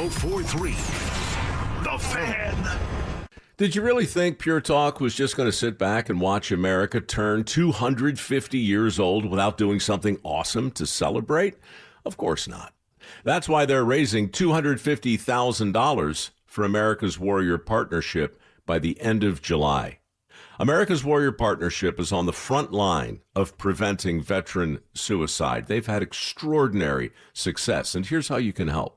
104.3 The Fan. Did you really think Pure Talk was just going to sit back and watch America turn 250 years old without doing something awesome to celebrate? Of course not. That's why they're raising $250,000 for America's Warrior Partnership by the end of July. America's Warrior Partnership is on the front line of preventing veteran suicide. They've had extraordinary success, and here's how you can help.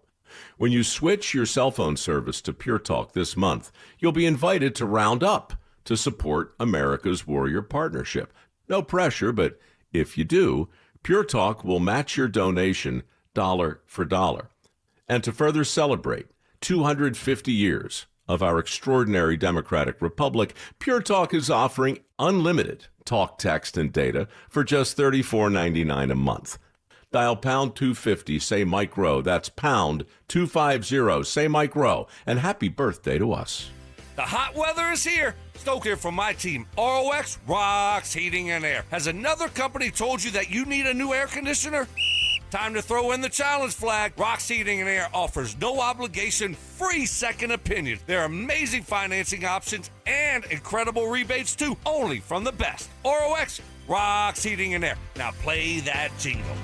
When you switch your cell phone service to Pure Talk this month, you'll be invited to round up to support America's Warrior Partnership. No pressure, but if you do, Pure Talk will match your donation dollar for dollar. And to further celebrate 250 years of our extraordinary democratic republic, Pure Talk is offering unlimited talk, text, and data for just $34.99 a month. Dial pound 250, say Mike Rowe. That's pound 250, say Mike Rowe. And happy birthday to us. The hot weather is here. Stoke here from my team. ROX Rocks Heating and Air. Has another company told you that you need a new air conditioner? Time to throw in the challenge flag. Rocks Heating and Air offers no obligation, free second opinion. There are amazing financing options and incredible rebates too, only from the best. ROX Rocks Heating and Air. Now play that jingle.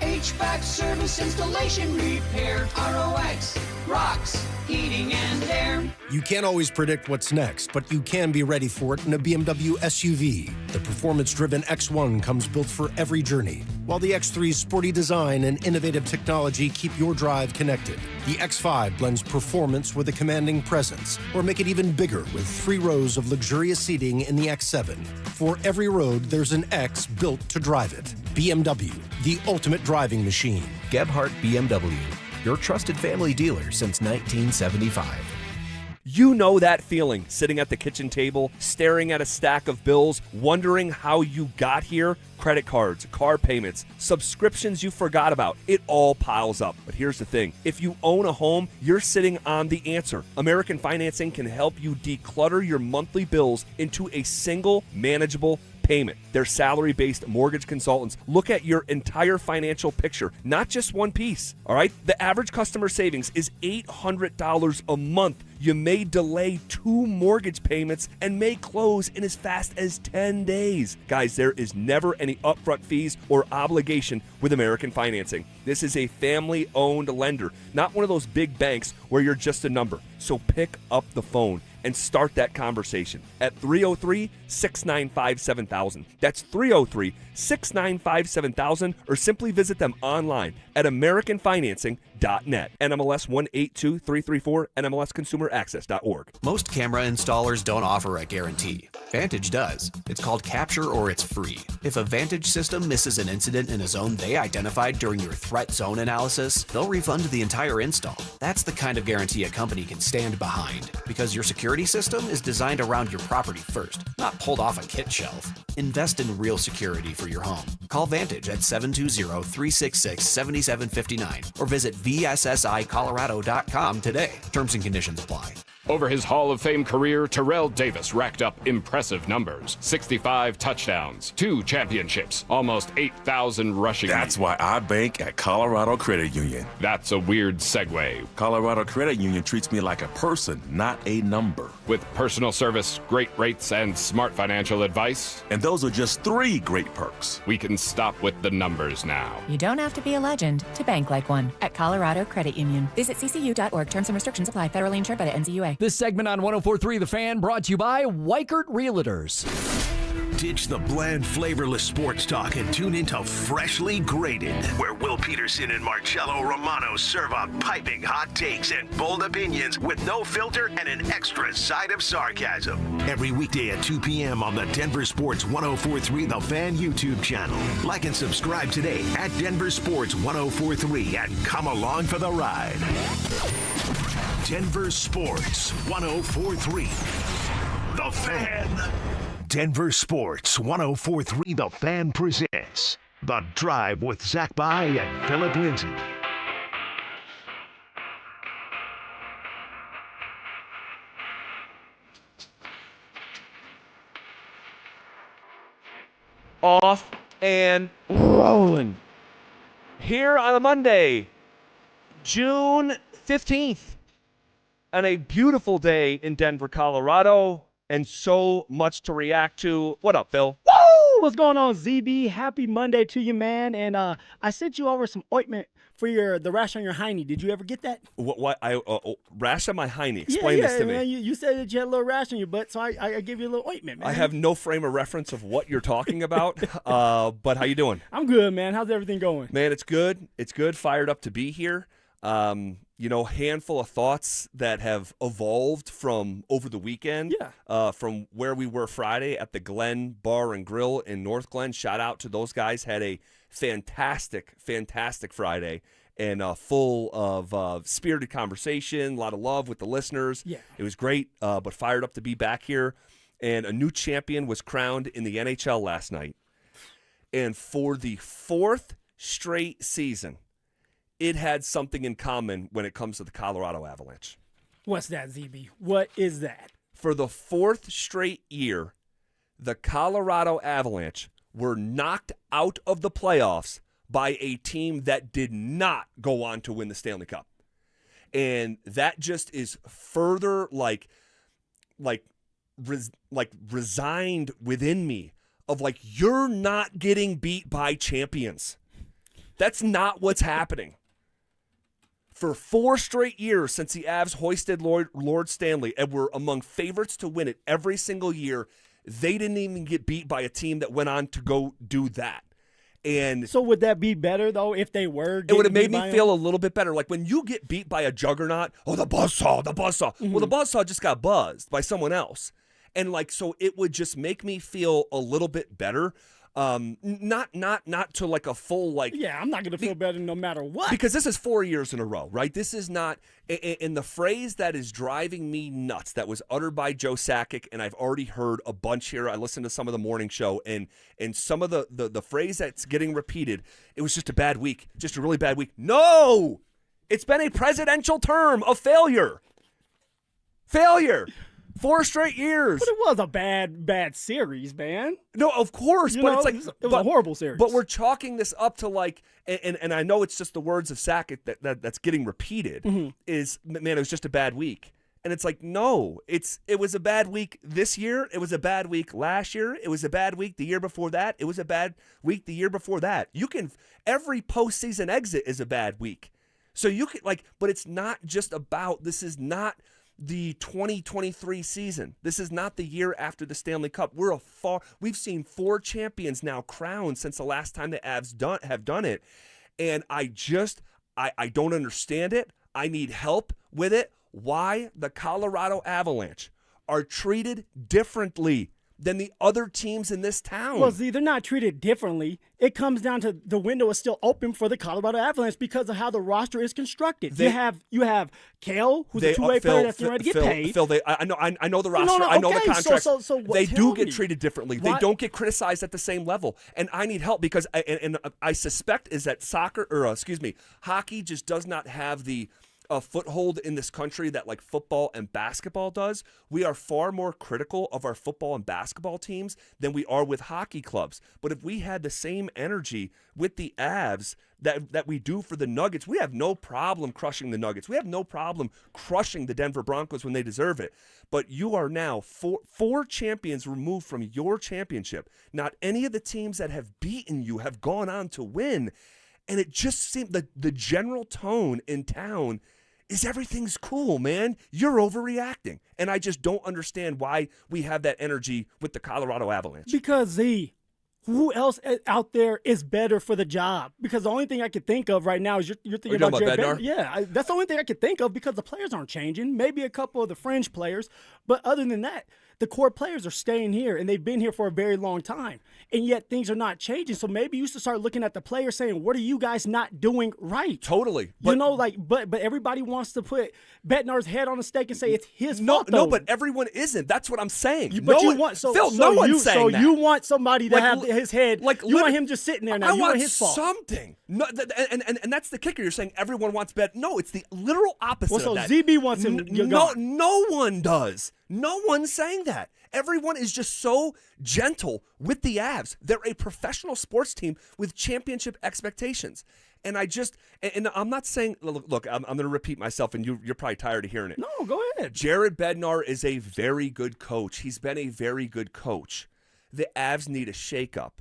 HVAC service, installation, repair. ROX Rocks Heating and Air. You can't always predict what's next, but you can be ready for it in a BMW SUV. The performance-driven X1 comes built for every journey, while the X3's sporty design and innovative technology keep your drive connected. The X5 blends performance with a commanding presence, or make it even bigger with 3 rows of luxurious seating in the X7. For every road, there's an X built to drive it. BMW, the ultimate driving machine. Gebhardt BMW, your trusted family dealer since 1975. You know that feeling, sitting at the kitchen table, staring at a stack of bills, wondering how you got here? Credit cards, car payments, subscriptions you forgot about. It all piles up. But here's the thing. If you own a home, you're sitting on the answer. American Financing can help you declutter your monthly bills into a single, manageable payment. Their salary-based mortgage consultants look at your entire financial picture, not just one piece, all right? The average customer savings is $800 a month. You may delay 2 mortgage payments and may close in as fast as 10 days. Guys, there is never any upfront fees or obligation with American Financing. This is a family-owned lender, not one of those big banks where you're just a number. So pick up the phone and start that conversation at 303-695-7000. That's 303-695-7000, or simply visit them online at AmericanFinancing.net. NMLS 182334, NMLSConsumerAccess.org. Most camera installers don't offer a guarantee. Vantage does. It's called Capture or it's free. If a Vantage system misses an incident in a zone they identified during your threat zone analysis, they'll refund the entire install. That's the kind of guarantee a company can stand behind, because your security system is designed around your property first, not pulled off a kit shelf. Invest in real security for your home. Call Vantage at 720-366-7759 or visit VSSIColorado.com today. Terms and conditions apply. Over his Hall of Fame career, Terrell Davis racked up impressive numbers. 65 touchdowns, 2 championships, almost 8,000 rushing. That's why I bank at Colorado Credit Union. That's a weird segue. Colorado Credit Union treats me like a person, not a number. With personal service, great rates, and smart financial advice. And those are just 3 great perks. We can stop with the numbers now. You don't have to be a legend to bank like one at Colorado Credit Union. Visit ccu.org. Terms and restrictions apply. Federally insured by the NCUA. This segment on 104.3 The Fan brought to you by Weichert Realtors. Ditch the bland, flavorless sports talk and tune into Freshly Grated, where Will Peterson and Marcello Romano serve up piping hot takes and bold opinions with no filter and an extra side of sarcasm. Every weekday at 2 p.m. on the Denver Sports 104.3 The Fan YouTube channel. Like and subscribe today at Denver Sports 104.3 and come along for the ride. Denver Sports 104.3 The Fan. Denver Sports 104.3 The Fan presents The Drive with Zach By and Phillip Lindsay. Off and rolling. Here on a Monday, June 15th on a beautiful day in Denver, Colorado, and so much to react to. What up, Phil? Woo! What's going on, ZB? Happy Monday to you, man. And I sent you over some ointment for the rash on your hiney. Did you ever get that? What? Rash on my hiney. Explain this to me. Man, you said that you had a little rash on your butt, so I gave you a little ointment, man. I have no frame of reference of what you're talking about. But how you doing? I'm good, man. How's everything going? Man, it's good. It's good. Fired up to be here. Handful of thoughts that have evolved from over the weekend. Yeah. From where we were Friday at the Glen Bar and Grill in North Glen. Shout out to those guys. Had a fantastic Friday and full of spirited conversation, a lot of love with the listeners. Yeah. It was great, but fired up to be back here. And a new champion was crowned in the NHL last night. And for the 4th straight season, it had something in common when it comes to the Colorado Avalanche. What's that, ZB? What is that? For the 4th straight year, the Colorado Avalanche were knocked out of the playoffs by a team that did not go on to win the Stanley Cup. And that just is further resigned within me of you're not getting beat by champions. That's not what's happening. For 4 straight years since the Avs hoisted Lord Stanley and were among favorites to win it every single year, they didn't even get beat by a team that went on to go do that. And so would that be better, though, if they were? It would have made me feel a little bit better. Like when you get beat by a juggernaut, the buzzsaw. Mm-hmm. Well, the buzzsaw just got buzzed by someone else. And so it would just make me feel a little bit better. Not to a full Yeah, I'm not gonna feel better no matter what. Because this is 4 years in a row, right? This is not in the phrase that is driving me nuts that was uttered by Joe Sakic, and I've already heard a bunch here. I listened to some of the morning show, and some of the phrase that's getting repeated, it was just a bad week, just a really bad week. No! It's been a presidential term of failure. 4 straight years. But it was a bad series, man. No, of course. It was a horrible series. But we're chalking this up to and I know it's just the words of Sakic that's getting repeated, is, man, it was just a bad week. And it's no, it was a bad week this year. It was a bad week last year. It was a bad week the year before that. It was a bad week the year before that. Every postseason exit is a bad week. So you can but it's not just about, this is not the 2023 season. This is not the year after the Stanley Cup. We've seen 4 champions now crowned since the last time the Avs have done it. And I don't understand it. I need help with it. Why the Colorado Avalanche are treated differently than the other teams in this town. Well, see, they're not treated differently. It comes down to the window is still open for the Colorado Avalanche because of how the roster is constructed. You have Kale, who's a two-way player that's ready to get paid. Phil, I know the roster. I know the contracts. So they do get treated differently. They don't get criticized at the same level. And I need help because I suspect is that hockey just does not have the a foothold in this country that football and basketball does. We are far more critical of our football and basketball teams than we are with hockey clubs. But if we had the same energy with the Avs that we do for the Nuggets, we have no problem crushing the Nuggets. We have no problem crushing the Denver Broncos when they deserve it. But you are now four champions removed from your championship. Not any of the teams that have beaten you have gone on to win. And it just seemed the general tone in town is everything's cool, man. You're overreacting. And I just don't understand why we have that energy with the Colorado Avalanche. Because, who else out there is better for the job? Because the only thing I could think of right now is you're thinking about Jared Bednar? Yeah, that's the only thing I could think of because the players aren't changing. Maybe a couple of the fringe players. But other than that, the core players are staying here, and they've been here for a very long time. And yet things are not changing. So maybe you should start looking at the players saying, what are you guys not doing right? Totally. But, but everybody wants to put Bednar's head on a stake and say it's his fault. No, but everyone isn't. That's what I'm saying. Phil, no one's saying that. So you want somebody to have his head, you want him just sitting there now. You want his fault. Something. No, and that's the kicker. You're saying everyone wants Bednar. No, it's the literal opposite of that. ZB wants him No one does. No one's saying that. that. Everyone is just so gentle with the Avs. They're a professional sports team with championship expectations. And I'm not saying, look, I'm going to repeat myself, and you're probably tired of hearing it. No, go ahead. Jared Bednar is a very good coach. He's been a very good coach. The Avs need a shakeup.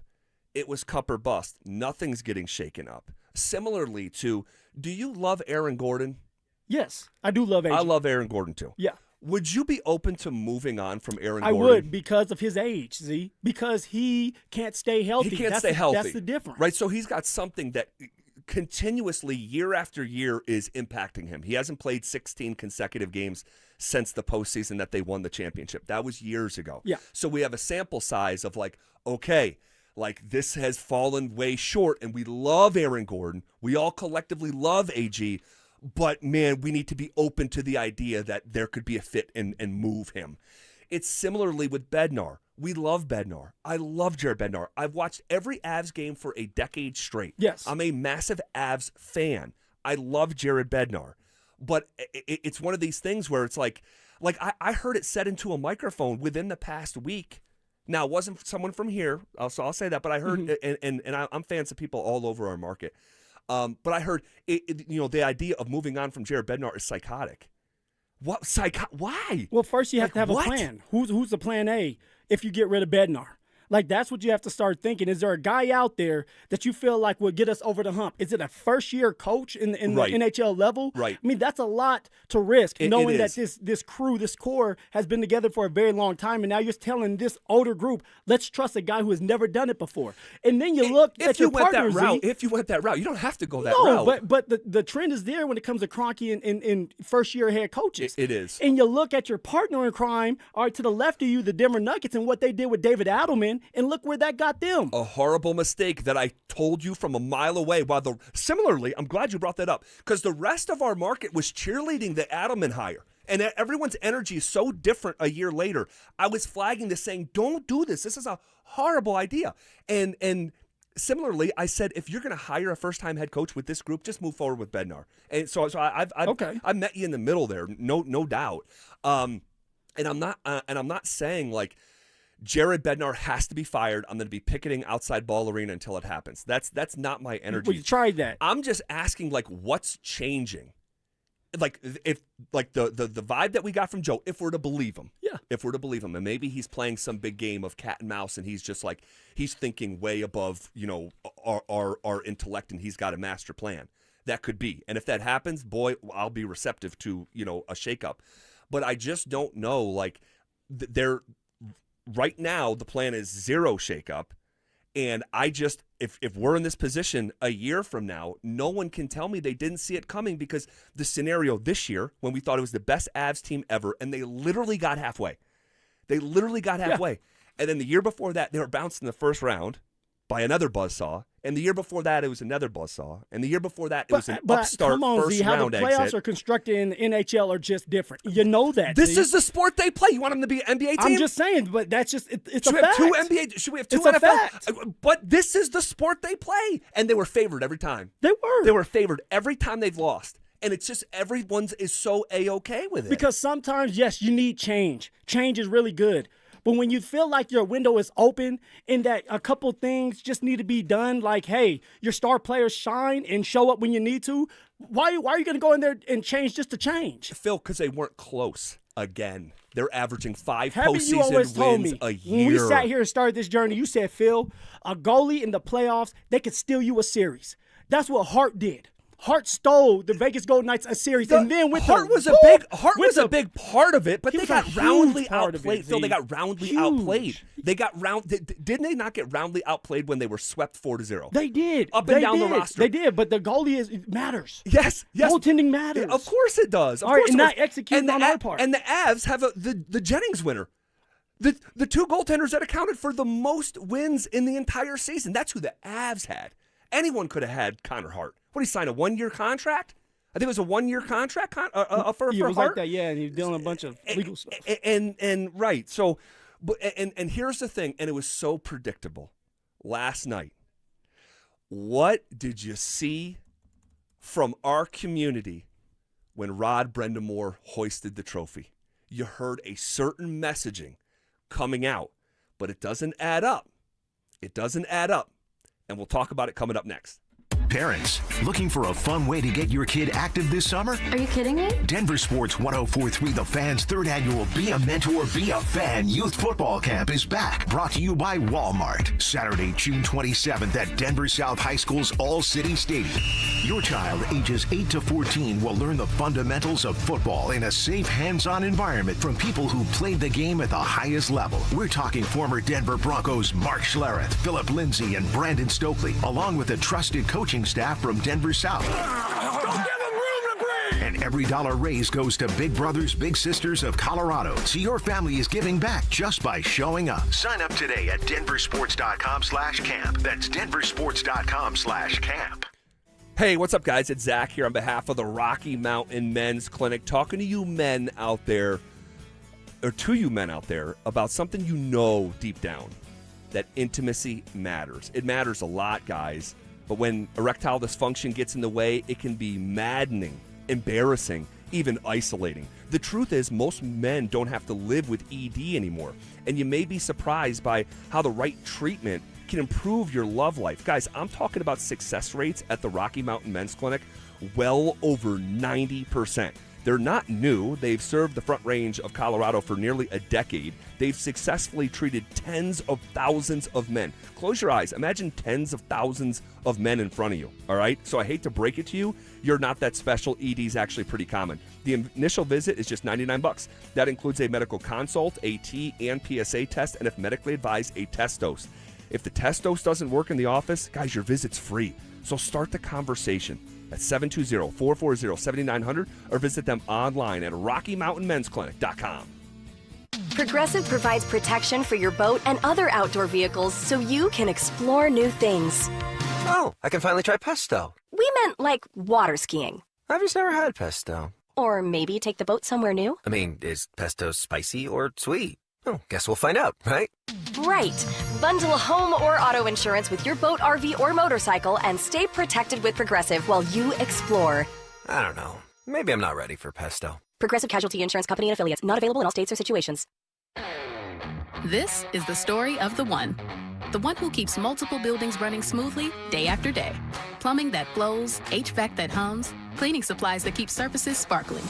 It was cup or bust. Nothing's getting shaken up. Similarly to, do you love Aaron Gordon? Yes, I do love AG. I love Aaron Gordon too. Yeah. Would you be open to moving on from Aaron Gordon? I would, because of his age, Z. Because he can't stay healthy. He can't stay healthy. That's the difference. Right, so he's got something that continuously, year after year, is impacting him. He hasn't played 16 consecutive games since the postseason that they won the championship. That was years ago. Yeah. So we have a sample size of okay, this has fallen way short, and we love Aaron Gordon. We all collectively love AG. But, man, we need to be open to the idea that there could be a fit and move him. It's similarly with Bednar. We love Bednar. I love Jared Bednar. I've watched every Avs game for a decade straight. Yes. I'm a massive Avs fan. I love Jared Bednar. But it's one of these things where it's like I heard it said into a microphone within the past week. Now, it wasn't someone from here, so I'll say that, but I heard, and I'm fans of people all over our market. But I heard, the idea of moving on from Jared Bednar is psychotic. What? Why? Well, first you have to have a plan. Who's the plan A if you get rid of Bednar? That's what you have to start thinking. Is there a guy out there that you feel like will get us over the hump? Is it a first-year coach in the NHL level? Right. I mean, that's a lot to risk, knowing that this crew, this core, has been together for a very long time, and now you're telling this older group, let's trust a guy who has never done it before. And then you look at your partner, If you went that route, you don't have to go that route. No, but the trend is there when it comes to Kroenke and first-year head coaches. It is. And you look at your partner in crime, to the left of you, the Denver Nuggets, and what they did with David Adelman, and look where that got them. A horrible mistake that I told you from a mile away. Similarly, I'm glad you brought that up, because the rest of our market was cheerleading the Adelman hire. And everyone's energy is so different a year later. I was flagging this, saying, don't do this. This is a horrible idea. And similarly, I said, if you're going to hire a first-time head coach with this group, just move forward with Bednar. And so I've met you in the middle there, no doubt. And I'm not saying Jared Bednar has to be fired. I'm going to be picketing outside Ball Arena until it happens. That's not my energy. Well, you tried that. I'm just asking, what's changing? If the vibe that we got from Joe, if we're to believe him. Yeah. If we're to believe him, and maybe he's playing some big game of cat and mouse, and he's just he's thinking way above, our intellect, and he's got a master plan. That could be. And if that happens, boy, I'll be receptive to, a shakeup. But I just don't know, right now, the plan is zero shakeup, and if we're in this position a year from now, no one can tell me they didn't see it coming, because the scenario this year, when we thought it was the best Avs team ever, and they literally got halfway. Yeah. And then the year before that, they were bounced in the first round by another buzzsaw. And the year before that, it was another buzzsaw. And the year before that, it was an upstart come on, first Z, round exit. How the playoffs exit. are constructed in the NHL are just different. You know that. This is the sport they play. You want them to be an NBA team? I'm just saying, but that's just it's should a fact. Should we have two it's NFL? A fact. But this is the sport they play, and they were favored every time. They were. They were favored every time they've lost. And it's just everyone's is so A-okay with it. Because sometimes, yes, you need change. Change is really good. But when you feel like your window is open and that a couple things just need to be done, like, hey, your star players shine and show up when you need to, why are you going to go in there and change just to change? Phil, because they weren't close again. They're averaging 5 Haven't postseason you always told wins me, a year. when we sat here and started this journey, you said, Phil, a goalie in the playoffs, they could steal you a series. That's what Hart did. Hart stole the Vegas Golden Knights a series, and then with Hart was a big part of it, but they got roundly outplayed. Phil, they got roundly outplayed. They got didn't they not get roundly outplayed when they were swept 4-0? They did. Up and down the roster. They did, but the goalie matters. Yes. Goaltending matters. Of course it does. All right, and not executing on our part. And the Avs have the Jennings winner. The two goaltenders that accounted for the most wins in the entire season. That's who the Avs had. Anyone could have had Connor Hart. What, did he sign a 1-year contract? I think it was a 1-year contract for it was Hart. like that, yeah, and he was dealing a bunch of legal stuff. And right, so, and here's the thing, and it was so predictable. Last night, what did you see from our community when Rod Brendamore hoisted the trophy? You heard a certain messaging coming out. But it doesn't add up. It doesn't add up. And we'll talk about it coming up next. Parents, looking for a fun way to get your kid active this summer? Are you kidding me? Denver Sports 104.3 The Fan's third annual Be a Mentor, Be a Fan Youth Football Camp is back. Brought to you by Walmart. Saturday, June 27th at Denver South High School's All-City Stadium. Your child, ages 8 to 14, will learn the fundamentals of football in a safe, hands-on environment from people who played the game at the highest level. We're talking former Denver Broncos Mark Schlereth, Phillip Lindsay, and Brandon Stokely, along with a trusted coaching staff from Denver South. And every dollar raised goes to Big Brothers Big Sisters of Colorado. So your family is giving back just by showing up. Sign up today at DenverSports.com/camp. That's DenverSports.com/camp. Hey, what's up, guys? It's Zach here on behalf of the Rocky Mountain Men's Clinic, talking to you men out there, or to you men out there, about something you know deep down, that intimacy matters. It matters a lot, guys. But when erectile dysfunction gets in the way, it can be maddening, embarrassing, even isolating. The truth is, most men don't have to live with ED anymore. And you may be surprised by how the right treatment can improve your love life. Guys, I'm talking about success rates at the Rocky Mountain Men's Clinic well over 90%. They're not new. They've served the Front Range of Colorado for nearly a decade. They've successfully treated tens of thousands of men. Close your eyes. Imagine tens of thousands of men in front of you, all right? So I hate to break it to you, you're not that special. ED is actually pretty common. The initial visit is just $99. That includes a medical consult, AT, and PSA test, and if medically advised, a test dose. If the test dose doesn't work in the office, guys, your visit's free. So start the conversation at 720-440-7900 or visit them online at RockyMountainMen'sClinic.com. Progressive provides protection for your boat and other outdoor vehicles so you can explore new things. Oh, I can finally try pesto. We meant like water skiing. I've just never had pesto. Or maybe take the boat somewhere new. I mean, is pesto spicy or sweet? Oh, guess we'll find out, right? Right. Bundle home or auto insurance with your boat, RV, or motorcycle and stay protected with Progressive while you explore. I don't know. Maybe I'm not ready for pesto. Progressive Casualty Insurance Company and Affiliates. Not available in all states or situations. This is the story of the one who keeps multiple buildings running smoothly day after day. Plumbing that flows, HVAC that hums, cleaning supplies that keep surfaces sparkling.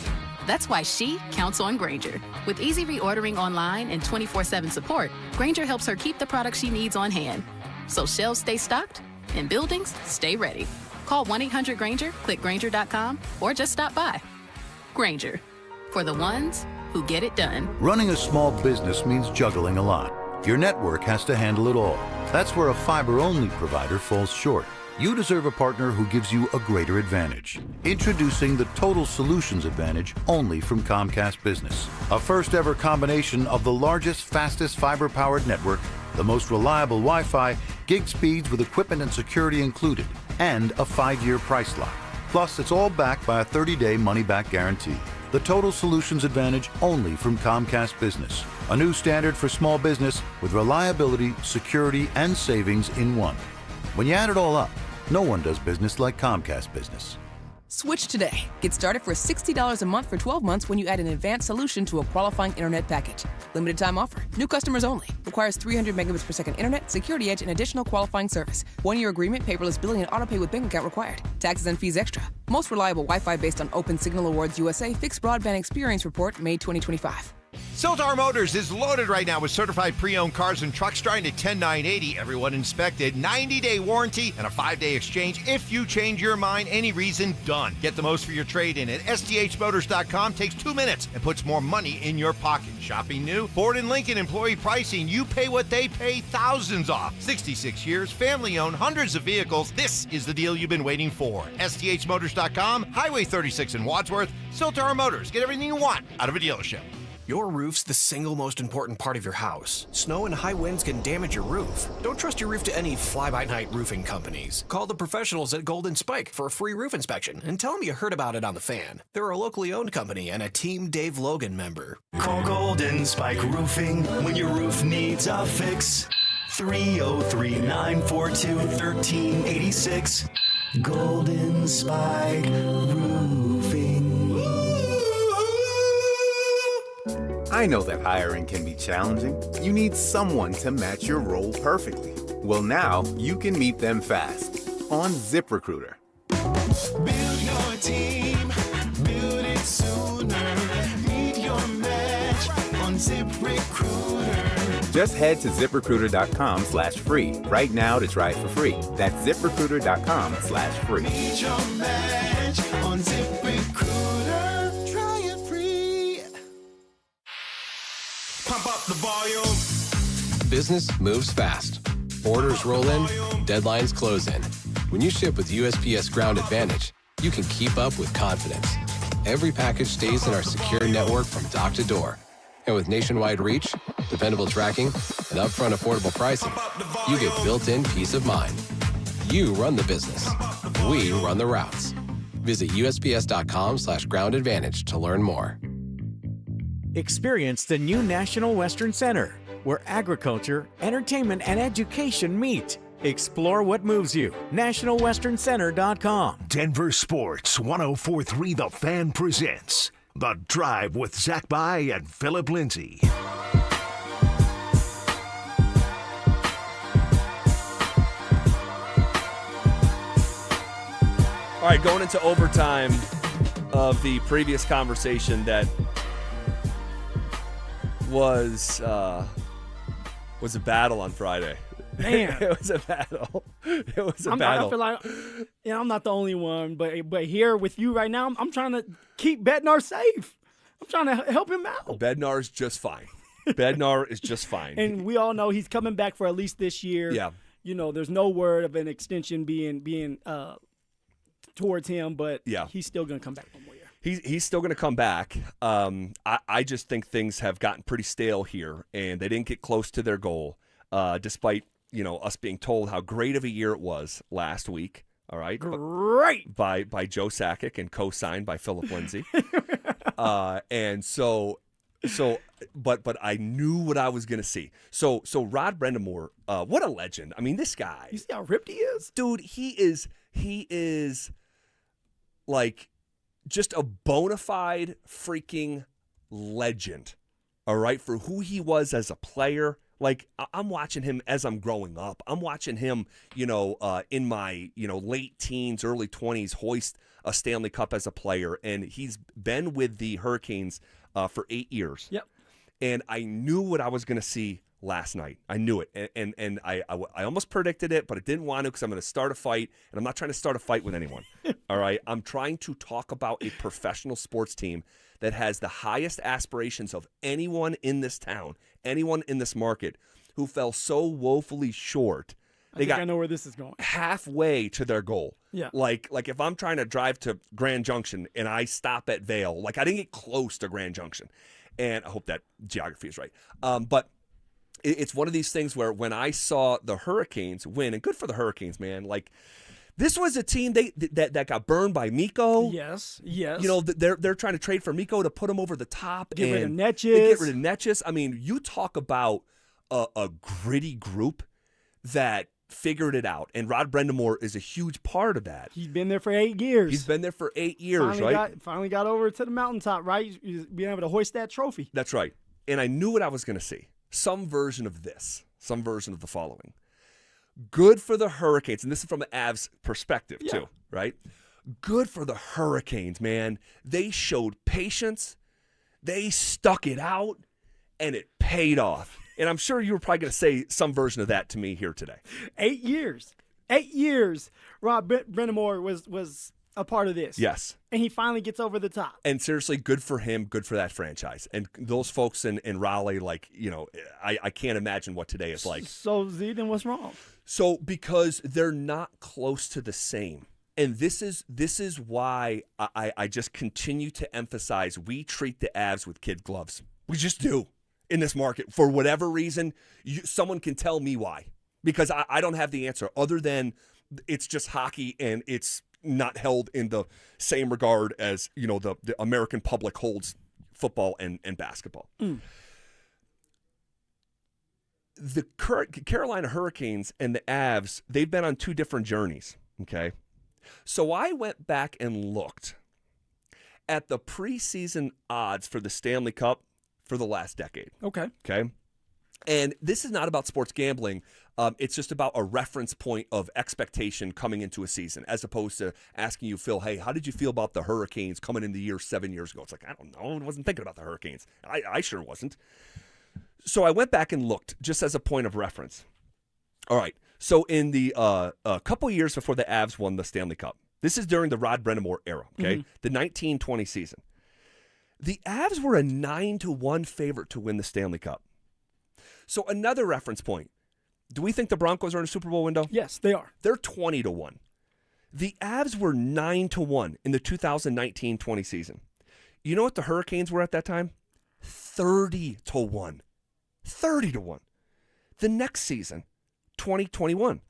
That's why she counts on Grainger. With easy reordering online and 24/7 support, Grainger helps her keep the products she needs on hand. So shelves stay stocked and buildings stay ready. Call 1-800-GRAINGER, click Grainger.com, or just stop by. Grainger, for the ones who get it done. Running a small business means juggling a lot. Your network has to handle it all. That's where a fiber-only provider falls short. You deserve a partner who gives you a greater advantage. Introducing the Total Solutions Advantage only from Comcast Business. A first-ever combination of the largest, fastest fiber-powered network, the most reliable Wi-Fi, gig speeds with equipment and security included, and a 5-year price lock. Plus, it's all backed by a 30-day money-back guarantee. The Total Solutions Advantage only from Comcast Business. A new standard for small business with reliability, security, and savings in one. When you add it all up, no one does business like Comcast Business. Switch today. Get started for $60 a month for 12 months when you add an advanced solution to a qualifying internet package. Limited time offer. New customers only. Requires 300 megabits per second internet, security edge, and additional qualifying service. 1-year agreement, paperless billing, and autopay with bank account required. Taxes and fees extra. Most reliable Wi-Fi based on Open Signal Awards USA Fixed Broadband Experience Report, May 2025. Siltar Motors is loaded right now with certified pre-owned cars and trucks starting at $10,980. Everyone inspected, 90-day warranty, and a 5-day exchange. If you change your mind, any reason, done. Get the most for your trade-in at sthmotors.com. Takes 2 minutes and puts more money in your pocket. Shopping new? Ford and Lincoln employee pricing. You pay what they pay, thousands off. 66 years, family-owned, hundreds of vehicles. This is the deal you've been waiting for. sthmotors.com, Highway 36 in Wadsworth. Siltar Motors. Get everything you want out of a dealership. Your roof's the single most important part of your house. Snow and high winds can damage your roof. Don't trust your roof to any fly-by-night roofing companies. Call the professionals at Golden Spike for a free roof inspection and tell them you heard about it on The Fan. They're a locally owned company and a Team Dave Logan member. Call Golden Spike Roofing when your roof needs a fix. 303-942-1386. Golden Spike Roofing. I know that hiring can be challenging. You need someone to match your role perfectly. Well, now you can meet them fast on ZipRecruiter. Build your team, build it sooner. Meet your match on ZipRecruiter. Just head to ZipRecruiter.com/free right now to try it for free. That's ZipRecruiter.com/free. Meet your match on ZipRecruiter. Try it free. Pump up the volume. Business moves fast. Orders roll in, deadlines close in. When you ship with USPS Ground Advantage, you can keep up with confidence. Every package stays in our secure network from dock to door. And with nationwide reach, dependable tracking, and upfront affordable pricing, you get built-in peace of mind. You run the business. We run the routes. Visit USPS.com/Ground Advantage to learn more. Experience the new National Western Center, where agriculture, entertainment, and education meet. Explore what moves you. NationalWesternCenter.com. Denver Sports 104.3 The Fan presents The Drive with Zach By and Phillip Lindsay. All right, going into overtime of the previous conversation that was a battle on Friday. Man, it was a battle. It was a battle. I feel like I'm not the only one, but here with you right now, I'm trying to keep Bednar safe. I'm trying to help him out. Bednar's just fine. Bednar is just fine. And we all know he's coming back for at least this year. Yeah. You know, there's no word of an extension being towards him, but yeah, he's still going to come back one more year. He's still going to come back. I just think things have gotten pretty stale here, and they didn't get close to their goal, despite us being told how great of a year it was last week. All right, great by Joe Sakic and co-signed by Phillip Lindsay, and but I knew what I was going to see. So Rod Brind'Amour, what a legend! I mean, this guy. You see how ripped he is, dude. He is like just a bona fide freaking legend. All right, for who he was as a player. Like, I'm watching him as I'm growing up. I'm watching him, in my, late teens, early 20s, hoist a Stanley Cup as a player. And he's been with the Hurricanes for 8 years. Yep. And I knew what I was going to see last night. I knew it. And I almost predicted it, but I didn't want to because I'm going to start a fight. And I'm not trying to start a fight with anyone. All right? I'm trying to talk about a professional sports team that has the highest aspirations of anyone in this town, anyone in this market, who fell so woefully short. I know where this is going. Halfway to their goal. Yeah. Like if I'm trying to drive to Grand Junction and I stop at Vail, like I didn't get close to Grand Junction. And I hope that geography is right. But it's one of these things where when I saw the Hurricanes win, and good for the Hurricanes, man, like, this was a team that got burned by Mikko. Yes. They're trying to trade for Mikko to put him over the top. Get rid of Netches. I mean, you talk about a gritty group that figured it out, and Rod Brind'Amour is a huge part of that. He's been there for 8 years. Finally got over to the mountaintop, right? He's being able to hoist that trophy. That's right. And I knew what I was going to see. Some version of this. Some version of the following. Good for the Hurricanes, and this is from an Avs perspective too, right? Good for the Hurricanes, man. They showed patience. They stuck it out, and it paid off. And I'm sure you were probably going to say some version of that to me here today. 8 years. 8 years. Rod Brind'Amour was a part of this. Yes. And he finally gets over the top. And seriously, good for him, good for that franchise. And those folks in Raleigh, like, I can't imagine what today is like. So, Z, then what's wrong? So, because they're not close to the same. And this is why I just continue to emphasize we treat the Avs with kid gloves. We just do in this market. For whatever reason, someone can tell me why. Because I don't have the answer other than it's just hockey and it's not held in the same regard as, the American public holds football and basketball. The Carolina Hurricanes and the Avs, they've been on two different journeys, okay? So I went back and looked at the preseason odds for the Stanley Cup for the last decade. Okay. And this is not about sports gambling. It's just about a reference point of expectation coming into a season, as opposed to asking you, Phil, hey, how did you feel about the Hurricanes coming in the year 7 years ago? It's like, I don't know. I wasn't thinking about the Hurricanes. I sure wasn't. So I went back and looked just as a point of reference. All right. So in the a couple years before the Avs won the Stanley Cup, this is during the Rod Brind'Amour era, okay? The 1920 season. The Avs were a 9-1 favorite to win the Stanley Cup. So another reference point. Do we think the Broncos are in a Super Bowl window? Yes, they are. They're 20-1. The Avs were 9-1 in the 2019-20 season. You know what the Hurricanes were at that time? 30-1. 30-1. The next season, 2021,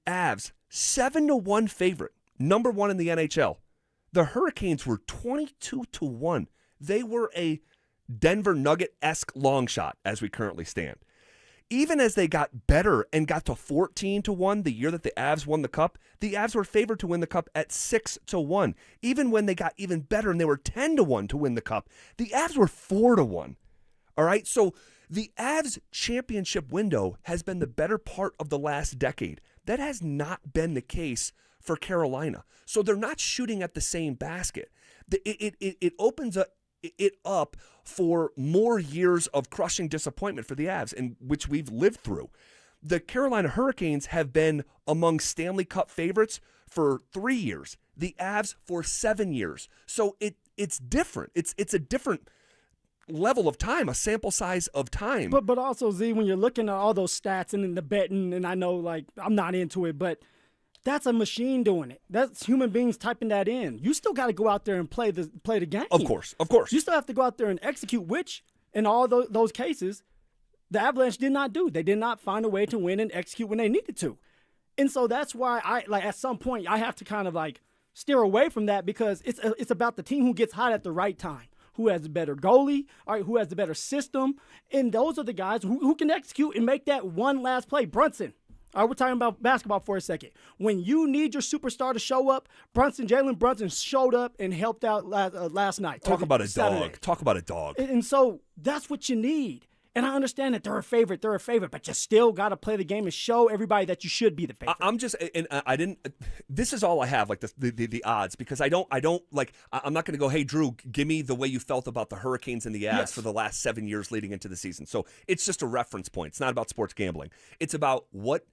Avs 7-1 favorite, number one in the NHL. The Hurricanes were 22-1. They were a Denver Nugget-esque long shot as we currently stand. Even as they got better and got to 14-1 the year that the Avs won the Cup, the Avs were favored to win the Cup at 6-1. Even when they got even better and they were 10-1 to win the Cup, the Avs were 4-1. All right, so the Avs championship window has been the better part of the last decade. That has not been the case for Carolina. So they're not shooting at the same basket. It opens it up for more years of crushing disappointment for the Avs, in which we've lived through. The Carolina Hurricanes have been among Stanley Cup favorites for 3 years. The Avs for 7 years. So it's different. It's a different level of time, a sample size of time. But also, Z, when you're looking at all those stats and the betting, and I know, like, I'm not into it, but that's a machine doing it. That's human beings typing that in. You still got to go out there and play the game. Of course. You still have to go out there and execute, which in all those cases, the Avalanche did not do. They did not find a way to win and execute when they needed to. And so that's why at some point I have to kind of steer away from that, because it's about the team who gets hot at the right time, who has a better goalie, all right, who has the better system, and those are the guys who can execute and make that one last play. Brunson. All right, we're talking about basketball for a second. When you need your superstar to show up, Jalen Brunson showed up and helped out last night. Talk about a Saturday. dog. Talk about a dog. And so that's what you need. And I understand that they're a favorite, but you still got to play the game and show everybody that you should be the favorite. I didn't. This is all I have, like the odds, because I'm not going to go, hey Drew, give me the way you felt about the Hurricanes and the Avs for the last 7 years leading into the season. So it's just a reference point. It's not about sports gambling. It's about what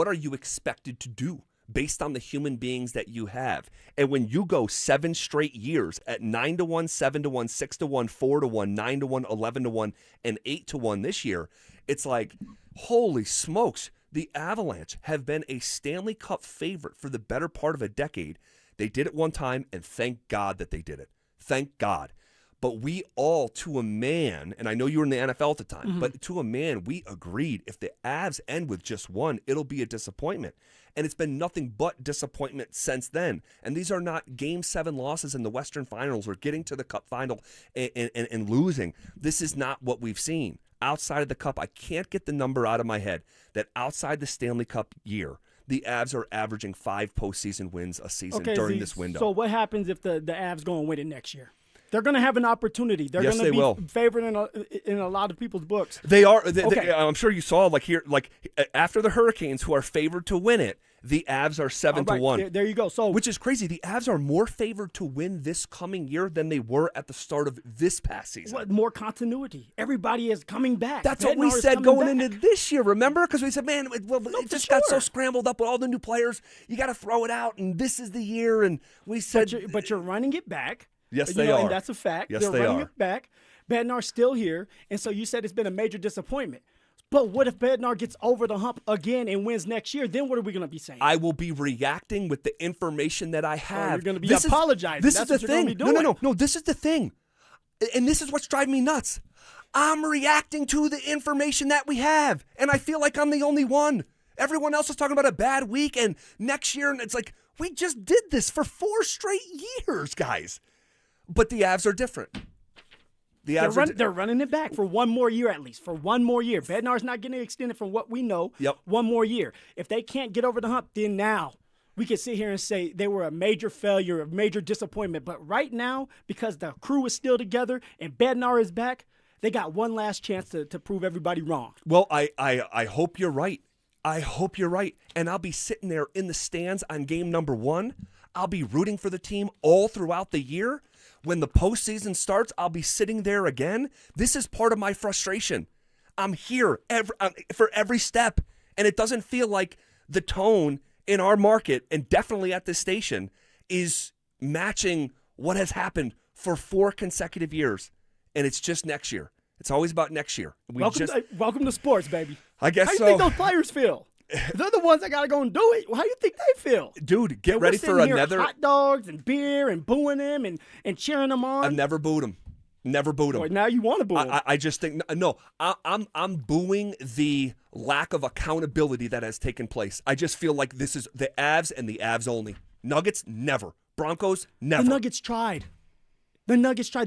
are you expected to do based on the human beings that you have. And when you go 7 straight years at 9-1, 7-1, 6-1, 4-1, 9-1, 11-1, and 8-1 this year, it's like, holy smokes, the Avalanche have been a Stanley Cup favorite for the better part of a decade. They did it one time, and thank God that they did it. Thank God. But we all, to a man, and I know you were in the NFL at the time, but to a man, we agreed if the Avs end with just one, it'll be a disappointment. And it's been nothing but disappointment since then. And these are not Game 7 losses in the Western Finals or getting to the Cup final and losing. This is not what we've seen. Outside of the Cup, I can't get the number out of my head that outside the Stanley Cup year, the Avs are averaging 5 postseason wins a season during this window. So what happens if the Avs go and win it next year? They're going to have an opportunity. They're yes, going to be favored in a lot of people's books. They are. I'm sure you saw after the Hurricanes, who are favored to win it, the Avs are 7-1. There you go. So, which is crazy. The Avs are more favored to win this coming year than they were at the start of this past season. What, more continuity. Everybody is coming back. That's what we said going into this year. Remember? Because we said, man, it just got so scrambled up with all the new players. You got to throw it out, and this is the year. And we said, but you're running it back. Yes, they are. And that's a fact. Yes, They're they running are. it back. Bednar's still here. And so you said it's been a major disappointment. But what if Bednar gets over the hump again and wins next year? Then what are we going to be saying? I will be reacting with the information that I have. You're going to be apologizing. This That's is the thing. No, this is the thing. And this is what's driving me nuts. I'm reacting to the information that we have. And I feel like I'm the only one. Everyone else is talking about a bad week and next year. And it's like, we just did this for 4 straight years, guys. But the Avs are different. They're running it back for one more year at least. For one more year. Bednar's not getting extended from what we know. Yep. One more year. If they can't get over the hump, then now we can sit here and say they were a major failure, a major disappointment. But right now, because the crew is still together and Bednar is back, They got one last chance to prove everybody wrong. Well, I hope you're right. I hope you're right. And I'll be sitting there in the stands on game number 1. I'll be rooting for the team all throughout the year. When the postseason starts, I'll be sitting there again. This is part of my frustration. I'm here for every step, and it doesn't feel like the tone in our market, and definitely at this station, is matching what has happened for 4 consecutive years. And it's just next year. It's always about next year. Welcome to sports, baby. I guess How so. How you think those players feel? They're the ones that got to go and do it. How do you think they feel? Dude, get ready for another. Hot dogs and beer and booing them and cheering them on. I've never booed them. Never booed them. Boy, now you want to boo them. I just think no. I'm booing the lack of accountability that has taken place. I just feel like this is the Avs and the Avs only. Nuggets never. Broncos never. The Nuggets tried.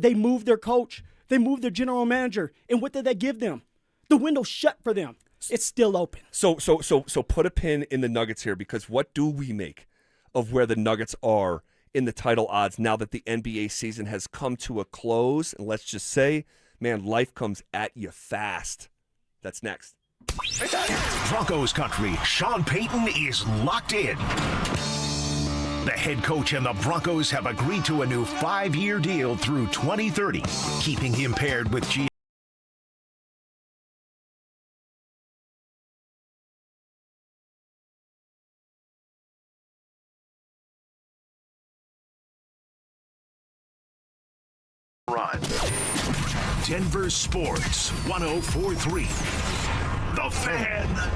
They moved their coach. They moved their general manager. And what did they give them? The window shut for them. It's still open. So put a pin in the Nuggets here, because what do we make of where the Nuggets are in the title odds now that the NBA season has come to a close? And let's just say, man, life comes at you fast. That's next. Broncos country, Sean Payton is locked in. The head coach and the Broncos have agreed to a new 5-year deal through 2030, keeping him paired with GM. Run. Denver Sports 104.3. The Fan.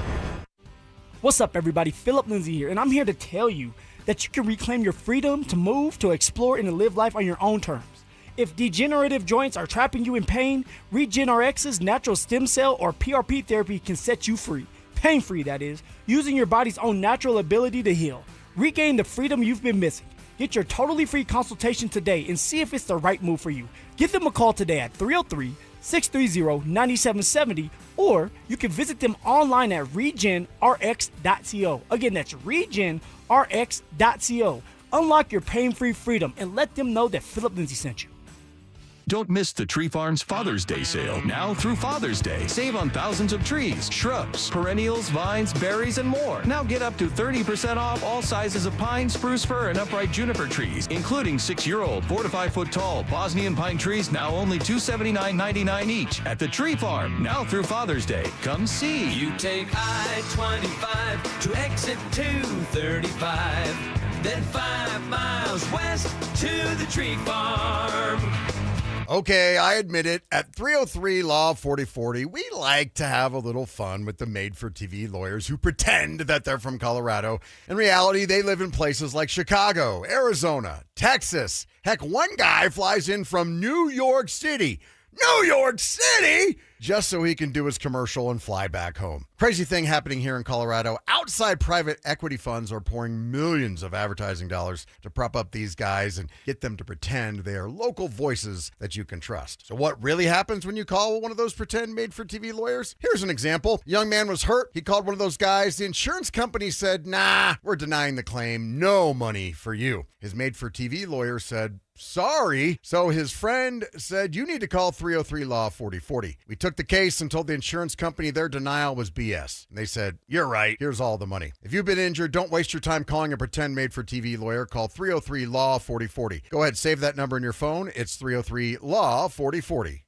What's up, everybody? Phillip Lindsay here, and I'm here to tell you that you can reclaim your freedom to move, to explore, and to live life on your own terms. If degenerative joints are trapping you in pain, RegenRx's natural stem cell or PRP therapy can set you free. Pain-free, that is, using your body's own natural ability to heal. Regain the freedom you've been missing. Get your totally free consultation today and see if it's the right move for you. Give them a call today at 303-630-9770, or you can visit them online at regenrx.co. Again, that's regenrx.co. Unlock your pain-free freedom and let them know that Phillip Lindsay sent you. Don't miss the Tree Farm's Father's Day sale. Now through Father's Day. Save on thousands of trees, shrubs, perennials, vines, berries, and more. Now get up to 30% off all sizes of pine, spruce fir, and upright juniper trees, including 6-year-old, 4 to 5 foot tall Bosnian pine trees, now only $279.99 each at the Tree Farm. Now through Father's Day. Come see. You take I-25 to exit 235, then 5 miles west to the Tree Farm. Okay, I admit it. At 303 Law 4040, we like to have a little fun with the made-for-TV lawyers who pretend that they're from Colorado. In reality, they live in places like Chicago, Arizona, Texas. Heck, one guy flies in from New York City. New York City! Just so he can do his commercial and fly back home. Crazy thing happening here in Colorado. Outside private equity funds are pouring millions of advertising dollars to prop up these guys and get them to pretend they are local voices that you can trust. So what really happens when you call one of those pretend made-for-TV lawyers? Here's an example. A young man was hurt. He called one of those guys. The insurance company said, nah, we're denying the claim. No money for you. His made-for-TV lawyer said, sorry. So his friend said, you need to call 303 Law 4040. We took the case and told the insurance company their denial was BS. And they said, you're right. Here's all the money. If you've been injured, don't waste your time calling a pretend made-for-TV lawyer. Call 303 Law 4040. Go ahead, save that number in your phone. It's 303 Law 4040.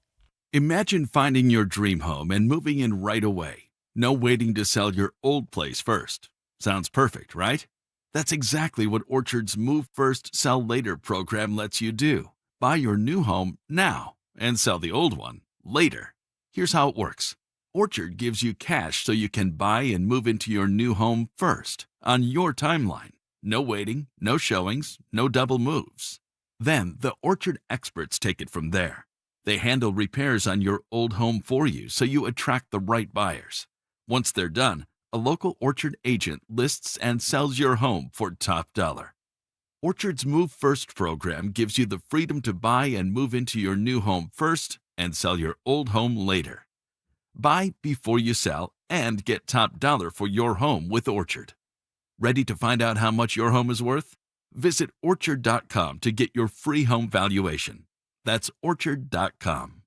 Imagine finding your dream home and moving in right away. No waiting to sell your old place first. Sounds perfect, right? That's exactly what Orchard's Move First, Sell Later program lets you do. Buy your new home now and sell the old one later. Here's how it works. Orchard gives you cash so you can buy and move into your new home first, on your timeline. No waiting, no showings, no double moves. Then the Orchard experts take it from there. They handle repairs on your old home for you so you attract the right buyers. Once they're done, a local Orchard agent lists and sells your home for top dollar. Orchard's Move First program gives you the freedom to buy and move into your new home first and sell your old home later. Buy before you sell and get top dollar for your home with Orchard. Ready to find out how much your home is worth? Visit Orchard.com to get your free home valuation. That's Orchard.com.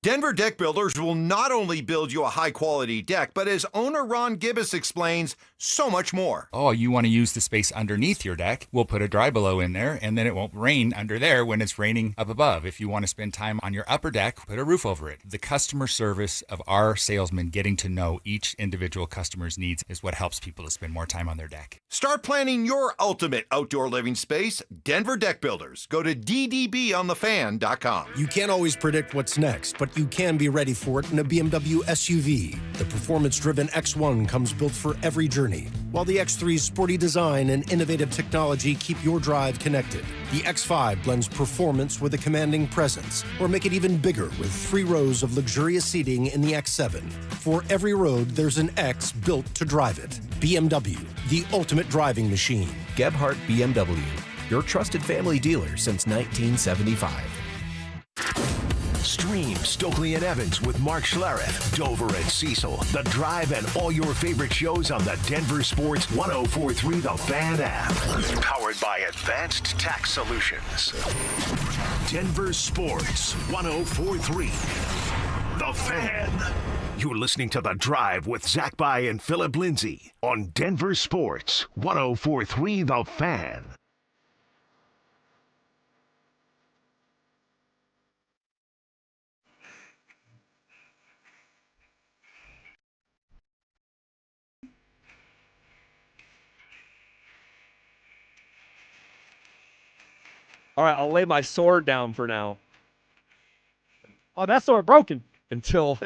Denver Deck Builders will not only build you a high-quality deck, but as owner Ron Gibbous explains, so much more. Oh, you want to use the space underneath your deck? We'll put a dry below in there, and then it won't rain under there when it's raining up above. If you want to spend time on your upper deck, put a roof over it. The customer service of our salesmen getting to know each individual customer's needs is what helps people to spend more time on their deck. Start planning your ultimate outdoor living space, Denver Deck Builders. Go to ddbonthefan.com. You can't always predict what's next, but you can be ready for it in a BMW SUV. The performance-driven X1 comes built for every journey, while the X3's sporty design and innovative technology keep your drive connected. The X5 blends performance with a commanding presence, or make it even bigger with 3 rows of luxurious seating in the X7. For every road, there's an X built to drive it. BMW, the ultimate driving machine. Gebhardt BMW, your trusted family dealer since 1975. Stream Stokely and Evans with Mark Schlereth, Dover and Cecil, The Drive, and all your favorite shows on the Denver Sports 104.3 The Fan app. Powered by Advanced Tax Solutions. Denver Sports 104.3 The Fan. You're listening to The Drive with Zach By and Phillip Lindsay on Denver Sports 104.3 The Fan. All right, I'll lay my sword down for now. Oh, that sword broken. Until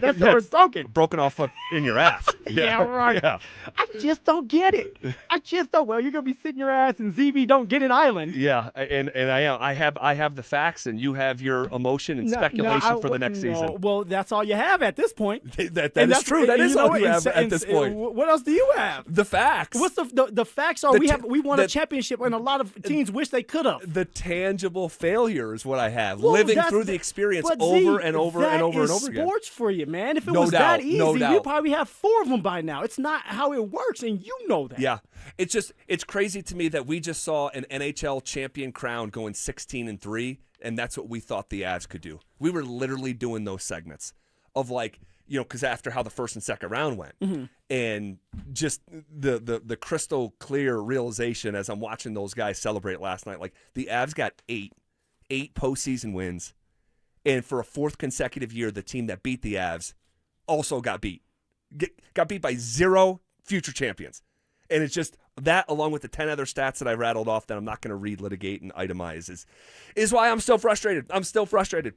that sword's broken. Broken off in your ass. Yeah, right. Yeah. I just don't get it. I just don't. Well, you're gonna be sitting your ass in ZB Don't Get It Island. Yeah, and I am. I have the facts, and you have your emotion and speculation for the next season. Well, that's all you have at this point. That is true. That is all you have at this point. What else do you have? The facts. What's the facts are we won a championship, and a lot of teams wish they could have. The tangible failure is what I have. Living through the experience over and over and over and over again. Sports for you, man. If it was that easy, we probably have 4 of them by now. It's not how it works, and you know that. Yeah, it's crazy to me that we just saw an NHL champion crown going 16-3, and that's what we thought the Avs could do. We were literally doing those segments of because after how the first and second round went, and just the crystal clear realization as I'm watching those guys celebrate last night, like the Avs got 8 postseason wins. And for a 4th consecutive year, the team that beat the Avs also got beat. Got beat by 0 future champions. And it's just that, along with the 10 other stats that I rattled off that I'm not going to read, litigate, and itemize, is why I'm still frustrated. I'm still frustrated.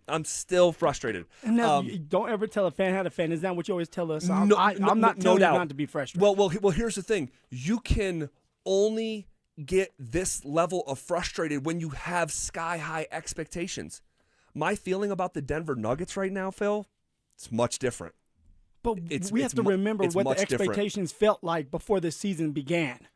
And now, don't ever tell a fan how to fan. Is that what you always tell us? I'm not telling you not to be frustrated. Well, here's the thing. You can only get this level of frustrated when you have sky-high expectations. My feeling about the Denver Nuggets right now, Phil, it's much different. But we have to remember what the expectations felt like before the season began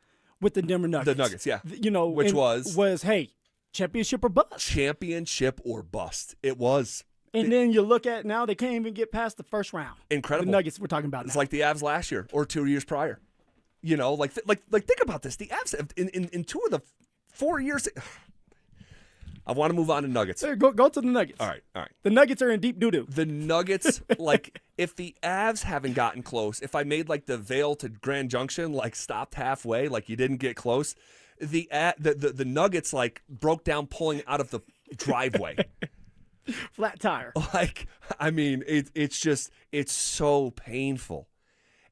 with the Denver Nuggets. The Nuggets, yeah. Which was, hey, championship or bust. Championship or bust. It was. And then you look at now, they can't even get past the first round. Incredible. The Nuggets we're talking about now. It's like the Avs last year or 2 years prior. Like think about this. The Avs have, in 2 of the 4 years. I want to move on to Nuggets. Go to the Nuggets. All right. The Nuggets are in deep doo-doo. The Nuggets, if the Avs haven't gotten close, if I made the Vail to Grand Junction, stopped halfway, you didn't get close, the Nuggets broke down pulling out of the driveway. Flat tire. It's so painful.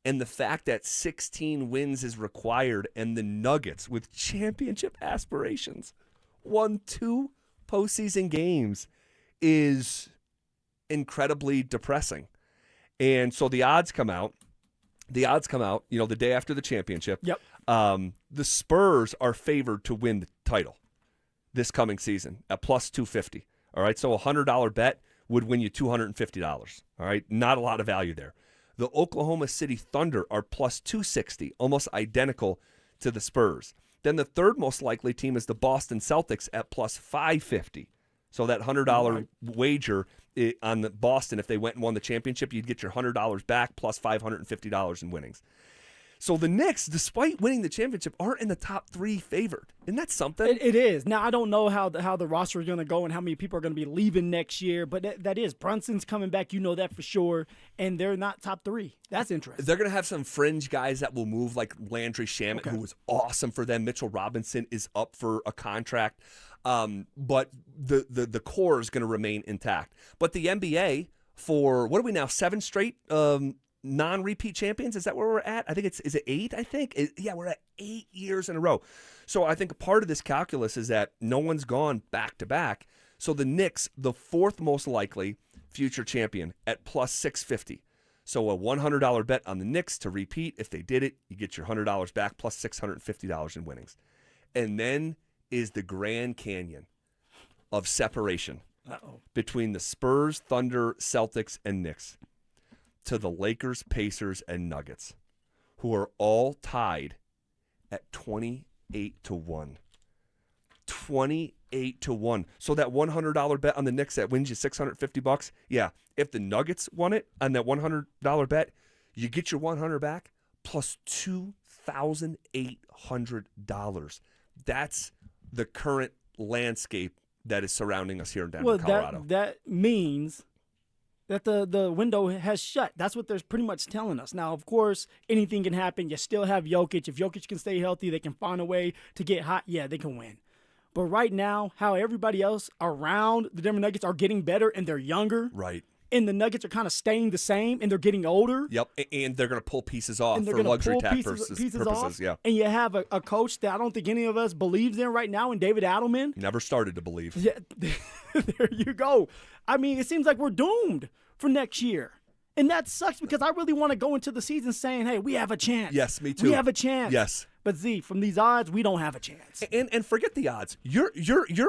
And the fact that 16 wins is required, and the Nuggets with championship aspirations won 2 postseason games is incredibly depressing. And so the odds come out. The day after the championship. Yep. The Spurs are favored to win the title this coming season at plus 250. All right. So a $100 bet would win you $250. All right. Not a lot of value there. The Oklahoma City Thunder are plus 260, almost identical to the Spurs. Then the third most likely team is the Boston Celtics at plus 550. So that $100 wager on the Boston, if they went and won the championship, you'd get your $100 back plus $550 in winnings. So the Knicks, despite winning the championship, aren't in the top 3 favored. Isn't that something? It is. Now, I don't know how the roster is going to go and how many people are going to be leaving next year, but that is. Brunson's coming back. You know that for sure. And they're not top 3. That's interesting. They're going to have some fringe guys that will move, like Landry Shamet, who was awesome for them. Mitchell Robinson is up for a contract. But the core is going to remain intact. But the NBA, for, what are we now, 7 straight non-repeat champions? Is that where we're at? I think is it 8, I think? Yeah, we're at 8 years in a row. So I think a part of this calculus is that no one's gone back-to-back. So the Knicks, the 4th most likely future champion at plus 650. So a $100 bet on the Knicks to repeat. If they did it, you get your $100 back plus $650 in winnings. And then is the Grand Canyon of separation between the Spurs, Thunder, Celtics, and Knicks to the Lakers, Pacers, and Nuggets, who are all tied at 28-1. 28-1. So that $100 bet on the Knicks that wins you $650, yeah, if the Nuggets won it on that $100 bet, you get your $100 back plus $2,800. That's the current landscape that is surrounding us here in Denver, Colorado. That means that the window has shut. That's what they're pretty much telling us. Now, of course, anything can happen. You still have Jokic. If Jokic can stay healthy, they can find a way to get hot. Yeah, they can win. But right now, how everybody else around the Denver Nuggets are getting better and they're younger. Right. And the Nuggets are kind of staying the same and they're getting older. Yep, and they're going to pull pieces off for luxury tax purposes. Off. Yeah. And you have a coach that I don't think any of us believes in right now in David Adelman. Never started to believe. Yeah, there you go. I mean, it seems like we're doomed for next year. And that sucks because I really want to go into the season saying, hey, we have a chance. Yes, me too. We have a chance. Yes. But Z, from these odds, we don't have a chance. And forget the odds. Your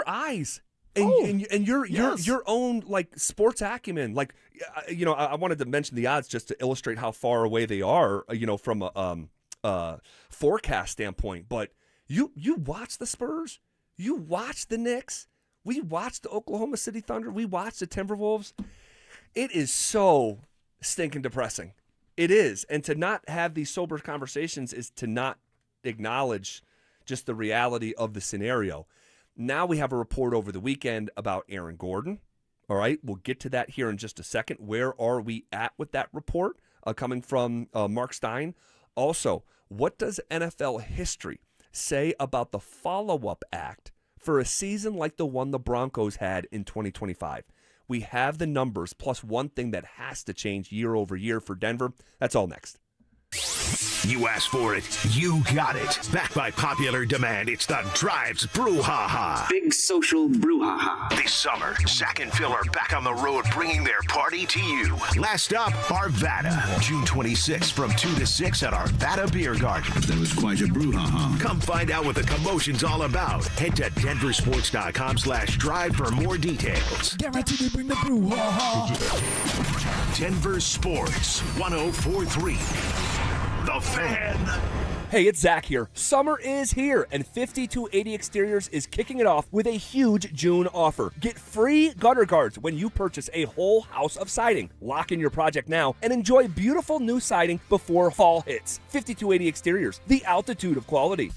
eyes. And your own like sports acumen, like I wanted to mention the odds just to illustrate how far away they are, from a forecast standpoint. But you watch the Spurs, you watch the Knicks, we watch the Oklahoma City Thunder, we watch the Timberwolves. It is so stinking depressing. It is, and to not have these sober conversations is to not acknowledge just the reality of the scenario. Now we have a report over the weekend about Aaron Gordon. All right, we'll get to that here in just a second. Where are we at with that report coming from Mark Stein? Also, what does NFL history say about the follow-up act for a season like the one the Broncos had in 2025? We have the numbers plus one thing that has to change year over year for Denver. That's all next. You asked for it, you got it. Backed by popular demand, it's the Drives Brouhaha. Big social brouhaha. This summer, Zach and Phil are back on the road bringing their party to you. Last up, Arvada. June 26th from 2 to 6 at Arvada Beer Garden. That was quite a brouhaha. Come find out what the commotion's all about. Head to DenverSports.com/drive for more details. Guaranteed to bring the brouhaha. Denver Sports 104.3. The Fan. Hey, it's Zach here. Summer is here, and 5280 Exteriors is kicking it off with a huge June offer. Get free gutter guards when you purchase a whole house of siding. Lock in your project now and enjoy beautiful new siding before fall hits. 5280 Exteriors, the altitude of quality.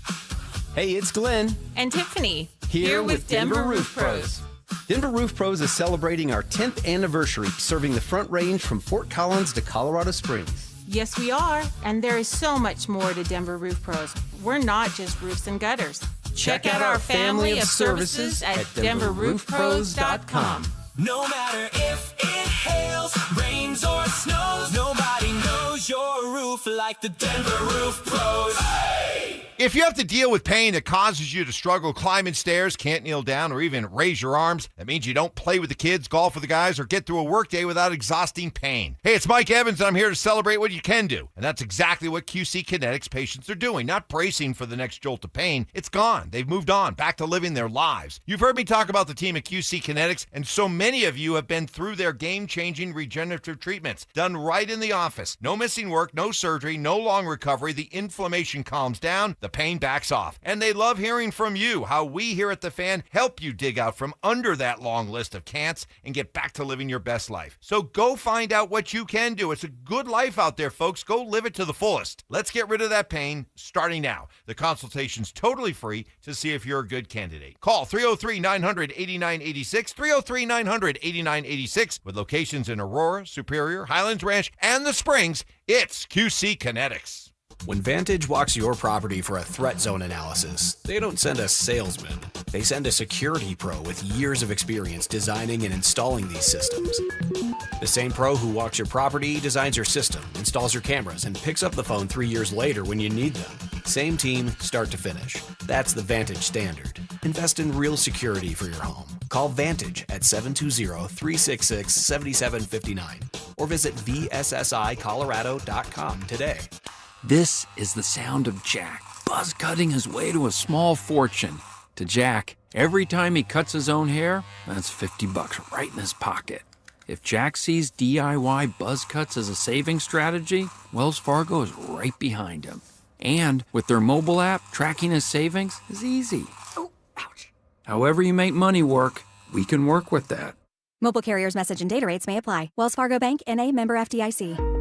Hey, it's Glenn. And Tiffany. Here with Denver Roof Pros. Denver Roof Pros is celebrating our 10th anniversary, serving the Front Range from Fort Collins to Colorado Springs. Yes, we are. And there is so much more to Denver Roof Pros. We're not just roofs and gutters. Check out our family of services at DenverRoofPros.com. No matter if it hails, rains, or snows, nobody knows your roof like the Denver Roof Pros. Hey! If you have to deal with pain that causes you to struggle climbing stairs, can't kneel down, or even raise your arms, that means you don't play with the kids, golf with the guys, or get through a workday without exhausting pain. Hey, it's Mike Evans, and I'm here to celebrate what you can do. And that's exactly what QC Kinetics patients are doing, not bracing for the next jolt of pain. It's gone. They've moved on, back to living their lives. You've heard me talk about the team at QC Kinetics, and so many of you have been through their game-changing regenerative treatments, done right in the office. No missing work, no surgery, no long recovery. The inflammation calms down, the pain backs off. And they love hearing from you, how we here at The Fan help you dig out from under that long list of can'ts and get back to living your best life. So go find out what you can do. It's a good life out there, folks. Go live it to the fullest. Let's get rid of that pain starting now. The consultation's totally free to see if you're a good candidate. Call 303-900-8986, 303-900-8986, with locations in Aurora, Superior, Highlands Ranch, and the Springs. It's QC Kinetics. When Vantage walks your property for a threat zone analysis, they don't send a salesman. They send a security pro with years of experience designing and installing these systems. The same pro who walks your property, designs your system, installs your cameras, and picks up the phone 3 years later when you need them. Same team, start to finish. That's the Vantage standard. Invest in real security for your home. Call Vantage at 720-366-7759 or visit vssicolorado.com today. This is the sound of Jack, buzz cutting his way to a small fortune. To Jack, every time he cuts his own hair, that's $50 right in his pocket. If Jack sees DIY buzz cuts as a saving strategy, Wells Fargo is right behind him. And with their mobile app, tracking his savings is easy. Oh, ouch. However you make money work, we can work with that. Mobile carriers' message and data rates may apply. Wells Fargo Bank, N.A., member FDIC.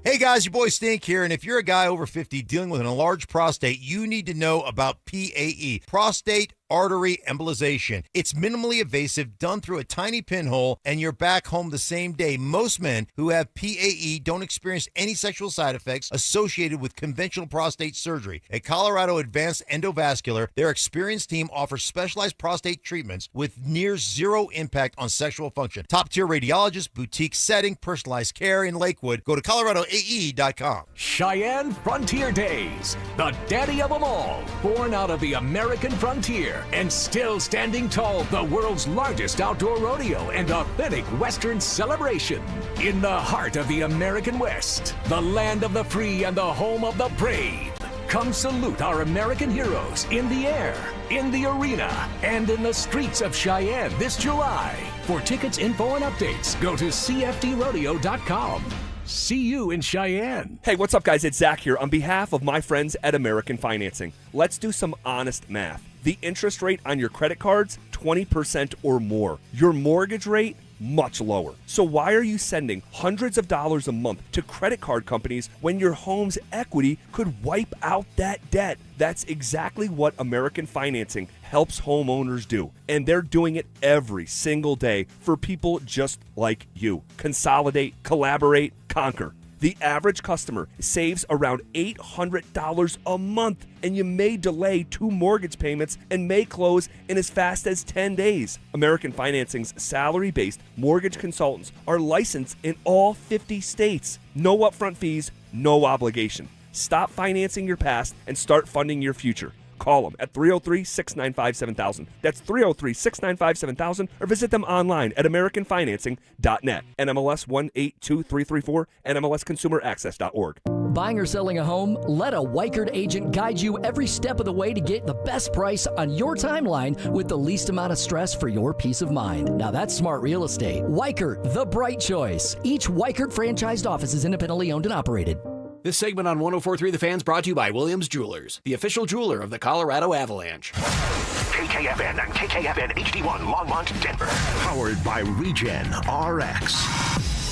Hey guys, your boy Stink here, and if you're a guy over 50 dealing with an enlarged prostate, you need to know about PAE, prostate artery embolization. It's minimally invasive, done through a tiny pinhole, and you're back home the same day. Most men who have PAE don't experience any sexual side effects associated with conventional prostate surgery. At Colorado Advanced Endovascular, their experienced team offers specialized prostate treatments with near zero impact on sexual function. Top-tier radiologists, boutique setting, personalized care in Lakewood. Go to coloradoae.com. Cheyenne Frontier Days, the daddy of them all, born out of the American frontier and still standing tall, the world's largest outdoor rodeo and authentic Western celebration. In the heart of the American West, the land of the free and the home of the brave. Come salute our American heroes in the air, in the arena, and in the streets of Cheyenne this July. For tickets, info, and updates, go to cfdrodeo.com. See you in Cheyenne. Hey, what's up, guys? It's Zach here on behalf of my friends at American Financing. Let's do some honest math. The interest rate on your credit cards, 20% or more. Your mortgage rate, much lower. So why are you sending hundreds of dollars a month to credit card companies when your home's equity could wipe out that debt? That's exactly what American Financing helps homeowners do. And they're doing it every single day for people just like you. Consolidate, collaborate, conquer. The average customer saves around $800 a month, and you may delay 2 mortgage payments and may close in as fast as 10 days. American Financing's salary-based mortgage consultants are licensed in all 50 states. No upfront fees, no obligation. Stop financing your past and start funding your future. Call them at 303-695-7000. That's 303-695-7000, or visit them online at americanfinancing.net. NMLS 182334, NMLSconsumeraccess.org. Buying or selling a home? Let a Weichert agent guide you every step of the way to get the best price on your timeline with the least amount of stress for your peace of mind. Now that's smart real estate. Weichert, the bright choice. Each Weichert franchised office is independently owned and operated. This segment on 104.3 The Fan's brought to you by Williams Jewelers, the official jeweler of the Colorado Avalanche. KKFN and KKFN HD1 Longmont, Denver. Powered by Regen RX.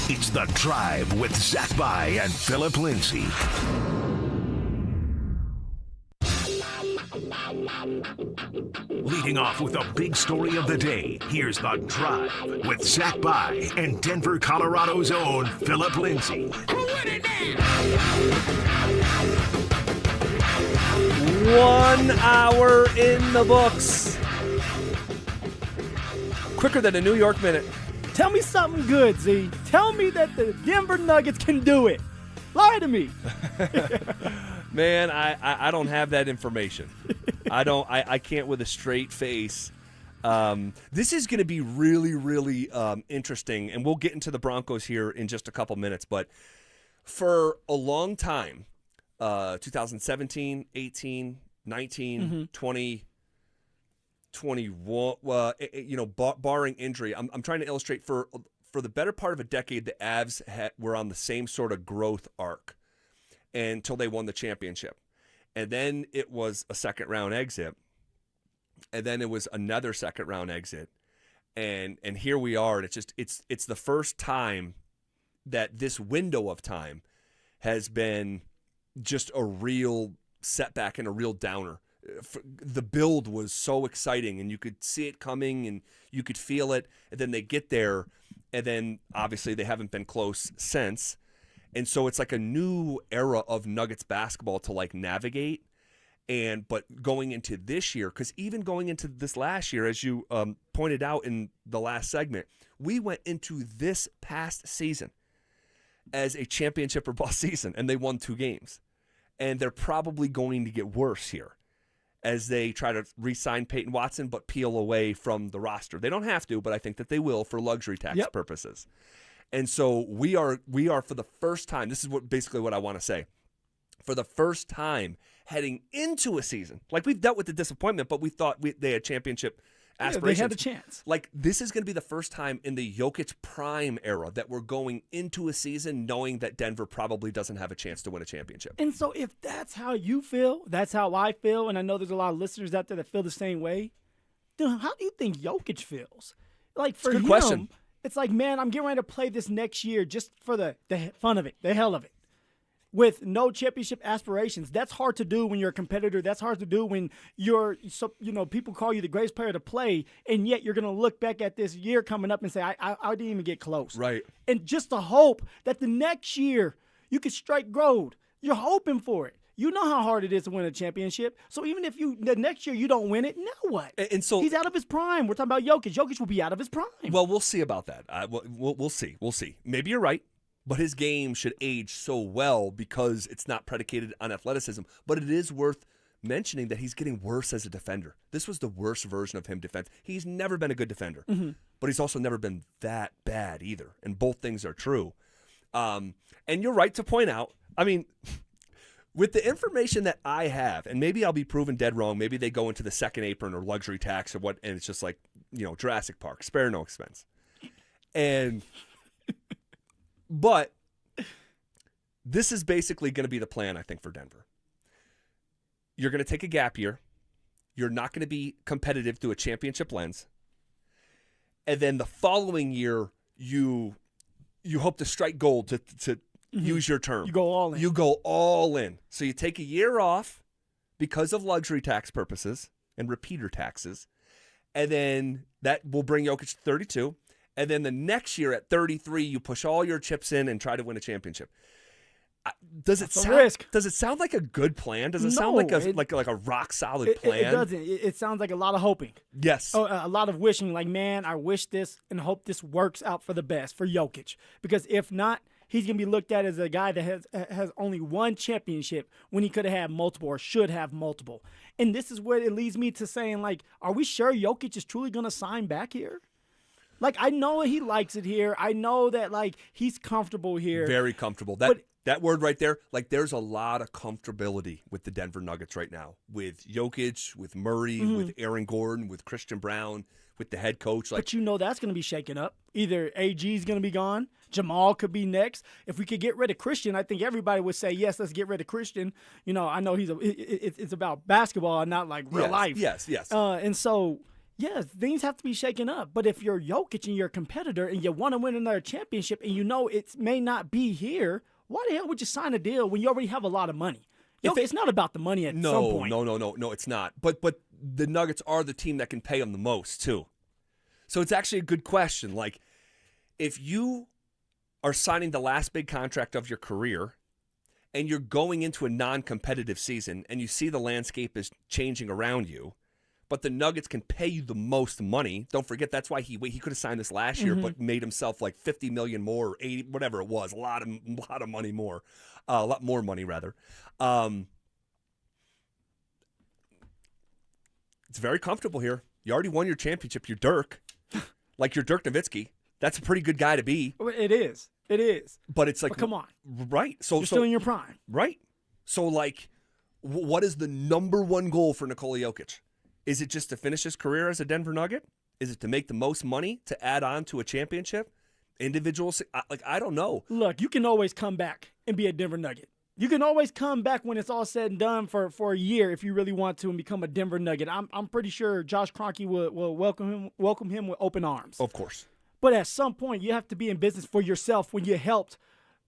It's The Drive with Zach By and Phillip Lindsay. Leading off with the big story of the day, here's The Drive with Zach By and Denver, Colorado's own Phillip Lindsay. 1 hour in the books. Quicker than a New York minute. Tell me something good, Z. Tell me that the Denver Nuggets can do it. Lie to me. Man, I don't have that information. I can't with a straight face. This is going to be really, really interesting, and we'll get into the Broncos here in just a couple minutes. But for a long time, 2017, 18, 19, 20, 21, barring injury, I'm trying to illustrate for the better part of a decade, the Avs were on the same sort of growth arc until they won the championship. And then it was a second-round exit. And then it was another second-round exit. And here we are, and it's the first time that this window of time has been just a real setback and a real downer. The build was so exciting, and you could see it coming, and you could feel it, and then they get there, and then obviously they haven't been close since. And so it's like a new era of Nuggets basketball to like navigate. But going into this year, because even going into this last year, as you pointed out in the last segment, we went into this past season as a championship or bust season, and they won 2 games. And they're probably going to get worse here as they try to re-sign Payton Watson but peel away from the roster. They don't have to, but I think that they will for luxury tax purposes. And so we are for the first time, this is basically what I want to say, for the first time heading into a season, like we've dealt with the disappointment, but we thought they had championship aspirations. They had a chance. Like, this is going to be the first time in the Jokic prime era that we're going into a season knowing that Denver probably doesn't have a chance to win a championship. And so if that's how you feel, that's how I feel, and I know there's a lot of listeners out there that feel the same way, then how do you think Jokic feels? Like, for him, question. It's like, man, I'm getting ready to play this next year just for the fun of it, the hell of it. With no championship aspirations. That's hard to do when you're a competitor. That's hard to do when people call you the greatest player to play, and yet you're going to look back at this year coming up and say, I didn't even get close. Right. And just to hope that the next year you could strike gold. You're hoping for it. You know how hard it is to win a championship. So even if the next year you don't win it, now what? And so he's out of his prime. We're talking about Jokic. Jokic will be out of his prime. Well, we'll see about that. We'll see. We'll see. Maybe you're right. But his game should age so well because it's not predicated on athleticism. But it is worth mentioning that he's getting worse as a defender. This was the worst version of him defense. He's never been a good defender, but he's also never been that bad either. And both things are true. And you're right to point out, I mean, with the information that I have, and maybe I'll be proven dead wrong. Maybe they go into the second apron or luxury tax or what, and it's just like, Jurassic Park, spare no expense. But this is basically going to be the plan, I think, for Denver. You're going to take a gap year. You're not going to be competitive through a championship lens. And then the following year, you hope to strike gold, to use your term. You go all in. You go all in. So you take a year off because of luxury tax purposes and repeater taxes. And then that will bring Jokic to 32. And then the next year at 33, you push all your chips in and try to win a championship. Does it sound like a good plan? Does it sound like a rock solid plan? It doesn't. It sounds like a lot of hoping. Yes. A lot of wishing. Like, man, I wish this and hope this works out for the best for Jokic. Because if not, he's going to be looked at as a guy that has only one championship when he could have had multiple or should have multiple. And this is where it leads me to saying, like, are we sure Jokic is truly going to sign back here? Like, I know he likes it here. I know that, like, he's comfortable here. Very comfortable. That word right there, like, there's a lot of comfortability with the Denver Nuggets right now. With Jokic, with Murray, with Aaron Gordon, with Christian Brown, with the head coach. But that's going to be shaken up. Either AG is going to be gone. Jamal could be next. If we could get rid of Christian, I think everybody would say, yes, let's get rid of Christian. I know it's about basketball and not, like, real life. Yes. And so... yes, things have to be shaken up. But if you're Jokic and you're a competitor and you want to win another championship and it may not be here, why the hell would you sign a deal when you already have a lot of money? It's not about the money at some point. No, it's not. But the Nuggets are the team that can pay them the most, too. So it's actually a good question. Like, if you are signing the last big contract of your career and you're going into a non-competitive season and you see the landscape is changing around you, but the Nuggets can pay you the most money. Don't forget, that's why he could have signed this last year, but made himself like $50 million more, or 80, whatever it was, a lot of money more, a lot more money rather. It's very comfortable here. You already won your championship. You're Dirk, like you're Dirk Nowitzki. That's a pretty good guy to be. It is. But it's like, come on, right? So you're still in your prime, right? So like, what is the number one goal for Nikola Jokic? Is it just to finish his career as a Denver Nugget? Is it to make the most money to add on to a championship? Individual, like, I don't know. Look, you can always come back and be a Denver Nugget. You can always come back when it's all said and done for a year if you really want to and become a Denver Nugget. I'm pretty sure Josh Kroenke will welcome him with open arms. Of course. But at some point, you have to be in business for yourself when you helped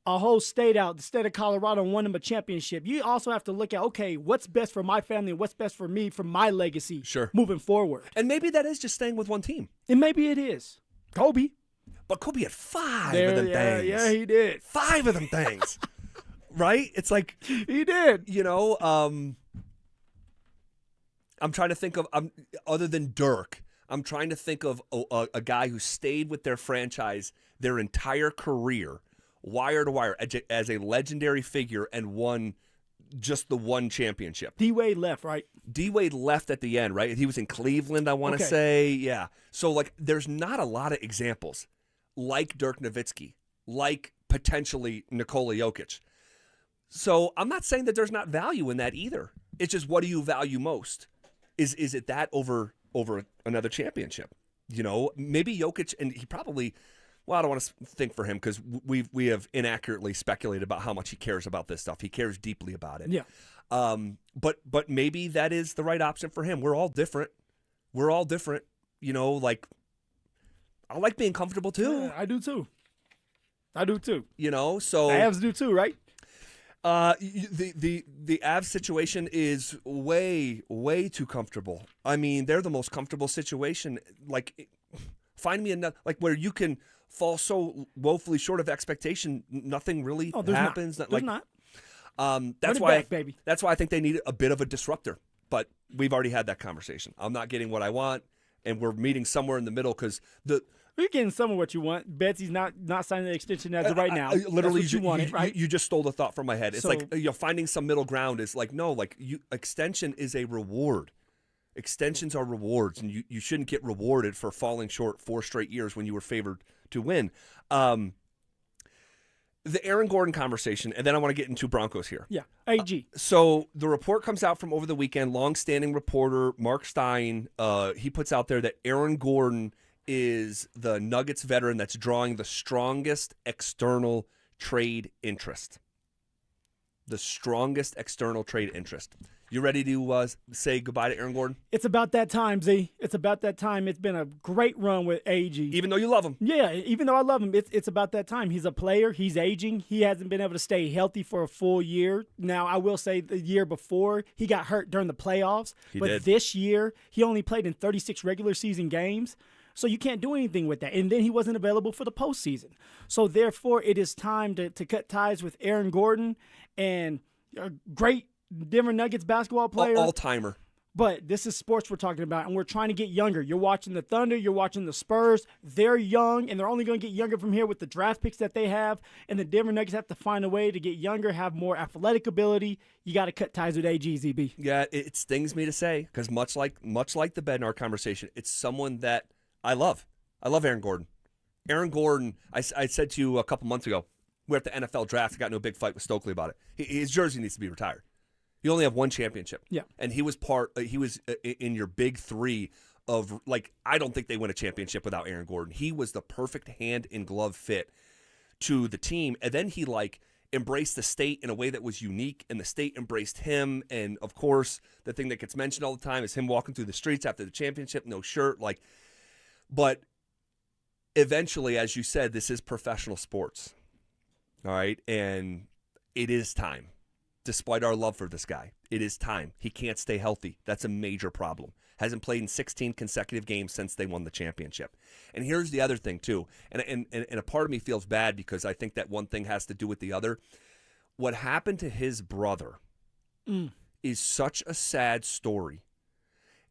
a whole state out, the state of Colorado, and won them a championship. You also have to look at, okay, what's best for my family and what's best for me, for my legacy moving forward. And maybe that is just staying with one team. And maybe it is. Kobe. But Kobe had 5 of them things. Yeah, he did. 5 of them things. Right? It's like he did. You know, I'm trying to think of other than Dirk. I'm trying to think of a guy who stayed with their franchise their entire career, wire to wire, as a legendary figure, and won just the one championship. D-Wade left, right? D-Wade left at the end, right? He was in Cleveland, I want to say. Yeah. So, like, there's not a lot of examples like Dirk Nowitzki, like potentially Nikola Jokic. So I'm not saying that there's not value in that either. It's just, what do you value most? Is it that over another championship? You know, maybe Jokic, and he probably, well, I don't want to think for him because we have inaccurately speculated about how much he cares about this stuff. He cares deeply about it. Yeah. But maybe that is the right option for him. We're all different. You know, like, I like being comfortable too. Yeah, I do too. You know, so the Avs do too, right? The Avs situation is way too comfortable. I mean, they're the most comfortable situation. Like, find me another, like, where you can fall so woefully short of expectation, nothing really happens. There's not. That's Run why it back, baby. That's why I think they need a bit of a disruptor. But we've already had that conversation. I'm not getting what I want, and we're meeting somewhere in the middle because you're getting some of what you want. Betsy's not signing the extension as of right now. Literally, that's what you wanted, right? You just stole the thought from my head. It's like, finding some middle ground is like, no, like, extension is a reward. Extensions are rewards, and you shouldn't get rewarded for falling short 4 straight years when you were favored to win. The Aaron Gordon conversation, and then I want to get into Broncos here. Yeah, AG. So the report comes out from over the weekend. Longstanding reporter Mark Stein, he puts out there that Aaron Gordon is the Nuggets veteran that's drawing the strongest external trade interest. The strongest external trade interest. You ready to say goodbye to Aaron Gordon? It's about that time, Z. It's about that time. It's been a great run with AG. Even though you love him. Yeah, even though I love him, it's about that time. He's a player. He's aging. He hasn't been able to stay healthy for a full year. Now, I will say the year before, he got hurt during the playoffs. He but did. This year, he only played in 36 regular season games. So you can't do anything with that. And then he wasn't available for the postseason. So therefore, it is time to cut ties with Aaron Gordon, and a great Denver Nuggets basketball player. All-timer. But this is sports we're talking about, and we're trying to get younger. You're watching the Thunder. You're watching the Spurs. They're young, and they're only going to get younger from here with the draft picks that they have. And the Denver Nuggets have to find a way to get younger, have more athletic ability. You got to cut ties with AG, ZB. Yeah, it stings me to say, because much like the Bednar conversation, it's someone that I love. I love Aaron Gordon. Aaron Gordon, I said to you a couple months ago, we're at the NFL draft. I got into a big fight with Stokely about it. His jersey needs to be retired. You only have one championship. Yeah. And he was in your big 3 of, like, I don't think they win a championship without Aaron Gordon. He was the perfect hand in glove fit to the team. And then he, like, embraced the state in a way that was unique, and the state embraced him. And of course, the thing that gets mentioned all the time is him walking through the streets after the championship, no shirt, like, but eventually, as you said, this is professional sports. All right. And it is time. Despite our love for this guy, it is time. He can't stay healthy. That's a major problem. Hasn't played in 16 consecutive games since they won the championship. And here's the other thing, too. And a part of me feels bad because I think that one thing has to do with the other. What happened to his brother is such a sad story.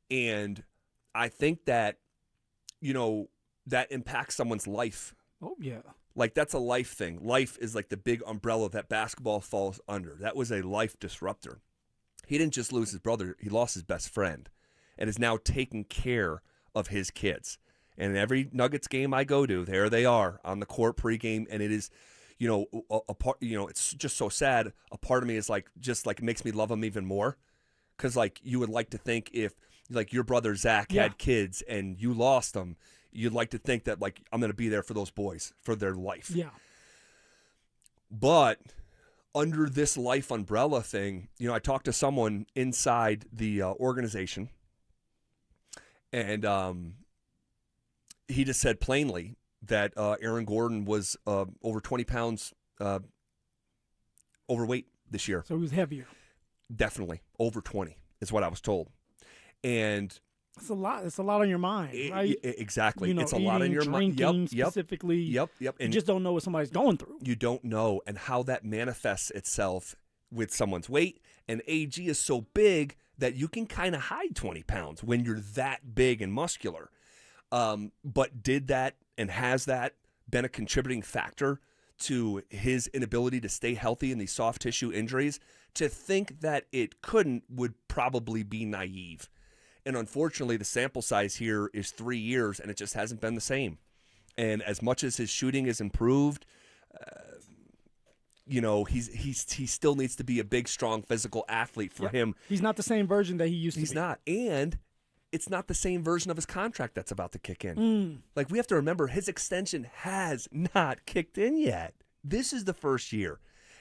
And I think that, you know, that impacts someone's life. Oh, yeah. Like, that's a life thing. Life is like the big umbrella that basketball falls under. That was a life disruptor. He didn't just lose his brother. He lost his best friend and is now taking care of his kids. And every Nuggets game I go to, there they are on the court pregame. And it is, you know, a part, you know, it's just so sad. A part of me is like, just like, it makes me love him even more. Because, like, you would like to think if, like, your brother Zach had kids and you lost them, you'd like to think that, like, I'm going to be there for those boys for their life. Yeah. But under this life umbrella thing, I talked to someone inside the organization, and he just said plainly that Aaron Gordon was over 20 pounds overweight this year. So he was heavier. Definitely over 20 is what I was told, and it's a lot. It's a lot on your mind, right? Exactly. It's a lot on your mind. Drinking specifically. Yep. And you just don't know what somebody's going through. You don't know, and how that manifests itself with someone's weight. And AG is so big that you can kind of hide 20 pounds when you're that big and muscular. But did that and has that been a contributing factor to his inability to stay healthy in these soft tissue injuries? To think that it couldn't would probably be naive. And unfortunately, the sample size here is 3 years, and it just hasn't been the same. And as much as his shooting has improved, he still needs to be a big, strong, physical athlete for him. He's not the same version that he used to be. He's not. And it's not the same version of his contract that's about to kick in. Like, we have to remember, his extension has not kicked in yet. This is the first year.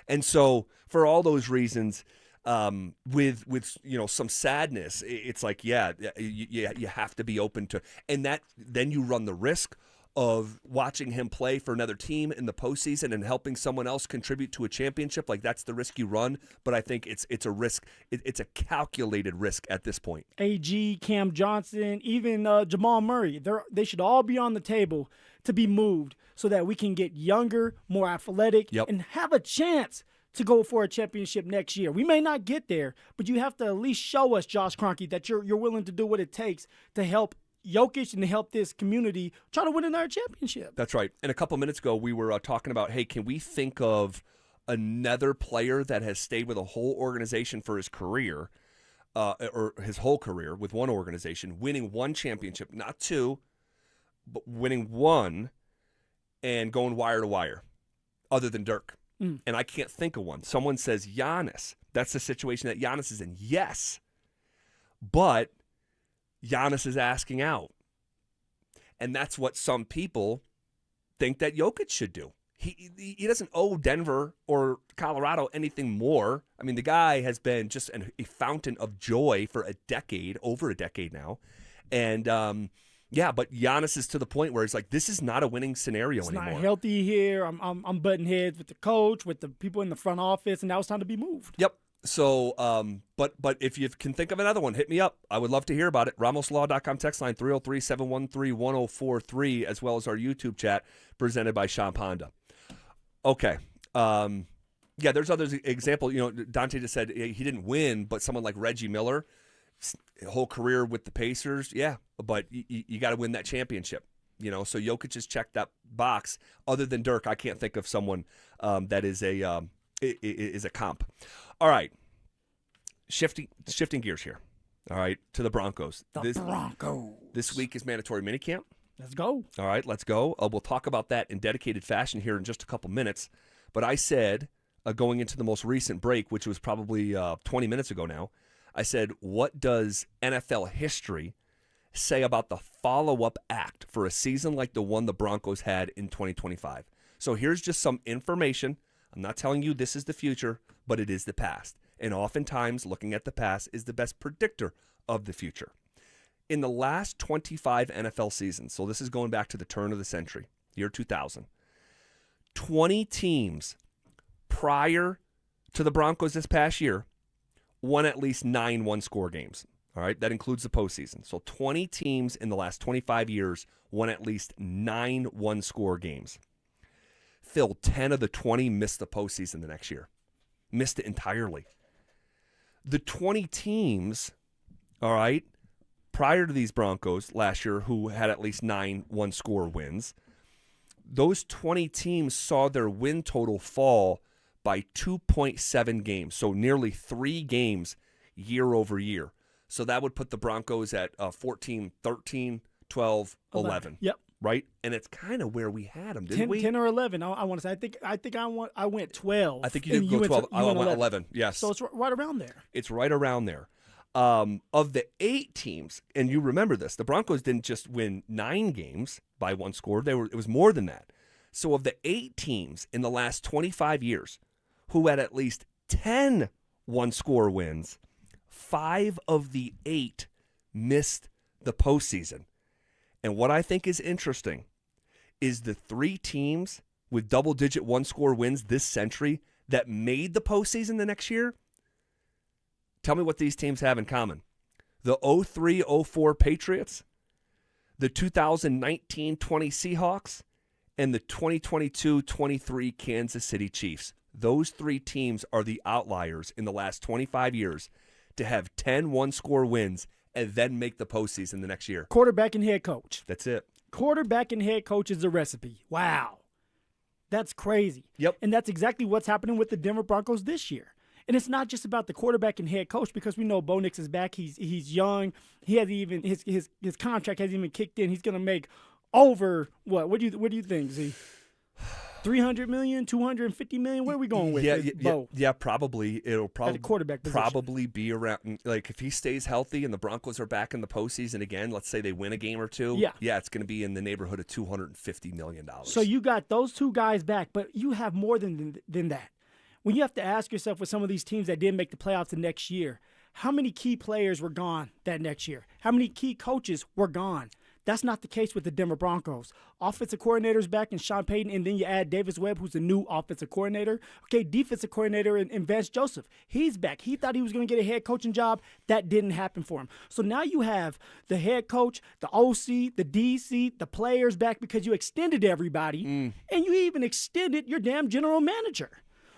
And so, for all those reasons, with some sadness, it's like, you have to be open to, and that then you run the risk of watching him play for another team in the postseason and helping someone else contribute to a championship. Like, that's the risk you run. But I think it's a risk. It's a calculated risk at this point. AG, Cam Johnson, even Jamal Murray, they should all be on the table to be moved so that we can get younger, more athletic, and have a chance to go for a championship next year. We may not get there, but you have to at least show us, Josh Kroenke, that you're willing to do what it takes to help Jokic and to help this community try to win another championship. That's right. And a couple minutes ago, we were talking about, hey, can we think of another player that has stayed with a whole organization for his career, or his whole career with one organization, winning one championship, not two, but winning one and going wire to wire, other than Dirk? And I can't think of one. Someone says Giannis. That's the situation that Giannis is in. Yes. But Giannis is asking out. And that's what some people think that Jokic should do. He doesn't owe Denver or Colorado anything more. I mean, the guy has been just a fountain of joy for over a decade now. And but Giannis is to the point where he's like, this is not a winning scenario anymore. It's not healthy here. I'm butting heads with the coach, with the people in the front office, and now it's time to be moved. Yep. So, but if you can think of another one, hit me up. I would love to hear about it. RamosLaw.com text line 303-713-1043, as well as our YouTube chat presented by Shop Honda. Okay. There's other example. Dante just said he didn't win, but someone like Reggie Miller, whole career with the Pacers, but you got to win that championship. So Jokic has checked that box. Other than Dirk, I can't think of someone that is a comp. All right, shifting gears here. All right, to the Broncos. Broncos. This week is mandatory minicamp. Let's go. All right, let's go. We'll talk about that in dedicated fashion here in just a couple minutes. But I said, going into the most recent break, which was probably 20 minutes ago now, I said, what does NFL history say about the follow-up act for a season like the one the Broncos had in 2025? So here's just some information. I'm not telling you this is the future, but it is the past. And oftentimes, looking at the past is the best predictor of the future. In the last 25 NFL seasons, so this is going back to the turn of the century, year 2000, 20 teams prior to the Broncos this past year won at least 9 one-score games. All right, that includes the postseason. So 20 teams in the last 25 years won at least 9 one-score games. Phil, 10 of the 20 missed the postseason the next year. Missed it entirely. The 20 teams, all right, prior to these Broncos last year who had at least 9 one-score wins, those 20 teams saw their win total fall by 2.7 games, so nearly 3 games year over year. So that would put the Broncos at 14, 13, 12, 11. Yep. Right? And it's kind of where we had them, didn't we? 10 or 11. I want to say. I went 12. I think you did go 12. I went 11. Yes. So it's right around there. It's right around there. Of the 8 teams, and you remember this, the Broncos didn't just win 9 games by 1 score. It was more than that. So of the 8 teams in the last 25 years who had at least 10 one-score wins. 5 of the 8 missed the postseason. And what I think is interesting is the 3 teams with double-digit one-score wins this century that made the postseason the next year. Tell me what these teams have in common. The 03-04 Patriots, the 2019-20 Seahawks, and the 2022-23 Kansas City Chiefs. Those 3 teams are the outliers in the last 25 years to have 10 one-score wins and then make the postseason the next year. Quarterback and head coach. That's it. Quarterback and head coach is the recipe. Wow. That's crazy. Yep. And that's exactly what's happening with the Denver Broncos this year. And it's not just about the quarterback and head coach, because we know Bo Nix is back. He's young. He hasn't even his contract hasn't even kicked in. He's going to make over what? What do you think, Z? $300 million, $250 million. Where are we going with Yeah, probably. It'll probably at the quarterback position. Probably be around, like, if he stays healthy and the Broncos are back in the postseason again, let's say they win a game or two. Yeah, it's going to be in the neighborhood of $250 million. So you got those 2 guys back, but you have more than that. When you have to ask yourself, with some of these teams that didn't make the playoffs the next year, how many key players were gone that next year? How many key coaches were gone? That's not the case with the Denver Broncos. Offensive coordinator's back in Sean Payton, and then you add Davis Webb, who's the new offensive coordinator. Okay, defensive coordinator in Vance Joseph. He's back. He thought he was going to get a head coaching job. That didn't happen for him. So now you have the head coach, the OC, the DC, the players back because you extended everybody, and you even extended your damn general manager.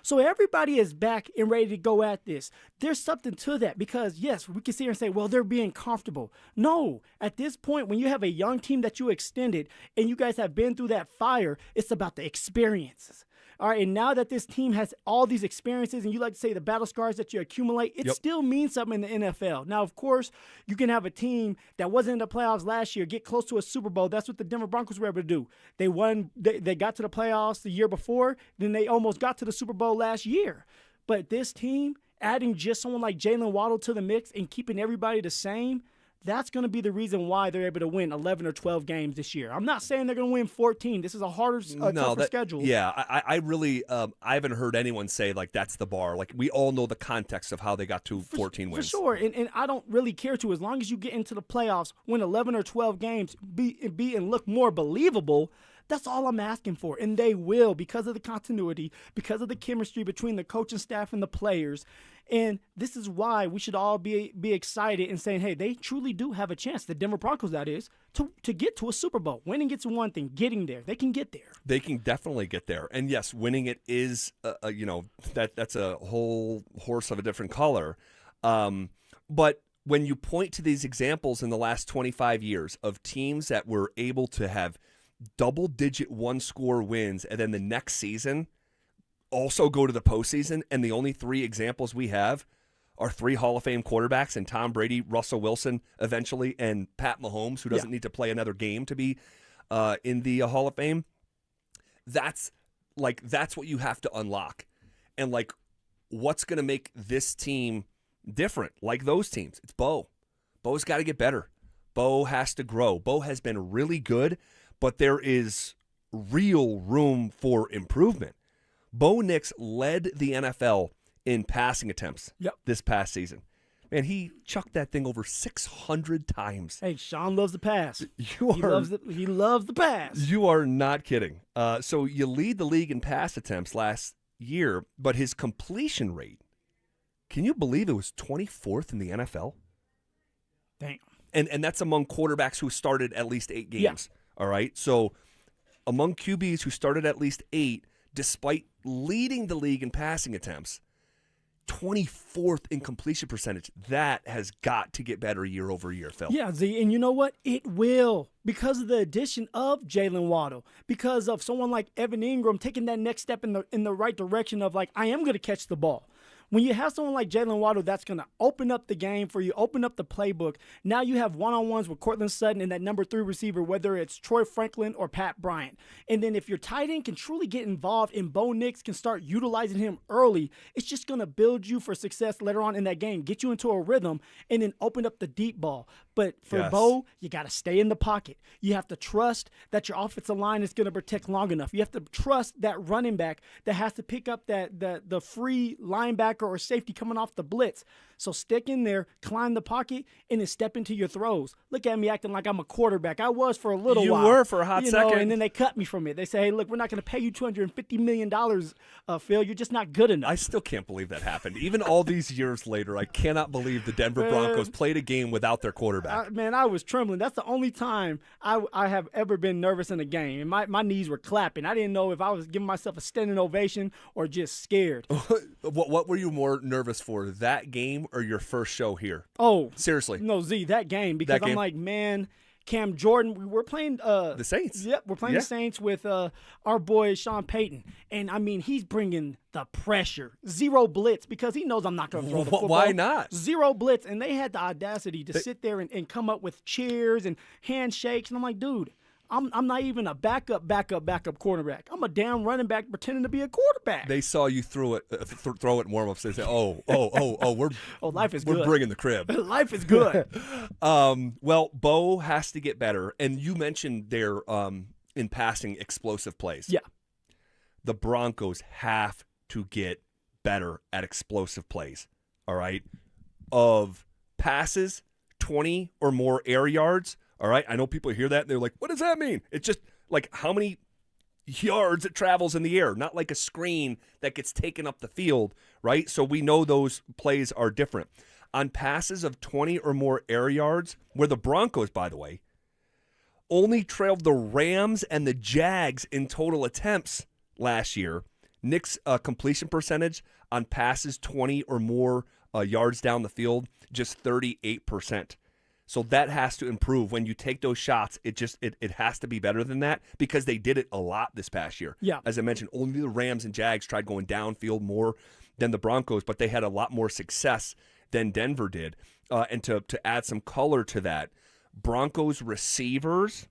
So everybody is back and ready to go at this. There's something to that because, yes, we can sit here and say, well, they're being comfortable. No, at this point, when you have a young team that you extended and you guys have been through that fire, it's about the experiences. All right, and now that this team has all these experiences, and you like to say the battle scars that you accumulate, it still means something in the NFL. Now, of course, you can have a team that wasn't in the playoffs last year get close to a Super Bowl. That's what the Denver Broncos were able to do. They won. They got to the playoffs the year before. Then they almost got to the Super Bowl last year. But this team, adding just someone like Jalen Waddle to the mix and keeping everybody the same, that's going to be the reason why they're able to win 11 or 12 games this year. I'm not saying they're going to win 14. This is a harder, tougher schedule. Yeah, I really I haven't heard anyone say, like, that's the bar. Like, we all know the context of how they got to 14 wins. For sure, and I don't really care to. As long as you get into the playoffs, win 11 or 12 games, be and look more believable, that's all I'm asking for. And they will, because of the continuity, because of the chemistry between the coaching staff and the players. And this is why we should all be excited and saying, hey, they truly do have a chance, the Denver Broncos, that is, to get to a Super Bowl. Winning gets one thing. Getting there, they can get there. They can definitely get there. And, yes, winning it is, that's a whole horse of a different color. But when you point to these examples in the last 25 years of teams that were able to have double-digit one-score wins and then the next season also go to the postseason, and the only 3 examples we have are 3 Hall of Fame quarterbacks, and Tom Brady, Russell Wilson eventually, and Pat Mahomes, who doesn't need to play another game to be in the Hall of Fame. That's what you have to unlock. And, like, what's going to make this team different, like those teams? It's Bo. Bo's got to get better. Bo has to grow. Bo has been really good, but there is real room for improvement. Bo Nix led the NFL in passing attempts this past season. Man, he chucked that thing over 600 times. Hey, Sean loves the pass. He loves the pass. You are not kidding. So you lead the league in pass attempts last year, but his completion rate, can you believe it was 24th in the NFL? Damn. And that's among quarterbacks who started at least 8 games. All right? So among QBs who started at least 8, despite leading the league in passing attempts, 24th in completion percentage. That has got to get better year over year, Phil. Yeah, Z, and you know what? It will, because of the addition of Jalen Waddle, because of someone like Evan Ingram taking that next step in the right direction of, like, I am going to catch the ball. When you have someone like Jalen Waddle, that's going to open up the game for you, open up the playbook. Now you have one-on-ones with Cortland Sutton and that number 3 receiver, whether it's Troy Franklin or Pat Bryant. And then if your tight end can truly get involved and Bo Nix can start utilizing him early, it's just going to build you for success later on in that game, get you into a rhythm, and then open up the deep ball. But for Bo, you got to stay in the pocket. You have to trust that your offensive line is going to protect long enough. You have to trust that running back that has to pick up the free linebacker or safety coming off the blitz. So stick in there, climb the pocket, and then step into your throws. Look at me acting like I'm a quarterback. I was for a little while. You were for a hot second. And then they cut me from it. They say, hey, look, we're not going to pay you $250 million, Phil. You're just not good enough. I still can't believe that happened. Even all these years later, I cannot believe the Denver Broncos played a game without their quarterback. Man, I was trembling. That's the only time I have ever been nervous in a game. And my knees were clapping. I didn't know if I was giving myself a standing ovation or just scared. What were you more nervous for, that game or your first show here? Oh. Seriously. No, Z, that game. Because I'm like, man, Cam Jordan, we're playing the Saints. Yep, we're playing the Saints with our boy Sean Payton. And, I mean, he's bringing the pressure. Zero blitz because he knows I'm not going to throw the football. Why not? Zero blitz. And they had the audacity to sit there and come up with cheers and handshakes. And I'm like, dude, I'm not even a backup quarterback. I'm a damn running back pretending to be a quarterback. They saw you throw it in warm-ups. They said, life is we're good. bringing the crib. Life is good. Well, Bo has to get better. And you mentioned their, in passing, explosive plays. Yeah. The Broncos have to get better at explosive plays, all right? Of passes, 20 or more air yards. All right, I know people hear that and they're like, what does that mean? It's just like how many yards it travels in the air, not like a screen that gets taken up the field, right? So we know those plays are different. On passes of 20 or more air yards, where the Broncos, by the way, only trailed the Rams and the Jags in total attempts last year, Nick's completion percentage on passes 20 or more yards down the field, just 38%. So that has to improve. When you take those shots, it has to be better than that because they did it a lot this past year. Yeah. As I mentioned, only the Rams and Jags tried going downfield more than the Broncos, but they had a lot more success than Denver did. And to add some color to that, Broncos receivers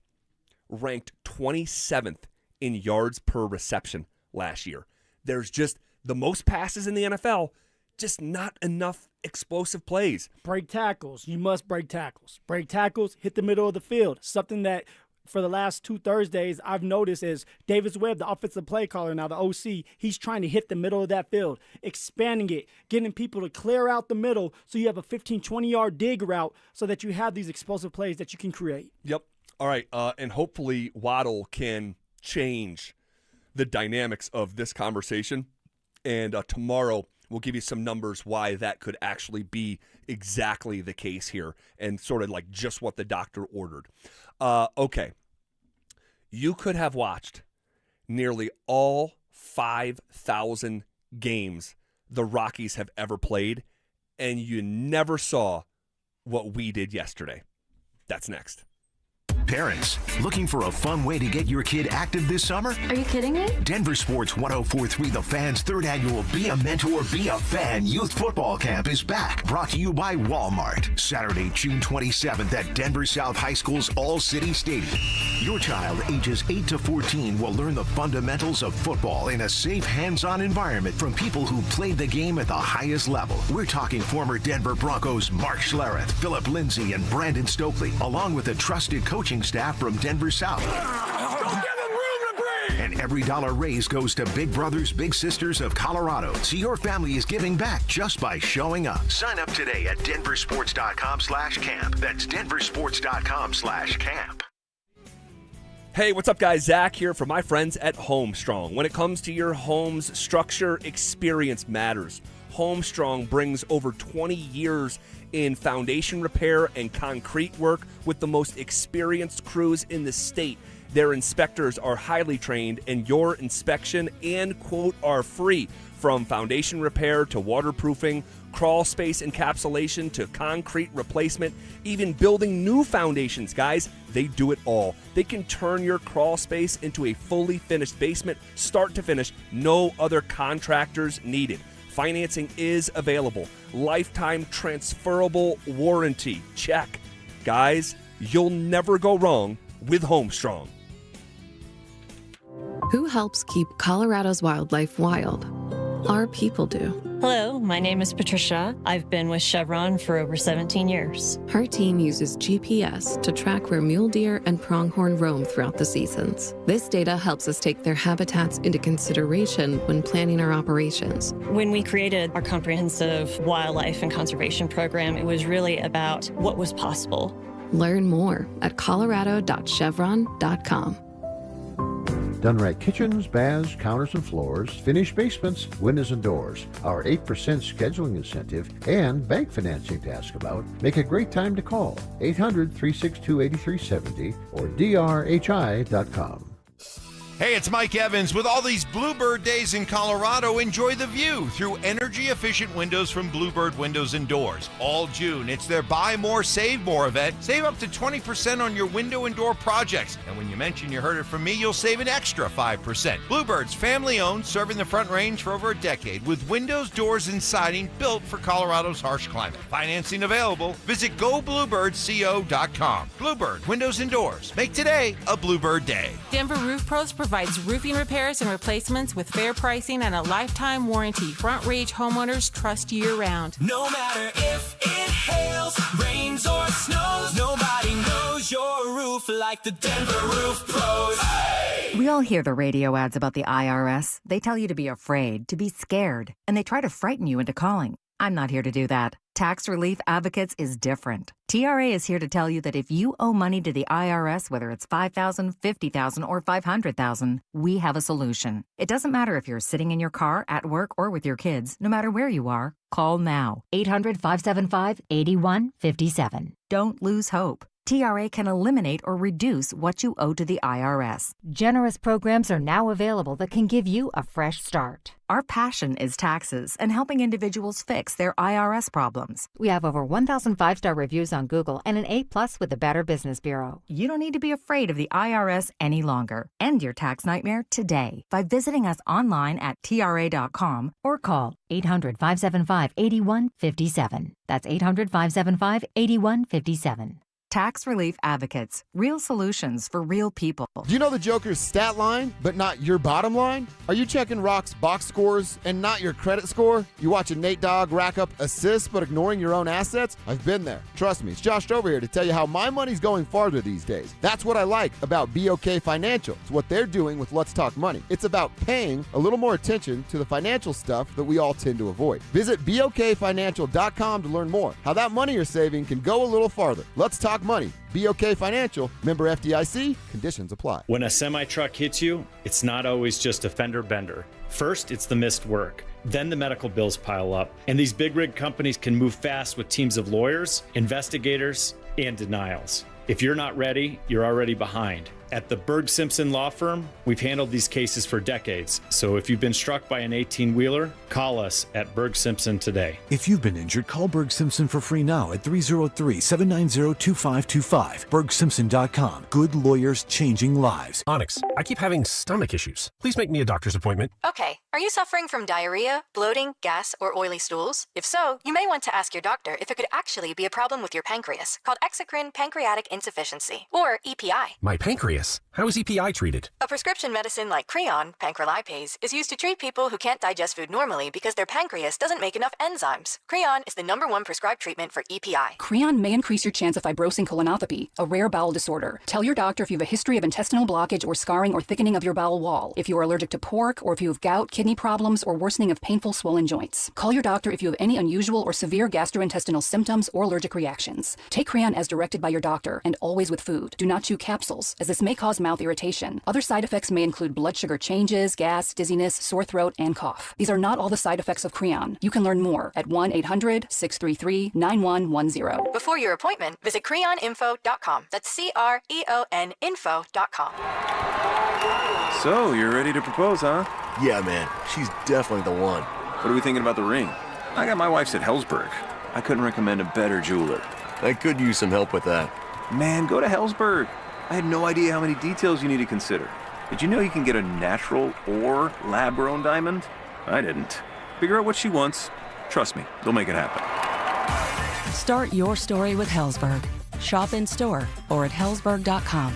ranked 27th in yards per reception last year. There's just the most passes in the NFL, just not enough explosive plays. Break tackles. You must break tackles. Break tackles, hit the middle of the field. Something that for the last 2 Thursdays I've noticed is Davis Webb, the offensive play caller now, the OC, he's trying to hit the middle of that field, expanding it, getting people to clear out the middle so you have a 15, 20-yard dig route so that you have these explosive plays that you can create. Yep. All right. And hopefully Waddle can change the dynamics of this conversation. And tomorrow we'll give you some numbers why that could actually be exactly the case here and sort of like just what the doctor ordered. Okay. You could have watched nearly all 5,000 games the Rockies have ever played, and you never saw what we did yesterday. That's next. Parents, looking for a fun way to get your kid active this summer? Are you kidding me? Denver Sports 104.3 The Fan's third annual Be a Mentor, Be a Fan Youth Football Camp is back. Brought to you by Walmart. Saturday, June 27th at Denver South High School's All-City Stadium. Your child, ages 8 to 14, will learn the fundamentals of football in a safe, hands-on environment from people who played the game at the highest level. We're talking former Denver Broncos Mark Schlereth, Phillip Lindsay, and Brandon Stokely, along with a trusted coaching staff from Denver South. And every dollar raised goes to Big Brothers Big Sisters of Colorado. So your family is giving back just by showing up. Sign up today at denversports.com/camp. That's denversports.com/camp. Hey, what's up, guys? Zach here for my friends at Homestrong. When it comes to your home's structure, experience matters. Homestrong brings over 20 years in foundation repair and concrete work with the most experienced crews in the state. Their inspectors are highly trained, and your inspection and quote are free. From foundation repair to waterproofing, crawl space encapsulation to concrete replacement, even building new foundations, guys, they do it all. They can turn your crawl space into a fully finished basement, start to finish, no other contractors needed. Financing is available. Lifetime transferable warranty. Check. Guys, you'll never go wrong with Homestrong. Who helps keep Colorado's wildlife wild? Our people do. Hello, my name is Patricia. I've been with Chevron for over 17 years. Her team uses GPS to track where mule deer and pronghorn roam throughout the seasons. This data helps us take their habitats into consideration when planning our operations. When we created our comprehensive wildlife and conservation program, it was really about what was possible. Learn more at colorado.chevron.com. Done right kitchens, baths, counters and floors, finished basements, windows and doors. Our 8% scheduling incentive and bank financing to ask about make a great time to call 800-362-8370 or drhi.com. Hey, it's Mike Evans. With all these Bluebird days in Colorado, enjoy the view through energy-efficient windows from Bluebird Windows and Doors. All June, it's their Buy More, Save More event. Save up to 20% on your window and door projects. And when you mention you heard it from me, you'll save an extra 5%. Bluebird's family-owned, serving the Front Range for over a decade, with windows, doors, and siding built for Colorado's harsh climate. Financing available. Visit gobluebirdco.com. Bluebird Windows and Doors. Make today a Bluebird day. Denver Roof Pros provides roofing repairs and replacements with fair pricing and a lifetime warranty. Front Range homeowners trust year-round. No matter if it hails, rains, or snows, nobody knows your roof like the Denver Roof Pros. Hey! We all hear the radio ads about the IRS. They tell you to be afraid, to be scared, and they try to frighten you into calling. I'm not here to do that. Tax Relief Advocates is different. TRA is here to tell you that if you owe money to the IRS, whether it's $5,000, $50,000, or $500,000, we have a solution. It doesn't matter if you're sitting in your car, at work, or with your kids. No matter where you are, call now. 800-575-8157. Don't lose hope. TRA can eliminate or reduce what you owe to the IRS. Generous programs are now available that can give you a fresh start. Our passion is taxes and helping individuals fix their IRS problems. We have over 1,000 5-star reviews on Google and an A+ with the Better Business Bureau. You don't need to be afraid of the IRS any longer. End your tax nightmare today by visiting us online at tra.com or call 800-575-8157. That's 800-575-8157. Tax Relief Advocates. Real solutions for real people. Do you know the Joker's stat line, but not your bottom line? Are you checking Rock's box scores and not your credit score? You watching Nate Dogg rack up assists, but ignoring your own assets? I've been there. Trust me, it's Josh over here to tell you how my money's going farther these days. That's what I like about BOK Financial. It's what they're doing with Let's Talk Money. It's about paying a little more attention to the financial stuff that we all tend to avoid. Visit BOKFinancial.com to learn more. How that money you're saving can go a little farther. Let's talk money. BOK Financial, member FDIC, conditions apply. When a semi-truck hits you, it's not always just a fender bender. First, it's the missed work. Then the medical bills pile up. And these big rig companies can move fast with teams of lawyers, investigators, and denials. If you're not ready, you're already behind. At the Berg Simpson Law Firm, we've handled these cases for decades. So if you've been struck by an 18-wheeler, call us at Berg Simpson today. If you've been injured, call Berg Simpson for free now at 303-790-2525. BergSimpson.com. Good lawyers changing lives. Onyx, I keep having stomach issues. Please make me a doctor's appointment. Okay. Are you suffering from diarrhea, bloating, gas, or oily stools? If so, you may want to ask your doctor if it could actually be a problem with your pancreas, called exocrine pancreatic insufficiency, or EPI. My pancreas? How is EPI treated? A prescription medicine like Creon, pancrelipase, is used to treat people who can't digest food normally because their pancreas doesn't make enough enzymes. Creon is the #1 prescribed treatment for EPI. Creon may increase your chance of fibrosing colonopathy, a rare bowel disorder. Tell your doctor if you have a history of intestinal blockage or scarring or thickening of your bowel wall, if you are allergic to pork, or if you have gout, kidney problems, or worsening of painful swollen joints. Call your doctor if you have any unusual or severe gastrointestinal symptoms or allergic reactions. Take Creon as directed by your doctor and always with food. Do not chew capsules, as this may cause mouth irritation. Other side effects may include blood sugar changes, gas, dizziness, sore throat, and cough. These are not all the side effects of Creon. You can learn more at 1-800-633-9110. Before your appointment, visit creoninfo.com. That's CREON info.com. So, you're ready to propose, huh? Yeah, man. She's definitely the one. What are we thinking about the ring? I got my wife's at Hellsberg. I couldn't recommend a better jeweler. I could use some help with that. Man, go to Hellsberg. I had no idea how many details you need to consider. Did you know you can get a natural or lab-grown diamond? I didn't. Figure out what she wants. Trust me, they'll make it happen. Start your story with Hellsberg. Shop in store or at hellsberg.com.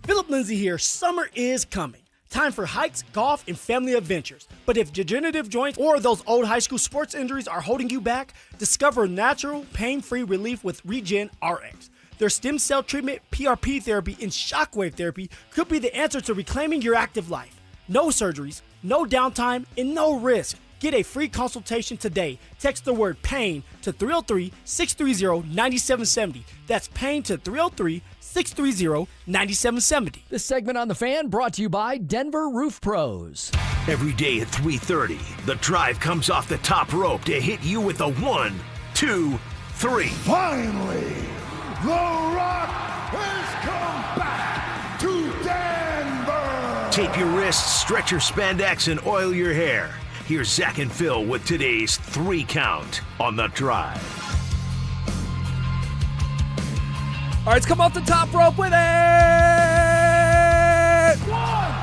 Phillip Lindsay here. Summer is coming. Time for hikes, golf, and family adventures. But if degenerative joints or those old high school sports injuries are holding you back, discover natural, pain-free relief with Regen RX. Their stem cell treatment, PRP therapy, and shockwave therapy could be the answer to reclaiming your active life. No surgeries, no downtime, and no risk. Get a free consultation today. Text the word PAIN to 303-630-9770. That's PAIN to 303-630-9770. This segment on The Fan brought to you by Denver Roof Pros. Every day at 3:30, the drive comes off the top rope to hit you with a 1, 2, 3. Finally, The Rock has come back to Denver. Tape your wrists, stretch your spandex, and oil your hair. Here's Zach and Phil with today's 3 count on the drive. All right, let's come off the top rope with it.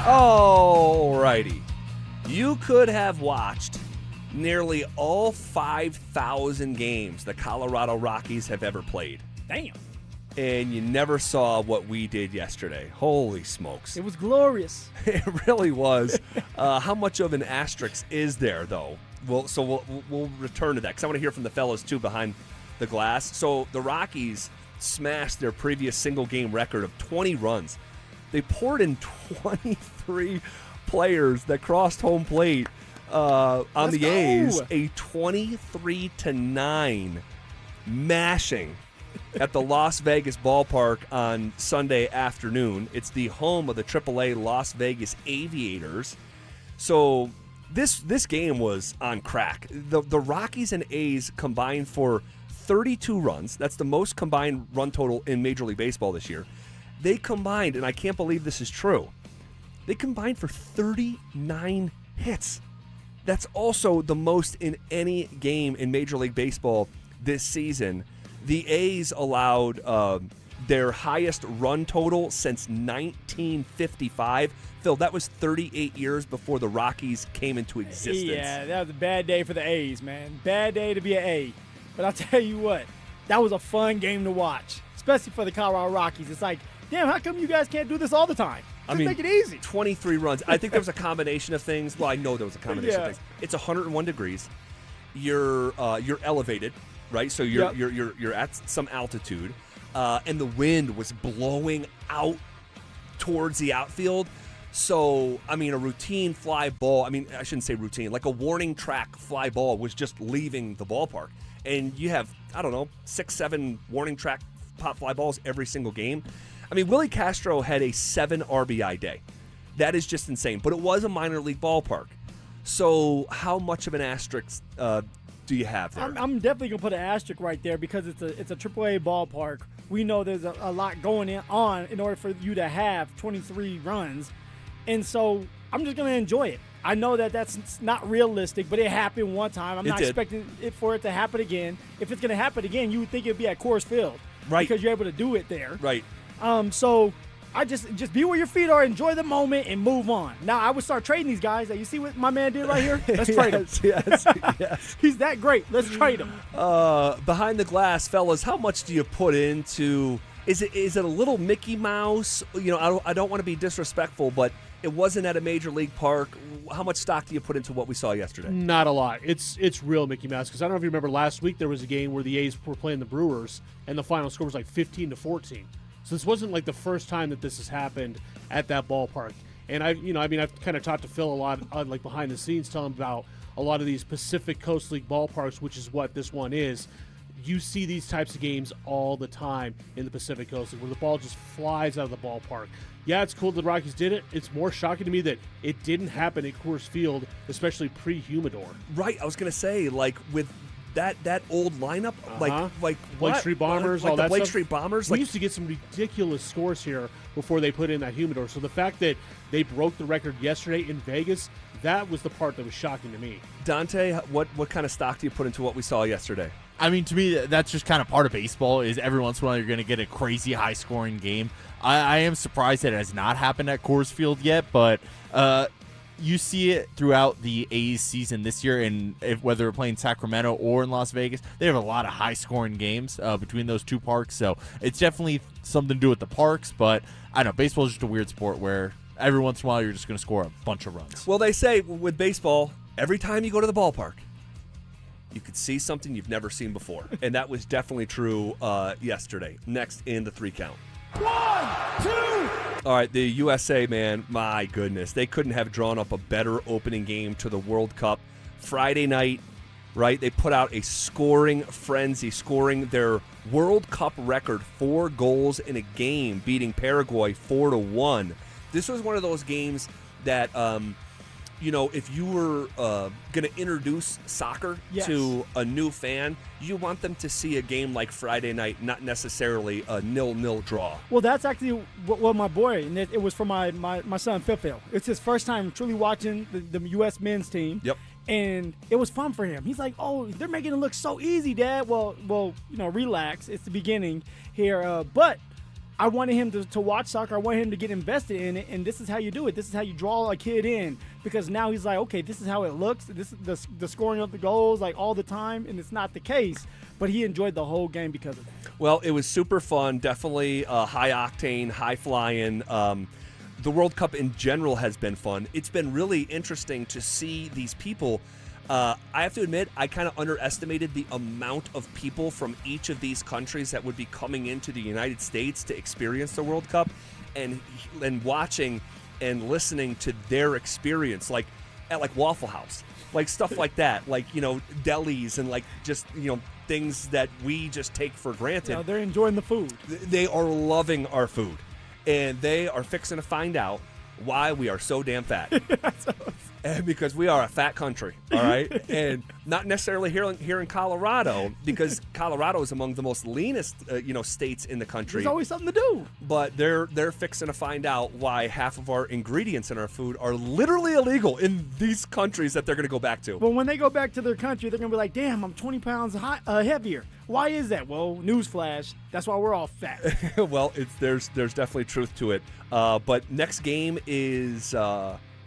All righty. You could have watched nearly all 5,000 games the Colorado Rockies have ever played. Damn. And you never saw what we did yesterday. Holy smokes. It was glorious. It really was. How much of an asterisk is there, though? We'll return to that because I want to hear from the fellas, too, behind the glass. So the Rockies smashed their previous single-game record of 20 runs. They poured in 23 players that crossed home plate on the A's. A 23-9 mashing at the Las Vegas ballpark on Sunday afternoon. It's the home of the AAA Las Vegas Aviators. So this game was on crack. The Rockies and A's combined for 32 runs. That's the most combined run total in Major League Baseball this year. They combined, and I can't believe this is true, they combined for 39 hits. That's also the most in any game in Major League Baseball this season. The A's allowed their highest run total since 1955. Phil, that was 38 years before the Rockies came into existence. Yeah, that was a bad day for the A's, man. Bad day to be an A. But I'll tell you what, that was a fun game to watch, especially for the Colorado Rockies. It's like, damn, how come you guys can't do this all the time? Just make it easy. 23 runs. I think there was a combination of things. Well, I know there was a combination of things. It's 101 degrees. You're elevated, right? So you're at some altitude, and the wind was blowing out towards the outfield. So, I mean, a routine fly ball, I shouldn't say routine, like a warning track fly ball was just leaving the ballpark. And you have, 6-7 warning track pop fly balls every single game. Willie Castro had a 7 RBI day. That is just insane. But it was a minor league ballpark. So how much of an asterisk do you have there? I'm definitely going to put an asterisk right there because it's a AAA ballpark. We know there's a lot going on in order for you to have 23 runs. And so I'm just going to enjoy it. I know that that's not realistic, but it happened one time. I'm not expecting it for it to happen again. If it's going to happen again, you would think it would be at Coors Field. Right. Because you're able to do it there. Right. So I just be where your feet are, enjoy the moment, and move on. Now, I would start trading these guys. You see what my man did right here? Let's trade him. Yes. He's that great. Let's trade him. Behind the glass, fellas, how much do you put into – is it a little Mickey Mouse? I don't want to be disrespectful, but it wasn't at a major league park. How much stock do you put into what we saw yesterday? Not a lot. It's real Mickey Mouse because I don't know if you remember last week there was a game where the A's were playing the Brewers and the final score was like 15-14. So this wasn't like the first time that this has happened at that ballpark. And I've kind of talked to Phil a lot, like behind the scenes, telling him about a lot of these Pacific Coast League ballparks, which is what this one is. You see these types of games all the time in the Pacific Coast League where the ball just flies out of the ballpark. Yeah, it's cool the Rockies did it. It's more shocking to me that it didn't happen at Coors Field, especially pre-Humidor. Right, I was going to say, like, with that old lineup, like Blake Street Bombers, like all the that Blake stuff. Street Bombers. We used to get some ridiculous scores here before they put in that Humidor. So the fact that they broke the record yesterday in Vegas, that was the part that was shocking to me. Dante, what kind of stock do you put into what we saw yesterday? To me, that's just kind of part of baseball is every once in a while you're going to get a crazy high-scoring game. I am surprised that it has not happened at Coors Field yet, but you see it throughout the A's season this year, and whether they're playing Sacramento or in Las Vegas, they have a lot of high-scoring games between those two parks, so it's definitely something to do with the parks, but I don't know, baseball is just a weird sport where every once in a while you're just going to score a bunch of runs. Well, they say with baseball, every time you go to the ballpark, you could see something you've never seen before. And that was definitely true yesterday. Next in the 3 count. 1, 2. All right, the USA, man, my goodness. They couldn't have drawn up a better opening game to the World Cup. Friday night, right, they put out a scoring frenzy, scoring their World Cup record, 4 goals in a game, beating Paraguay 4-1. This was one of those games that, if you were going to introduce soccer to a new fan, you want them to see a game like Friday night, not necessarily a 0-0 draw. Well, that's actually what my boy, and it was for my son, Phil. It's his first time truly watching the U.S. men's team. Yep. And it was fun for him. He's like, "Oh, they're making it look so easy, Dad." Well, relax. It's the beginning here, but I wanted him to watch soccer. I wanted him to get invested in it, and this is how you do it. This is how you draw a kid in, because now he's like, okay, this is how it looks. This is the scoring of the goals like all the time, and it's not the case. But he enjoyed the whole game because of that. Well, it was super fun. Definitely high octane, high flying. The World Cup in general has been fun. It's been really interesting to see these people. I have to admit, I kind of underestimated the amount of people from each of these countries that would be coming into the United States to experience the World Cup, and watching and listening to their experience, like at Waffle House, like stuff like that, like delis and just things that we just take for granted. Yeah, they're enjoying the food. They are loving our food. And they are fixing to find out why we are so damn fat. And because we are a fat country, all right? And not necessarily here in Colorado, because Colorado is among the most leanest, states in the country. There's always something to do. But they're fixing to find out why half of our ingredients in our food are literally illegal in these countries that they're going to go back to. Well, when they go back to their country, they're going to be like, damn, I'm 20 pounds heavier. Why is that? Well, newsflash, that's why we're all fat. Well, there's definitely truth to it. But next game is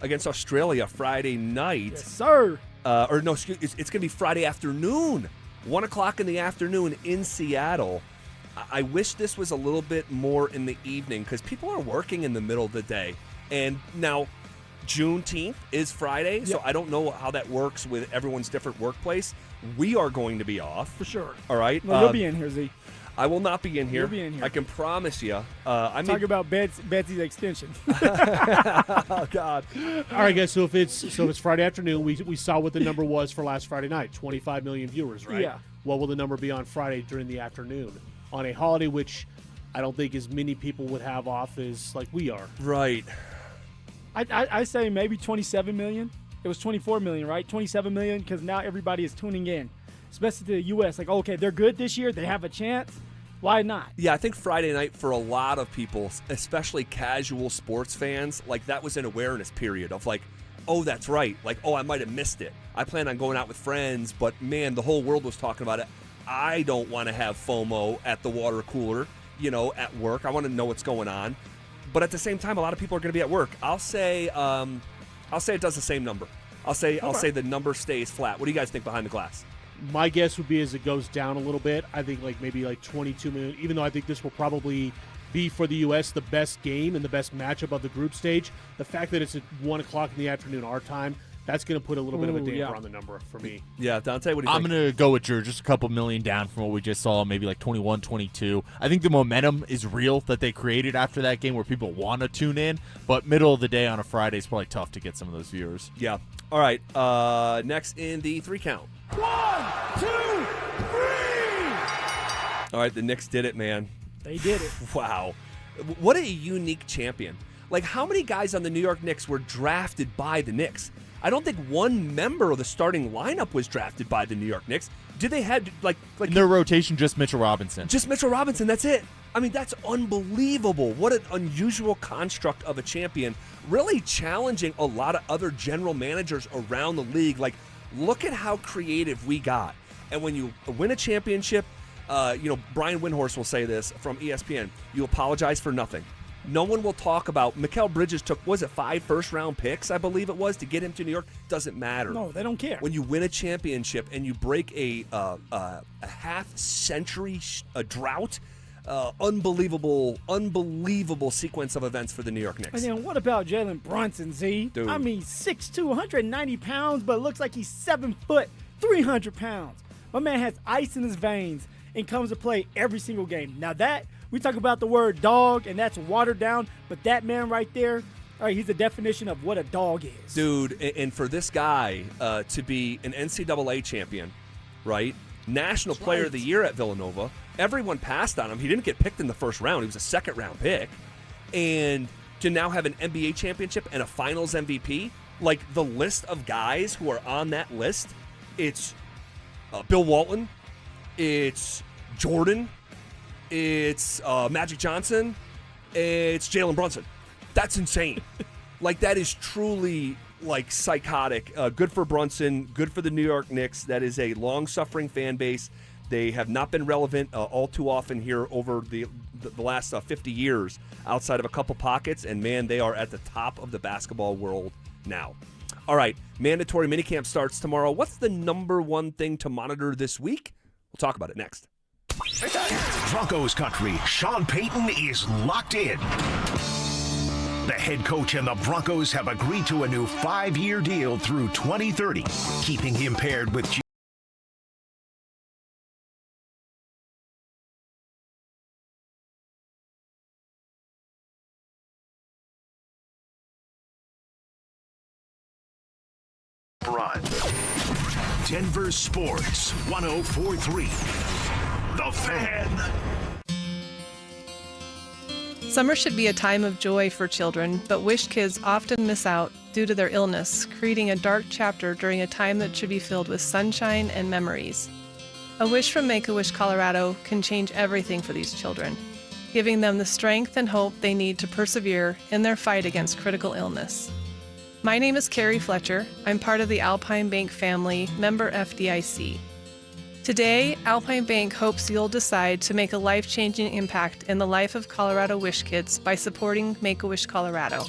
against Australia Friday night. Yes, sir. It's going to be Friday afternoon, 1 o'clock in the afternoon in Seattle. I wish this was a little bit more in the evening, because people are working in the middle of the day. And now Juneteenth is Friday, so I don't know how that works with everyone's different workplace. We are going to be off. For sure. All right? Well, you'll be in here, Z. I will not be in here. You'll be in here. I can promise you. Talk about Betsy's extension. Oh, God. All right, guys, so if it's Friday afternoon, we saw what the number was for last Friday night, 25 million viewers, right? Yeah. What will the number be on Friday during the afternoon? On a holiday which I don't think as many people would have off as like we are. Right. I say maybe 27 million. It was 24 million, right? 27 million, because now everybody is tuning in, especially to the U.S. Like, okay, they're good this year. They have a chance. Why not? Yeah, I think Friday night for a lot of people, especially casual sports fans, like that was an awareness period of like, oh, that's right. Like, oh, I might have missed it. I plan on going out with friends, but man, the whole world was talking about it. I don't want to have FOMO at the water cooler, at work. I want to know what's going on. But at the same time, a lot of people are going to be at work. I'll say it does the same number. I'll say the number stays flat. What do you guys think behind the glass? My guess would be as it goes down a little bit, I think maybe 22 million, even though I think this will probably be for the U.S. the best game and the best matchup of the group stage. The fact that it's at 1 o'clock in the afternoon our time, that's going to put a little bit of a damper on the number for me. Yeah, Dante, what do you think? I'm going to go with Drew, just a couple million down from what we just saw, maybe 21, 22. I think the momentum is real that they created after that game where people want to tune in, but middle of the day on a Friday is probably tough to get some of those viewers. Yeah. All right, next in the 3 count. 1, 2, 3. All right, the Knicks did it, man. They did it. Wow. What a unique champion. Like, how many guys on the New York Knicks were drafted by the Knicks? I don't think one member of the starting lineup was drafted by the New York Knicks. Did they have, like in their rotation, just Mitchell Robinson? Just Mitchell Robinson, that's it. I mean, that's unbelievable. What an unusual construct of a champion. Really challenging a lot of other general managers around the league. Like, look at how creative we got. And when you win a championship, Brian Windhorst will say this from ESPN, you apologize for nothing. No one will talk about Mikal Bridges took, 5 first-round picks, I believe it was, to get him to New York. Doesn't matter. No, they don't care. When you win a championship and you break a half-century drought, unbelievable sequence of events for the New York Knicks. And then what about Jalen Brunson, Z? Dude. I mean, 6'2", 190 pounds, but looks like he's 7 foot, 300 pounds. My man has ice in his veins and comes to play every single game. Now that, we talk about the word dog, and that's watered down, but that man right there, all right, he's the definition of what a dog is. Dude, and for this guy to be an NCAA champion, right? National Player of the Year at Villanova. Everyone passed on him. He didn't get picked in the first round. He was a second-round pick. And to now have an NBA championship and a finals MVP, like the list of guys who are on that list, it's Bill Walton, it's Jordan, it's Magic Johnson, it's Jalen Brunson. That's insane. Like, that is truly, like, psychotic. Good for Brunson, good for the New York Knicks. That is a long-suffering fan base. They have not been relevant all too often here over the last 50 years outside of a couple pockets, and, man, they are at the top of the basketball world now. All right, mandatory minicamp starts tomorrow. What's the number one thing to monitor this week? We'll talk about it next. Broncos country, Sean Payton is locked in. The head coach and the Broncos have agreed to a new 5-year deal through 2030, keeping him paired with Run. Denver Sports 104.3. The Fan. Summer should be a time of joy for children, but Wish kids often miss out due to their illness, creating a dark chapter during a time that should be filled with sunshine and memories. A wish from Make-A-Wish Colorado can change everything for these children, giving them the strength and hope they need to persevere in their fight against critical illness. My name is Carrie Fletcher. I'm part of the Alpine Bank family, member FDIC. Today, Alpine Bank hopes you'll decide to make a life-changing impact in the life of Colorado Wish kids by supporting Make-A-Wish Colorado.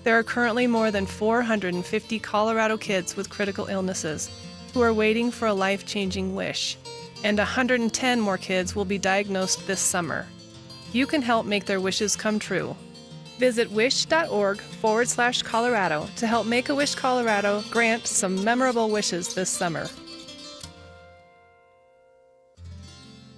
There are currently more than 450 Colorado kids with critical illnesses who are waiting for a life-changing wish, and 110 more kids will be diagnosed this summer. You can help make their wishes come true. Visit wish.org/Colorado to help Make-A-Wish Colorado grant some memorable wishes this summer.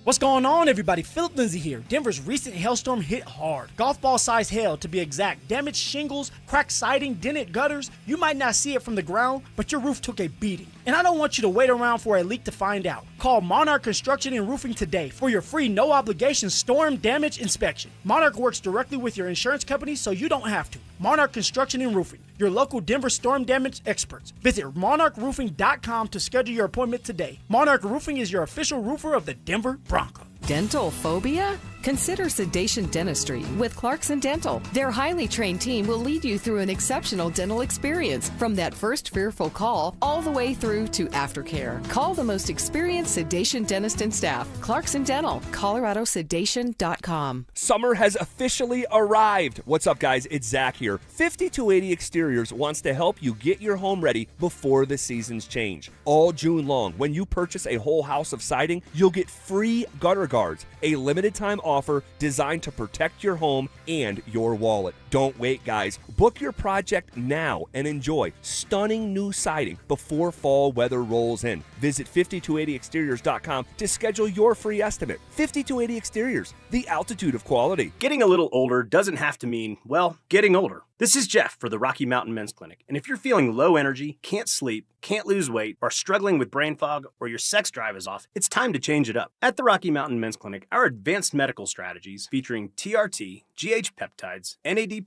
What's going on, everybody? Phillip Lindsay here. Denver's recent hailstorm hit hard. Golf ball size hail, to be exact. Damaged shingles, cracked siding, dented gutters. You might not see it from the ground, but your roof took a beating. And I don't want you to wait around for a leak to find out. Call Monarch Construction and Roofing today for your free no-obligation storm damage inspection. Monarch works directly with your insurance company, so you don't have to. Monarch Construction and Roofing, your local Denver storm damage experts. Visit monarchroofing.com to schedule your appointment today. Monarch Roofing is your official roofer of the Denver Broncos. Dental phobia? Consider sedation dentistry with Clarkson Dental. Their highly trained team will lead you through an exceptional dental experience from that first fearful call all the way through to aftercare. Call the most experienced sedation dentist and staff. Clarkson Dental, coloradosedation.com. Summer has officially arrived. What's up, guys? It's Zach here. 5280 Exteriors wants to help you get your home ready before the seasons change. All June long, when you purchase a whole house of siding, you'll get free gutter guards, a limited time offer designed to protect your home and your wallet. Don't wait, guys. Book your project now and enjoy stunning new siding before fall weather rolls in. Visit 5280exteriors.com to schedule your free estimate. 5280 Exteriors, the altitude of quality. Getting a little older doesn't have to mean, well, getting older. This is Jeff for the Rocky Mountain Men's Clinic, and if you're feeling low energy, can't sleep, can't lose weight, are struggling with brain fog, or your sex drive is off, it's time to change it up. At the Rocky Mountain Men's Clinic, our advanced medical strategies featuring TRT, GH peptides, NAD+,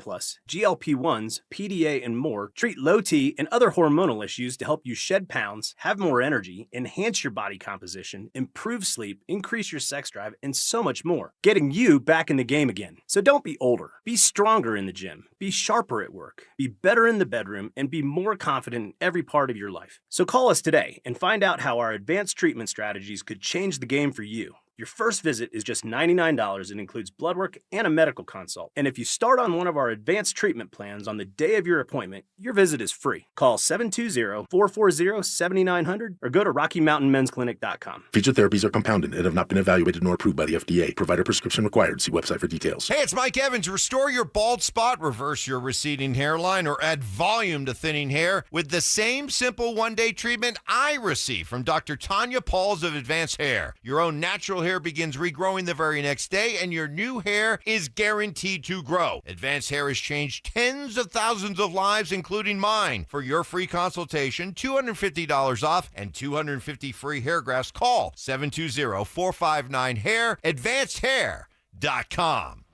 GLP-1s, PDA, and more treat low T and other hormonal issues to help you shed pounds, have more energy, enhance your body composition, improve sleep, increase your sex drive, and so much more, getting you back in the game again. So don't be older. Be stronger in the gym. Be sharper at work. Be better in the bedroom, and be more confident in every part of your life. So call us today and find out how our advanced treatment strategies could change the game for you, Your first visit is just $99 and includes blood work and a medical consult. And if you start on one of our advanced treatment plans on the day of your appointment, your visit is free. Call 720-440-7900 or go to RockyMountainMen'sClinic.com. Featured therapies are compounded and have not been evaluated nor approved by the FDA. Provider prescription required. See website for details. Hey, it's Mike Evans. Restore your bald spot, reverse your receding hairline, or add volume to thinning hair with the same simple one-day treatment I receive from Dr. Tanya Pauls of Advanced Hair. Your own natural hair begins regrowing the very next day, and your new hair is guaranteed to grow. Advanced Hair has changed tens of thousands of lives, including mine. For your free consultation, $250 off and 250 free hair grafts. Call 720-459-HAIR, AdvancedHair.com.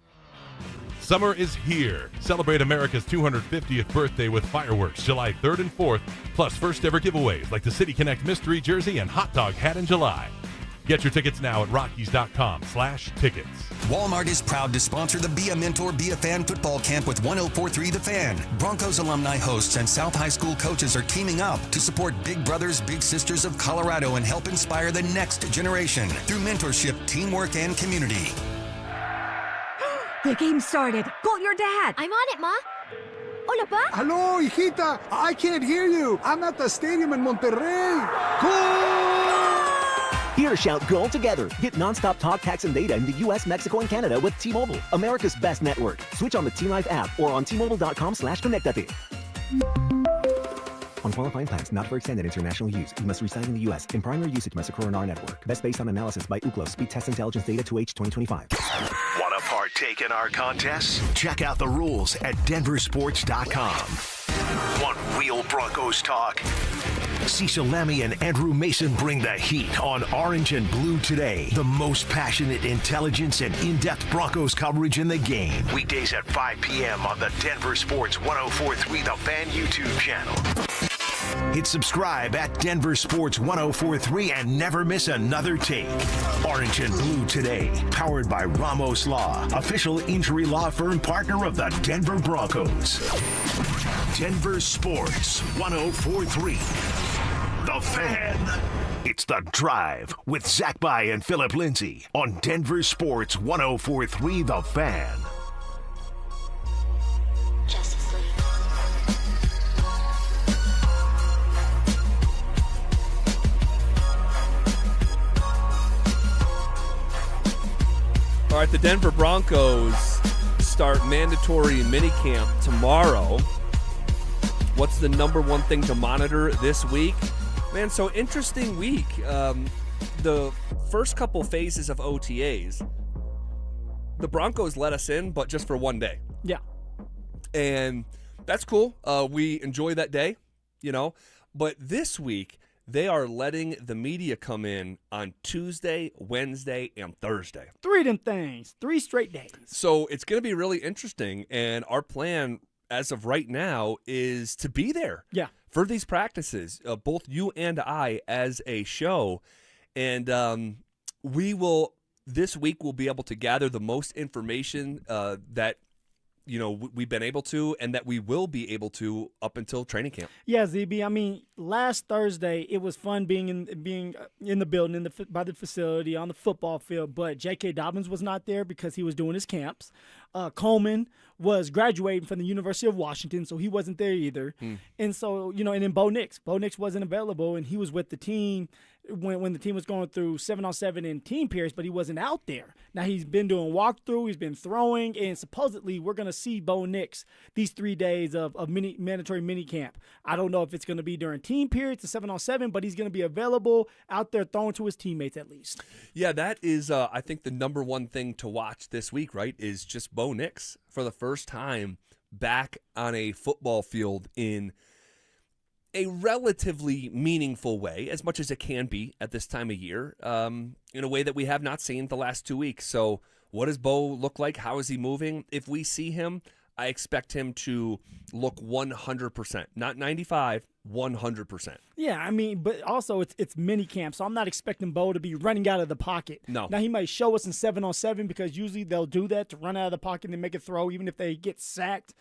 Summer is here. Celebrate America's 250th birthday with fireworks July 3rd and 4th, plus first ever giveaways like the City Connect mystery jersey and hot dog hat in July. Get your tickets now at Rockies.com/tickets. Walmart is proud to sponsor the Be a Mentor, Be a Fan football camp with 104.3 The Fan. Broncos alumni hosts and South High School coaches are teaming up to support Big Brothers, Big Sisters of Colorado and help inspire the next generation through mentorship, teamwork, and community. The game started. Call your dad. I'm on it, Ma. Hola, Pa. Hello, hijita. I can't hear you. I'm at the stadium in Monterrey. Here, shout goal together. Get nonstop talk, text, and data in the U.S., Mexico, and Canada with T-Mobile, America's best network. Switch on the T-Life app or on T-Mobile.com/connectate. On qualifying plans not for extended international use, you must reside in the U.S. In primary usage must occur on our network. Best based on analysis by Ookla Speed Test Intelligence Data 2H 2025. Want to partake in our contests? Check out the rules at DenverSports.com. One Wheel Broncos talk. Cecil Lemmy and Andrew Mason bring the heat on Orange and Blue Today. The most passionate intelligence and in-depth Broncos coverage in the game. Weekdays at 5 p.m. on the Denver Sports 104.3 The Fan YouTube channel. Hit subscribe at Denver Sports 104.3 and never miss another take. Orange and Blue Today, powered by Ramos Law, official injury law firm partner of the Denver Broncos. Denver Sports 104.3. The Fan. It's The Drive with Zach By and Phillip Lindsay on Denver Sports 104.3 The Fan. Justice League. All right, the Denver Broncos start mandatory minicamp tomorrow. What's the number one thing to monitor this week? Man, so interesting week. The first couple phases of OTAs, the Broncos let us in, but just for one day. Yeah. And that's cool. We enjoy that day, you know. But this week, they are letting the media come in on Tuesday, Wednesday, and Thursday. 3 of them things. 3 straight days. So it's going to be really interesting. And our plan, as of right now, is to be there. Yeah. For these practices, both you and I as a show. And we will, this week, we'll be able to gather the most information that, you know, we've been able to and that we will be able to up until training camp. Yeah, ZB. I mean, last Thursday, it was fun being in the building, by the facility, on the football field, but J.K. Dobbins was not there because he was doing his camps. Coleman was graduating from the University of Washington, so he wasn't there either. And so, you know, and then Bo Nix wasn't available, and he was with the team when the team was going through 7-on-7 and team periods, but he wasn't out there. Now he's been doing walkthrough, he's been throwing, and supposedly we're going to see Bo Nix these 3 days of mandatory mini camp. I don't know if it's going to be during team periods, the 7-on-7, but he's going to be available out there throwing to his teammates at least. Yeah, that is, I think, the number one thing to watch this week, right, is just Bo Nix for the first time back on a football field in a relatively meaningful way, as much as it can be at this time of year, in a way that we have not seen the last 2 weeks. So what does Bo look like? How is he moving? If we see him, I expect him to look 100%, not 95, 100%. Yeah, I mean, but also it's mini camp, so I'm not expecting Bo to be running out of the pocket. No. Now, he might show us in 7-on-7 because usually they'll do that to run out of the pocket and make a throw, even if they get sacked.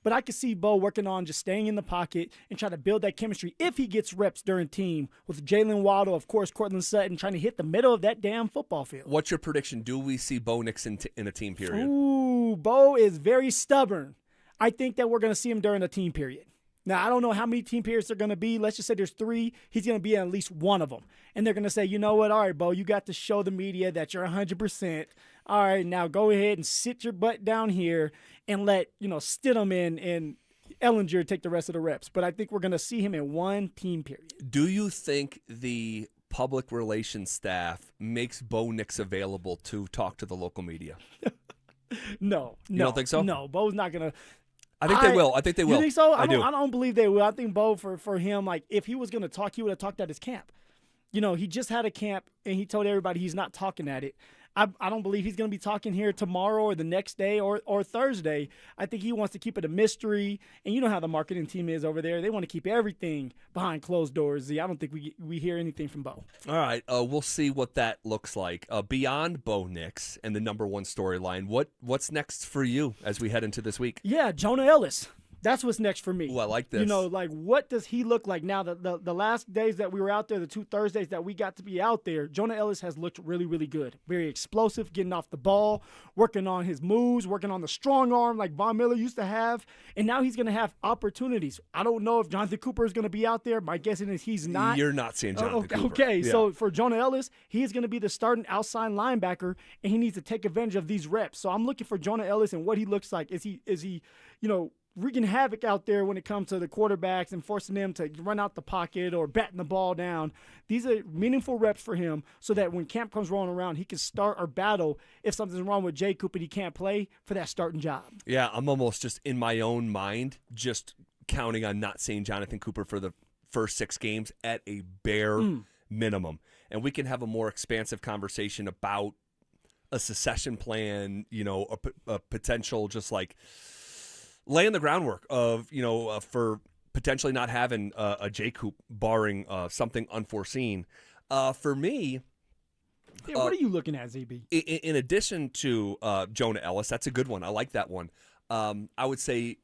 But I could see Bo working on just staying in the pocket and trying to build that chemistry if he gets reps during team with Jalen Waddle, of course, Cortland Sutton, trying to hit the middle of that damn football field. What's your prediction? Do we see Bo Nix in a team period? Ooh, Bo is very stubborn. I think that we're going to see him during a team period. Now, I don't know how many team periods they're going to be. Let's just say there's 3. He's going to be in at least one of them. And they're going to say, you know what? All right, Bo, you got to show the media that you're 100%. All right, now go ahead and sit your butt down here and let, Stidham and Ellinger take the rest of the reps. But I think we're going to see him in one team period. Do you think the public relations staff makes Bo Nix available to talk to the local media? No. You don't think so? No, Bo's not going to. I think they will. I think they will. You think so? I do. I don't believe they will. I think Bo, for him, like, if he was going to talk, he would have talked at his camp. He just had a camp, and he told everybody he's not talking at it. I don't believe he's going to be talking here tomorrow or the next day or Thursday. I think he wants to keep it a mystery. And you know how the marketing team is over there. They want to keep everything behind closed doors. I don't think we hear anything from Bo. All right. We'll see what that looks like. Beyond Bo Nix and the number one storyline, what's next for you as we head into this week? Yeah, Jonah Ellis. That's what's next for me. Ooh, I like this. What does he look like now? The last days that we were out there, the 2 Thursdays that we got to be out there, Jonah Ellis has looked really, really good. Very explosive, getting off the ball, working on his moves, working on the strong arm like Von Miller used to have. And now he's going to have opportunities. I don't know if Jonathan Cooper is going to be out there. My guessing is he's not. You're not seeing Jonathan Cooper. Okay, yeah. So for Jonah Ellis, he is going to be the starting outside linebacker, and he needs to take advantage of these reps. So I'm looking for Jonah Ellis and what he looks like. Is he wreaking havoc out there when it comes to the quarterbacks and forcing them to run out the pocket or batting the ball down. These are meaningful reps for him so that when camp comes rolling around, he can start or battle if something's wrong with Jay Coop and he can't play for that starting job. Yeah, I'm almost just in my own mind just counting on not seeing Jonathan Cooper for the first 6 games at a bare minimum. And we can have a more expansive conversation about a succession plan, a potential just like laying the groundwork of, for potentially not having a J Coop barring something unforeseen. For me, what are you looking at, ZB? In addition to Jonah Ellis, that's a good one. I like that one. I would say,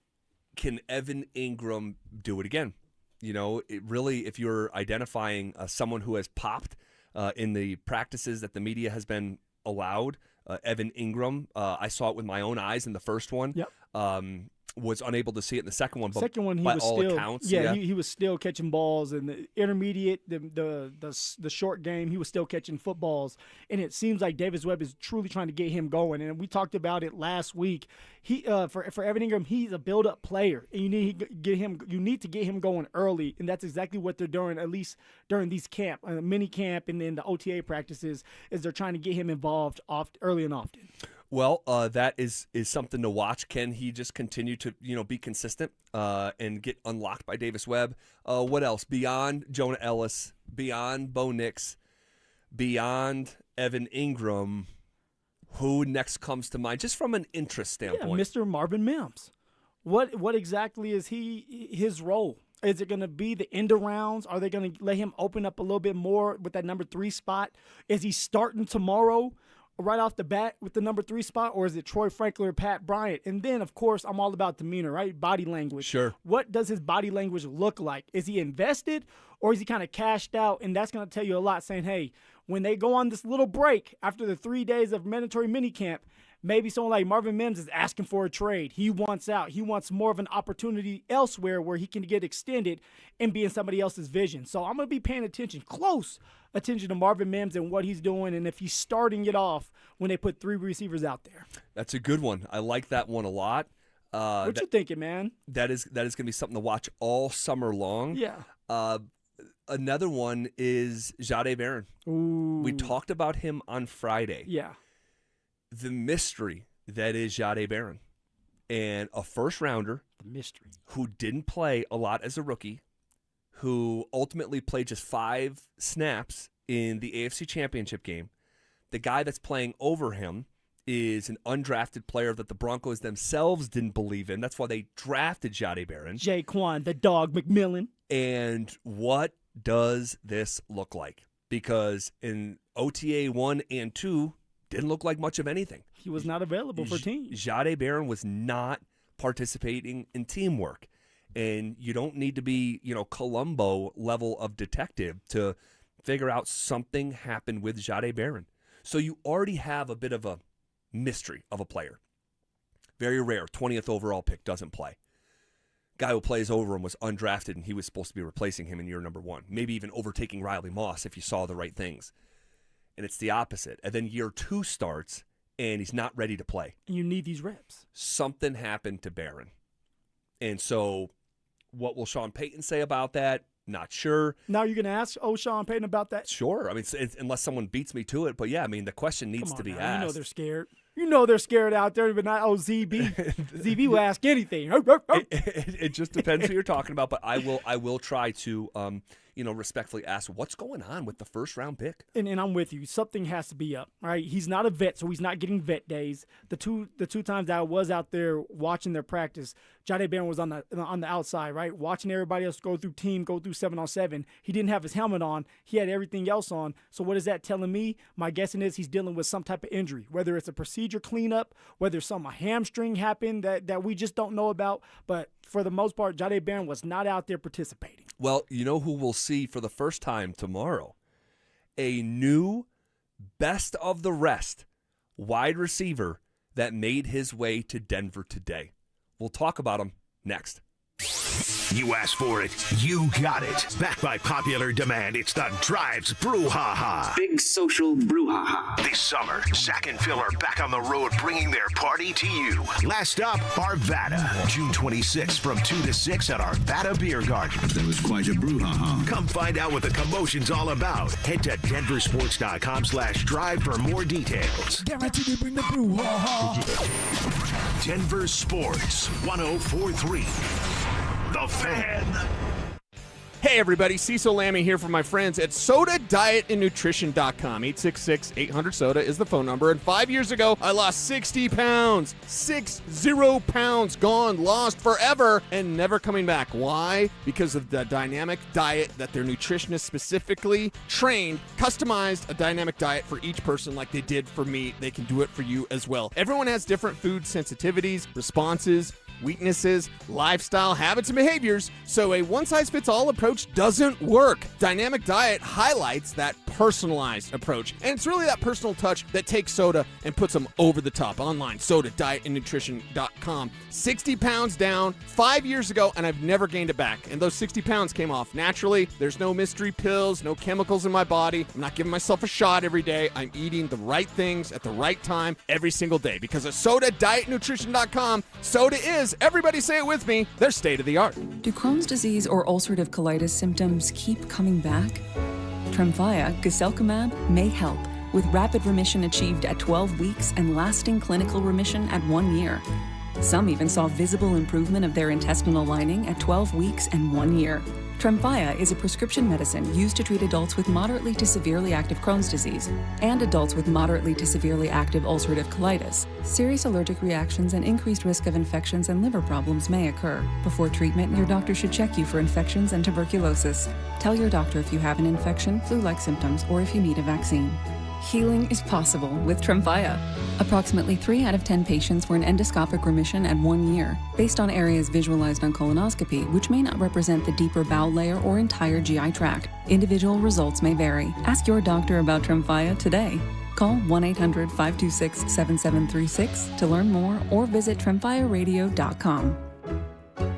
can Evan Ingram do it again? If you're identifying someone who has popped in the practices that the media has been allowed, Evan Ingram, I saw it with my own eyes in the first one. Yep. Was unable to see it in the second one, but second one, he by was all still, accounts, he was still catching balls in the intermediate, the short game. He was still catching footballs, and it seems like Davis Webb is truly trying to get him going. And we talked about it last week. He for Evan Ingram, he's a build-up player, and you need to get him going early, and that's exactly what they're doing. At least during these mini camp, and then the OTA practices, is they're trying to get him involved early and often. Well, that is something to watch. Can he just continue to be consistent and get unlocked by Davis Webb? What else beyond Jonah Ellis, beyond Bo Nix, beyond Evan Ingram? Who next comes to mind, just from an interest standpoint? Yeah, Mr. Marvin Mims. What exactly is his role? Is it going to be the end arounds? Are they going to let him open up a little bit more with that number 3 spot? Is he starting tomorrow right off the bat with the number 3 spot, or is it Troy Franklin or Pat Bryant? And then, of course, I'm all about demeanor, right? Body language. Sure. What does his body language look like? Is he invested, or is he kind of cashed out? And that's going to tell you a lot, saying, hey, when they go on this little break after the 3 days of mandatory minicamp, maybe someone like Marvin Mims is asking for a trade. He wants out. He wants more of an opportunity elsewhere where he can get extended and be in somebody else's vision. So I'm going to be paying close attention to Marvin Mims and what he's doing, and if he's starting it off when they put 3 receivers out there. That's a good one. I like that one a lot. What you thinking, man? That is going to be something to watch all summer long. Yeah. Another one is Jahdae Barron. Ooh. We talked about him on Friday. Yeah. The mystery that is Jahdae Barron, and a first rounder. The mystery. Who didn't play a lot as a rookie, who ultimately played just 5 snaps in the AFC Championship game. The guy that's playing over him is an undrafted player that the Broncos themselves didn't believe in. That's why they drafted Jahdae Barron. Jaquan, the dog McMillan. And what does this look like? Because in OTA 1 and 2, didn't look like much of anything. He was not available for teams. Jahdae Barron was not participating in teamwork. And you don't need to be, Columbo level of detective to figure out something happened with Jahdae Barron. So you already have a bit of a mystery of a player. Very rare, 20th overall pick, doesn't play. Guy who plays over him was undrafted, and he was supposed to be replacing him in year number 1. Maybe even overtaking Riley Moss if you saw the right things. And it's the opposite. And then year 2 starts, and he's not ready to play. And you need these reps. Something happened to Barron. And so what will Sean Payton say about that? Not sure. Now you're going to ask Sean Payton about that? Sure. I mean, it's, unless someone beats me to it. But, yeah, I mean, the question needs to be asked. You know they're scared. You know they're scared out there, but not ZB. ZB will ask anything. It just depends who you're talking about. But I will try to, respectfully ask what's going on with the first-round pick. And I'm with you. Something has to be up, right? He's not a vet, so he's not getting vet days. The two times that I was out there watching their practice, Jahdae Barron was on the outside, right? Watching everybody else go through 7-on-7. He didn't have his helmet on. He had everything else on. So what is that telling me? My guessing is he's dealing with some type of injury, whether it's a procedure cleanup, whether a hamstring happened that we just don't know about. But for the most part, Jahdae Barron was not out there participating. Well, you know who we'll see for the first time tomorrow? A new best of the rest wide receiver that made his way to Denver today. We'll talk about him next. You asked for it, you got it. Backed by popular demand, it's the Drives Brouhaha. Big social brouhaha. This summer, Zach and Phil are back on the road bringing their party to you. Last up, Arvada. June 26th from 2 to 6 at Arvada Beer Garden. That was quite a brouhaha. Come find out what the commotion's all about. Head to DenverSports.com/drive for more details. Guaranteed to bring the brouhaha. Denver Sports 104.3. The Fan. Hey everybody, Cecil Lammy here from my friends at SodaDietAndNutrition.com. 866-800-SODA is the phone number. And 5 years ago, I lost 60 pounds. 60 pounds gone, lost forever, and never coming back. Why? Because of the dynamic diet that their nutritionist specifically trained, customized a dynamic diet for each person like they did for me. They can do it for you as well. Everyone has different food sensitivities, responses, weaknesses, lifestyle habits, and behaviors, so a one-size-fits-all approach doesn't work. Dynamic Diet highlights that personalized approach, and it's really that personal touch that takes soda and puts them over the top. Online, SodaDietAndNutrition.com. 60 pounds down 5 years ago, and I've never gained it back, and those 60 pounds came off naturally. There's no mystery pills, no chemicals in my body. I'm not giving myself a shot every day. I'm eating the right things at the right time every single day, because of SodaDietNutrition.com, soda is, everybody say it with me, they're state of the art. Do Crohn's disease or ulcerative colitis symptoms keep coming back? Tremfya, guselkumab, may help, with rapid remission achieved at 12 weeks and lasting clinical remission at 1 year. Some even saw visible improvement of their intestinal lining at 12 weeks and 1 year. Tremfya is a prescription medicine used to treat adults with moderately to severely active Crohn's disease and adults with moderately to severely active ulcerative colitis. Serious allergic reactions and increased risk of infections and liver problems may occur. Before treatment, your doctor should check you for infections and tuberculosis. Tell your doctor if you have an infection, flu-like symptoms, or if you need a vaccine. Healing is possible with Tremfya. Approximately 3 out of 10 patients were in endoscopic remission at 1 year, based on areas visualized on colonoscopy, which may not represent the deeper bowel layer or entire GI tract. Individual results may vary. Ask your doctor about Tremfya today. Call 1-800-526-7736 to learn more or visit TremfyaRadio.com.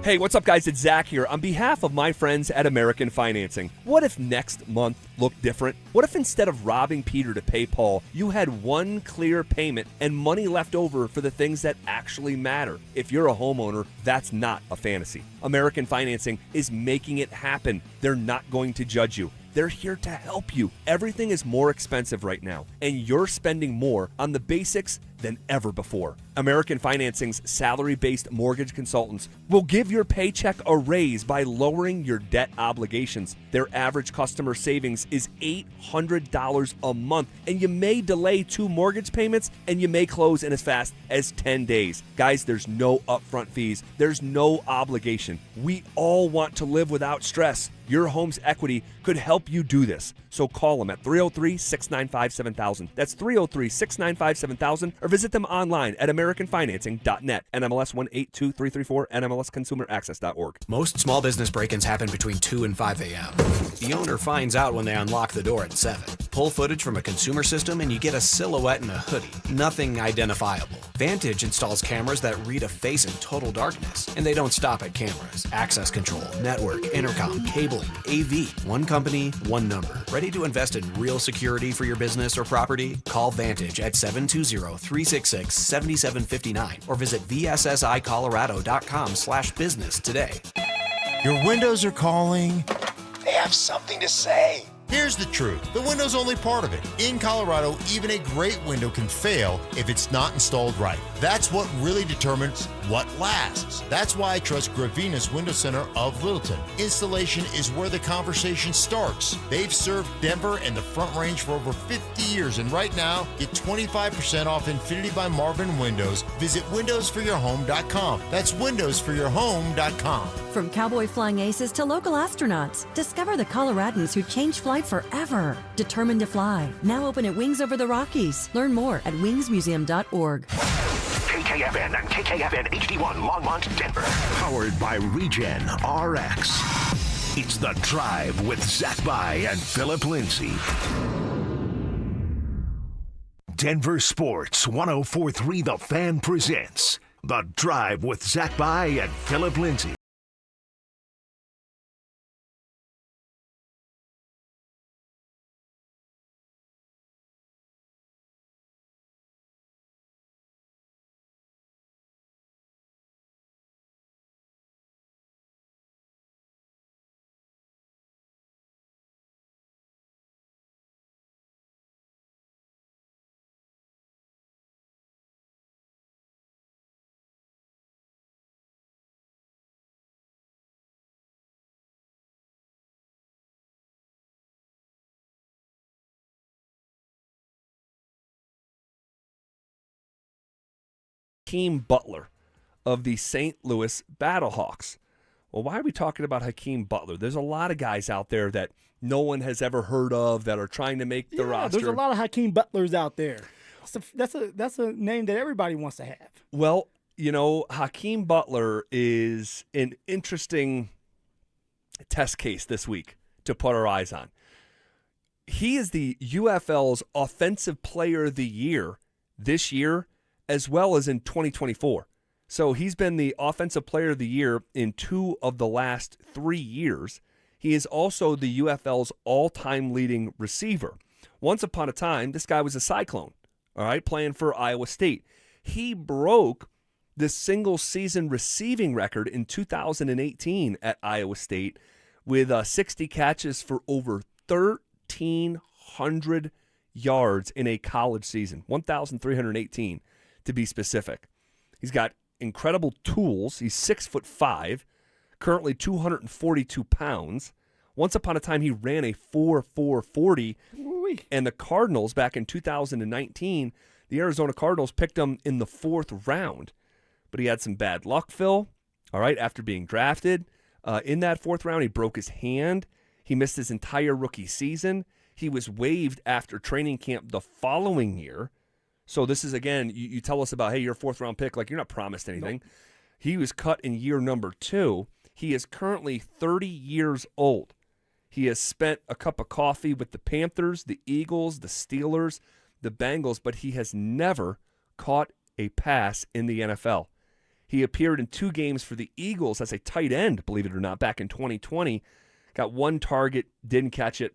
Hey, what's up, guys? It's Zach here. On behalf of my friends at American Financing, what if next month looked different? What if instead of robbing Peter to pay Paul, you had one clear payment and money left over for the things that actually matter? If you're a homeowner, that's not a fantasy. American Financing is making it happen. They're not going to judge you. They're here to help you. Everything is more expensive right now, and you're spending more on the basics than ever before. American Financing's salary-based mortgage consultants will give your paycheck a raise by lowering your debt obligations. Their average customer savings is $800 a month, and you may delay 2 mortgage payments, and you may close in as fast as 10 days. Guys, there's no upfront fees. There's no obligation. We all want to live without stress. Your home's equity could help you do this. So call them at 303-695-7000. That's 303-695-7000, or visit them online at AmericanFinancing.net. NMLS 182334, NMLSConsumerAccess.org. Most small business break-ins happen between 2 and 5 a.m. The owner finds out when they unlock the door at 7. Pull footage from a consumer system and you get a silhouette and a hoodie. Nothing identifiable. Vantage installs cameras that read a face in total darkness. And they don't stop at cameras. Access control, network, intercom, cabling, AV. One company, one number. Ready to invest in real security for your business or property? Call Vantage at 720-366-7759 or visit vssicolorado.com/business today. Your windows are calling. They have something to say. Here's the truth. The window's only part of it. In Colorado, even a great window can fail if it's not installed right. That's what really determines what lasts. That's why I trust Gravina's Window Center of Littleton. Installation is where the conversation starts. They've served Denver and the Front Range for over 50 years, and right now, get 25% off Infinity by Marvin Windows. Visit windowsforyourhome.com. That's windowsforyourhome.com. From cowboy flying aces to local astronauts, discover the Coloradans who changed flight forever. Determined to fly. Now open at Wings Over the Rockies. Learn more at wingsmuseum.org. KKFN and KKFN HD1 Longmont, Denver. Powered by Regen RX. It's The Drive with Zach By and Phillip Lindsay. Denver Sports 104.3 The Fan presents The Drive with Zach By and Phillip Lindsay. Hakeem Butler of the St. Louis Battlehawks. Well, why are we talking about Hakeem Butler? There's a lot of guys out there that no one has ever heard of that are trying to make the roster. There's a lot of Hakeem Butlers out there. That's a name that everybody wants to have. Well, you know, Hakeem Butler is an interesting test case this week to put our eyes on. He is the UFL's Offensive Player of the Year this year, as well as in 2024. So he's been the Offensive Player of the Year in 2 of the last 3 years. He is also the UFL's all-time leading receiver. Once upon a time, this guy was a Cyclone, all right, playing for Iowa State. He broke the single-season receiving record in 2018 at Iowa State with 60 catches for over 1,300 yards in a college season, 1,318 to be specific. He's got incredible tools. He's 6'5", currently 242 pounds. Once upon a time, he ran a 4.40, and the Cardinals back in 2019, the Arizona Cardinals picked him in the 4th round. But he had some bad luck, Phil, all right, after being drafted. In that 4th round, he broke his hand. He missed his entire rookie season. He was waived after training camp the following year. So this is, again, you tell us about, hey, you're a 4th-round pick. Like, you're not promised anything. Nope. He was cut in year number 2. He is currently 30 years old. He has spent a cup of coffee with the Panthers, the Eagles, the Steelers, the Bengals, but he has never caught a pass in the NFL. He appeared in 2 games for the Eagles as a tight end, believe it or not, back in 2020. Got 1 target, didn't catch it.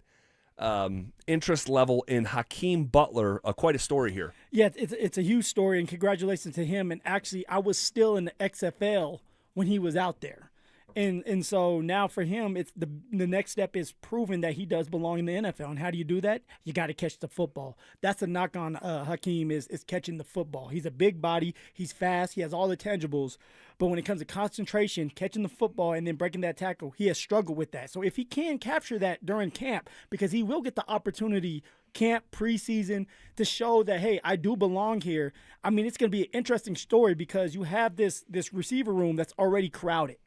Interest level in Hakeem Butler, quite a story here. Yeah, it's a huge story, and congratulations to him. And actually, I was still in the XFL when he was out there. And so now for him, it's the next step is proving that he does belong in the NFL. And how do you do that? You got to catch the football. That's the knock on Hakeem is catching the football. He's a big body. He's fast. He has all the tangibles. But when it comes to concentration, catching the football, and then breaking that tackle, he has struggled with that. So if he can capture that during camp, because he will get the opportunity camp, preseason, to show that, hey, I do belong here. I mean, it's going to be an interesting story because you have this receiver room that's already crowded.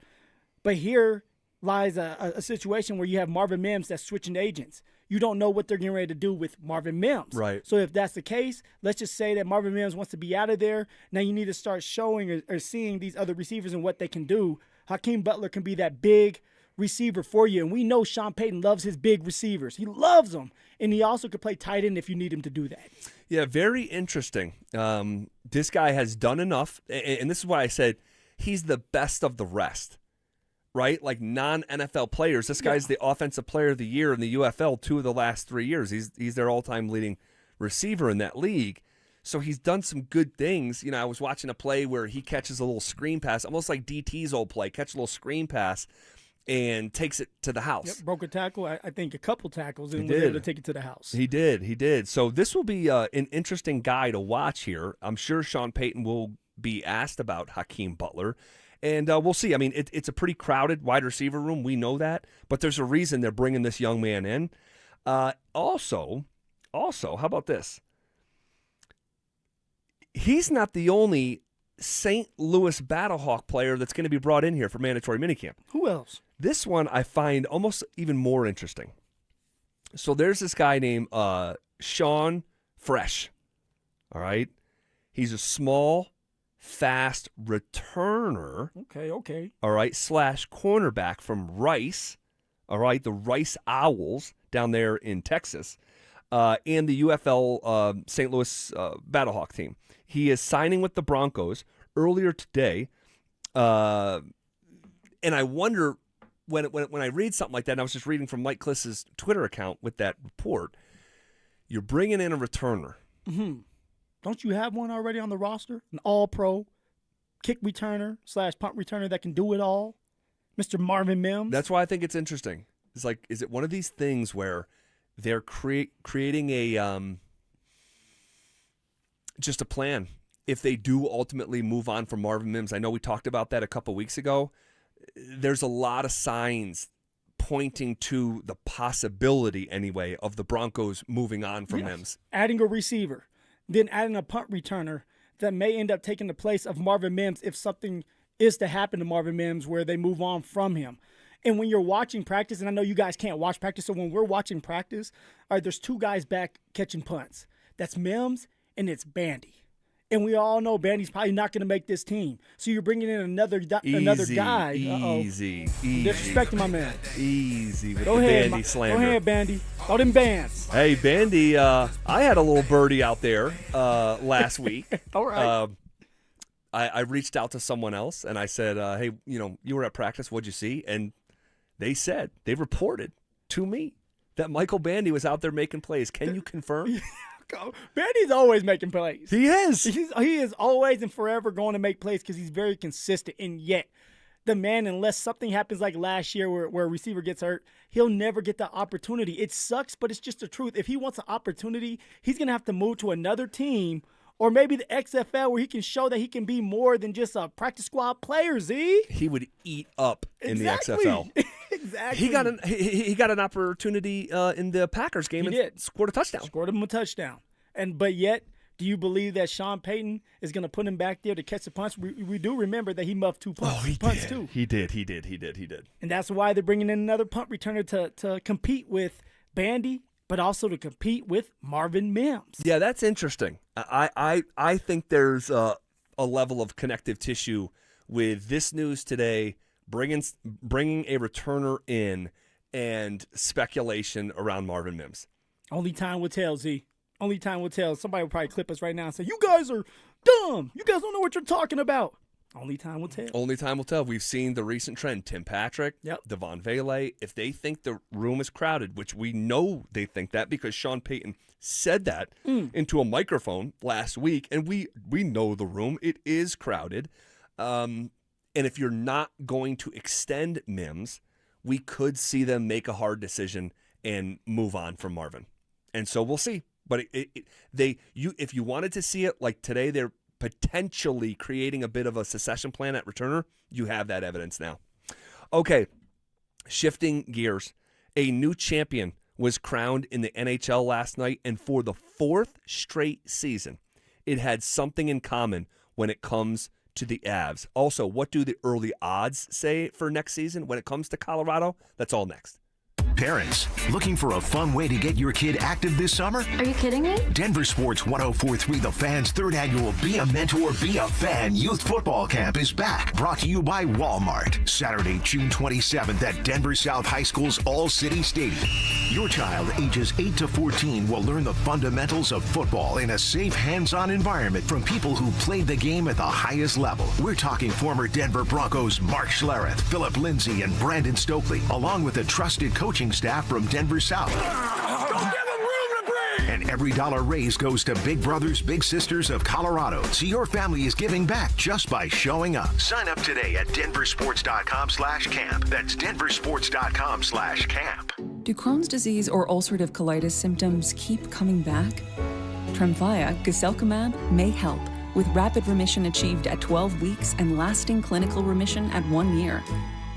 But here, lies a situation where you have Marvin Mims that's switching agents. You don't know what they're getting ready to do with Marvin Mims. Right. So if that's the case, let's just say that Marvin Mims wants to be out of there. Now you need to start showing or seeing these other receivers and what they can do. Hakeem Butler can be that big receiver for you. And we know Sean Payton loves his big receivers. He loves them. And he also could play tight end if you need him to do that. Yeah, very interesting. This guy has done enough. And this is why I said he's the best of the rest. Right? Like non-NFL players. This guy's the offensive player of the year in the UFL 2 of the last 3 years. He's their all-time leading receiver in that league. So he's done some good things. You know, I was watching a play where he catches a little screen pass, almost like DT's old play, catch a little screen pass and takes it to the house. Yep, broke a tackle, I think a couple tackles, and was able to take it to the house. He did. So this will be an interesting guy to watch here. I'm sure Sean Payton will be asked about Hakeem Butler. And we'll see. I mean, it's a pretty crowded wide receiver room. We know that. But there's a reason they're bringing this young man in. Also, how about this? He's not the only St. Louis Battlehawk player that's going to be brought in here for mandatory minicamp. Who else? This one I find almost even more interesting. So there's this guy named Sean Fresh. All right? He's a small, fast returner. Okay. All right, / cornerback from Rice. All right, the Rice Owls down there in Texas, and the UFL St. Louis Battlehawk team. He is signing with the Broncos earlier today, and I wonder when I read something like that. And I was just reading from Mike Kliss's Twitter account with that report. You're bringing in a returner. Mm-hmm. Don't you have one already on the roster? An all-pro kick returner / punt returner that can do it all? Mr. Marvin Mims? That's why I think it's interesting. It's like, is it one of these things where they're creating a just a plan if they do ultimately move on from Marvin Mims? I know we talked about that a couple weeks ago. There's a lot of signs pointing to the possibility, anyway, of the Broncos moving on from Mims. Adding a receiver. Then adding a punt returner that may end up taking the place of Marvin Mims if something is to happen to Marvin Mims where they move on from him. And when you're watching practice, and I know you guys can't watch practice, so when we're watching practice, all right, there's 2 guys back catching punts. That's Mims and it's Bandy. And we all know Bandy's probably not going to make this team. So you're bringing in another guy. Easy. Disrespecting my man. Easy with Bandy slander. Go ahead, Bandy. Throw them bands. Hey, Bandy, I had a little birdie out there last week. All right. I reached out to someone else, and I said, hey, you were at practice. What'd you see? And they reported to me that Michael Bandy was out there making plays. Can you confirm? Bandy's always making plays. He is. He is always and forever going to make plays because he's very consistent. And yet, the man, unless something happens like last year where a receiver gets hurt, he'll never get the opportunity. It sucks, but it's just the truth. If he wants an opportunity, he's going to have to move to another team or maybe the XFL where he can show that he can be more than just a practice squad player, Z. He would eat up in the XFL. Exactly. He got an opportunity in the Packers game and scored a touchdown. Scored him a touchdown. But yet, do you believe that Sean Payton is going to put him back there to catch the punch? We do remember that he muffed 2 punts too. He did. And that's why they're bringing in another punt returner to compete with Bandy, but also to compete with Marvin Mims. Yeah, that's interesting. I think there's a level of connective tissue with this news today, bringing a returner in, and speculation around Marvin Mims. Only time will tell, Z. Only time will tell. Somebody will probably clip us right now and say, you guys are dumb. You guys don't know what you're talking about. Only time will tell. Only time will tell. We've seen the recent trend. Tim Patrick, Devon Vele, if they think the room is crowded, which we know they think that because Sean Payton said that into a microphone last week, and we know the room. It is crowded. And if you're not going to extend Mims, we could see them make a hard decision and move on from Marvin. And so we'll see. But if you wanted to see it like today, they're potentially creating a bit of a succession plan at returner. You have that evidence now. Okay, shifting gears. A new champion was crowned in the NHL last night, and for the 4th straight season, it had something in common when it comes to the Avs. Also, what do the early odds say for next season when it comes to Colorado? That's all next. Parents, looking for a fun way to get your kid active this summer? Are you kidding me? Denver Sports 104.3 The Fan's third annual Be a Mentor, Be a Fan Youth Football Camp is back. Brought to you by Walmart. Saturday, June 27th at Denver South High School's All-City Stadium. Your child, ages 8 to 14, will learn the fundamentals of football in a safe, hands-on environment from people who played the game at the highest level. We're talking former Denver Broncos Mark Schlereth, Phillip Lindsay, and Brandon Stokely, along with a trusted coaching staff from Denver South. Don't give them room to breathe! And every dollar raised goes to Big Brothers Big Sisters of Colorado. So your family is giving back just by showing up. Sign up today at DenverSports.com/camp. That's DenverSports.com/camp. Do Crohn's disease or ulcerative colitis symptoms keep coming back? Tremfya, guselkumab, may help, with rapid remission achieved at 12 weeks and lasting clinical remission at 1 year.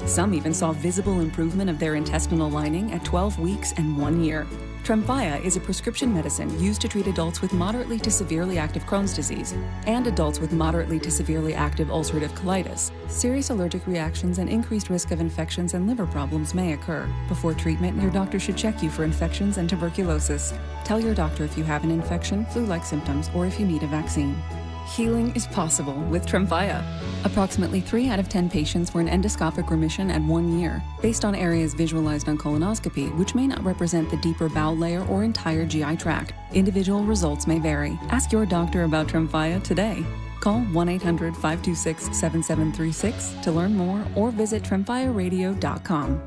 Some even saw visible improvement of their intestinal lining at 12 weeks and 1 year. Tremfya is a prescription medicine used to treat adults with moderately to severely active Crohn's disease and adults with moderately to severely active ulcerative colitis. Serious allergic reactions and increased risk of infections and liver problems may occur. Before treatment, your doctor should check you for infections and tuberculosis. Tell your doctor if you have an infection, flu-like symptoms, or if you need a vaccine. Healing is possible with Tremfya. Approximately 3 out of 10 patients were in endoscopic remission at 1 year, based on areas visualized on colonoscopy, which may not represent the deeper bowel layer or entire GI tract. Individual results may vary. Ask your doctor about Tremfya today. Call 1-800-526-7736 to learn more or visit tremfyaradio.com.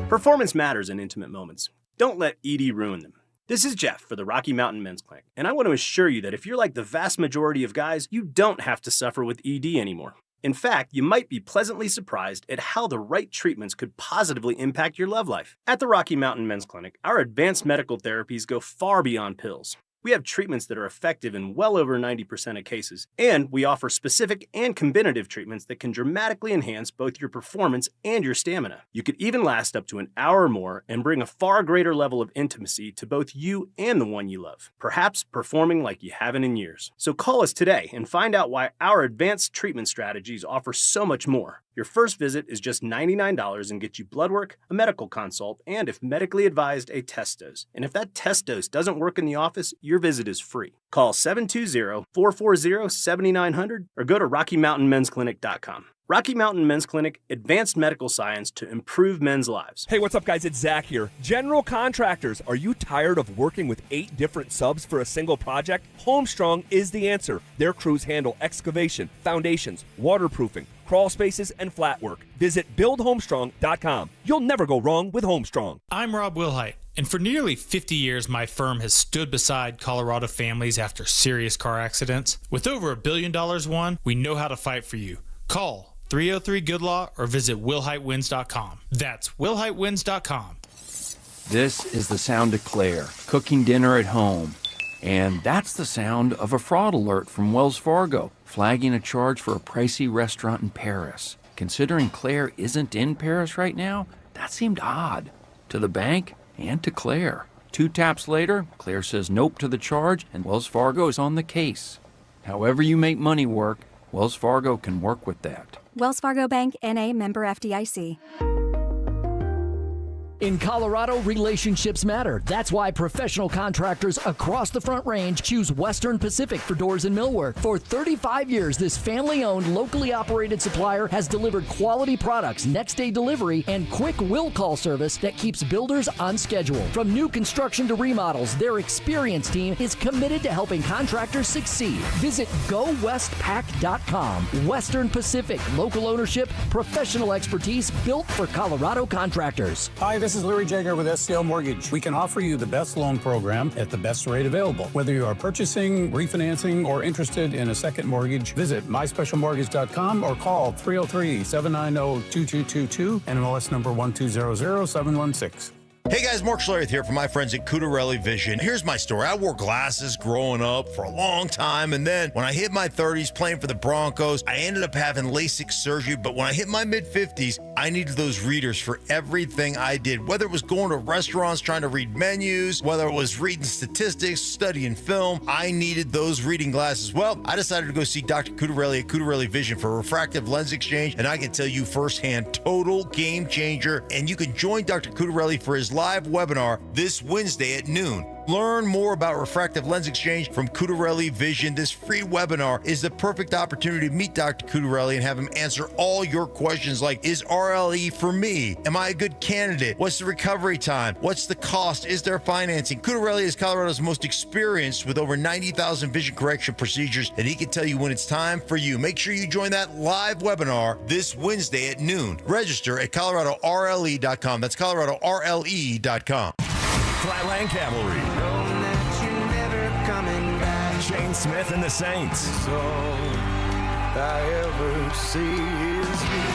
Performance matters in intimate moments. Don't let ED ruin them. This is Jeff for the Rocky Mountain Men's Clinic, and I want to assure you that if you're like the vast majority of guys, you don't have to suffer with ED anymore. In fact, you might be pleasantly surprised at how the right treatments could positively impact your love life. At the Rocky Mountain Men's Clinic, our advanced medical therapies go far beyond pills. We have treatments that are effective in well over 90% of cases, and we offer specific and combinative treatments that can dramatically enhance both your performance and your stamina. You could even last up to an hour or more and bring a far greater level of intimacy to both you and the one you love, perhaps performing like you haven't in years. So call us today and find out why our advanced treatment strategies offer so much more. Your first visit is just $99 and gets you blood work, a medical consult, and if medically advised, a test dose. And if that test dose doesn't work in the office, your visit is free. Call 720-440-7900 or go to RockyMountainMen'sClinic.com. Rocky Mountain Men's Clinic, advanced medical science to improve men's lives. Hey, what's up, guys? It's Zach here. General contractors, are you tired of working with 8 different subs for a single project? Homestrong is the answer. Their crews handle excavation, foundations, waterproofing, crawl spaces, and flat work. Visit BuildHomestrong.com. You'll never go wrong with Homestrong. I'm Rob Wilhite, and for nearly 50 years, my firm has stood beside Colorado families after serious car accidents. With over $1 billion won, we know how to fight for you. Call 303-GOOD-LAW or visit WillHiteWins.com. That's WillHiteWins.com. This is the sound of Claire, cooking dinner at home. And that's the sound of a fraud alert from Wells Fargo, flagging a charge for a pricey restaurant in Paris. Considering Claire isn't in Paris right now, that seemed odd to the bank and to Claire. 2 taps later, Claire says nope to the charge, and Wells Fargo is on the case. However you make money work, Wells Fargo can work with that. Wells Fargo Bank, N.A., member FDIC. In Colorado, relationships matter. That's why professional contractors across the Front Range choose Western Pacific for doors and millwork. For 35 years, this family-owned, locally operated supplier has delivered quality products, next-day delivery, and quick will-call service that keeps builders on schedule. From new construction to remodels, their experienced team is committed to helping contractors succeed. Visit GoWestPack.com. Western Pacific, local ownership, professional expertise built for Colorado contractors. Hi, this is Larry Jager with SCL Mortgage. We can offer you the best loan program at the best rate available. Whether you are purchasing, refinancing, or interested in a second mortgage, visit myspecialmortgage.com or call 303-790-2222, NMLS number 1200716. Hey guys, Mark Schlereth here from my friends at Cudarelli Vision. Here's my story. I wore glasses growing up for a long time, and then when I hit my 30s playing for the Broncos, I ended up having LASIK surgery, but when I hit my mid-50s, I needed those readers for everything I did, whether it was going to restaurants, trying to read menus, whether it was reading statistics, studying film. I needed those reading glasses. Well, I decided to go see Dr. Cutarelli at Cutarelli Vision for refractive lens exchange, and I can tell you firsthand, total game changer. And you can join Dr. Cutarelli for his live webinar this Wednesday at noon. Learn more about refractive lens exchange from Cutarelli Vision. This free webinar is the perfect opportunity to meet Dr. Cutarelli and have him answer all your questions like, is RLE for me? Am I a good candidate? What's the recovery time? What's the cost? Is there financing? Cutarelli is Colorado's most experienced with over 90,000 vision correction procedures, and he can tell you when it's time for you. Make sure you join that live webinar this Wednesday at noon. Register at ColoradoRLE.com. That's ColoradoRLE.com. Flatland Cavalry. Shane Smith and the Saints.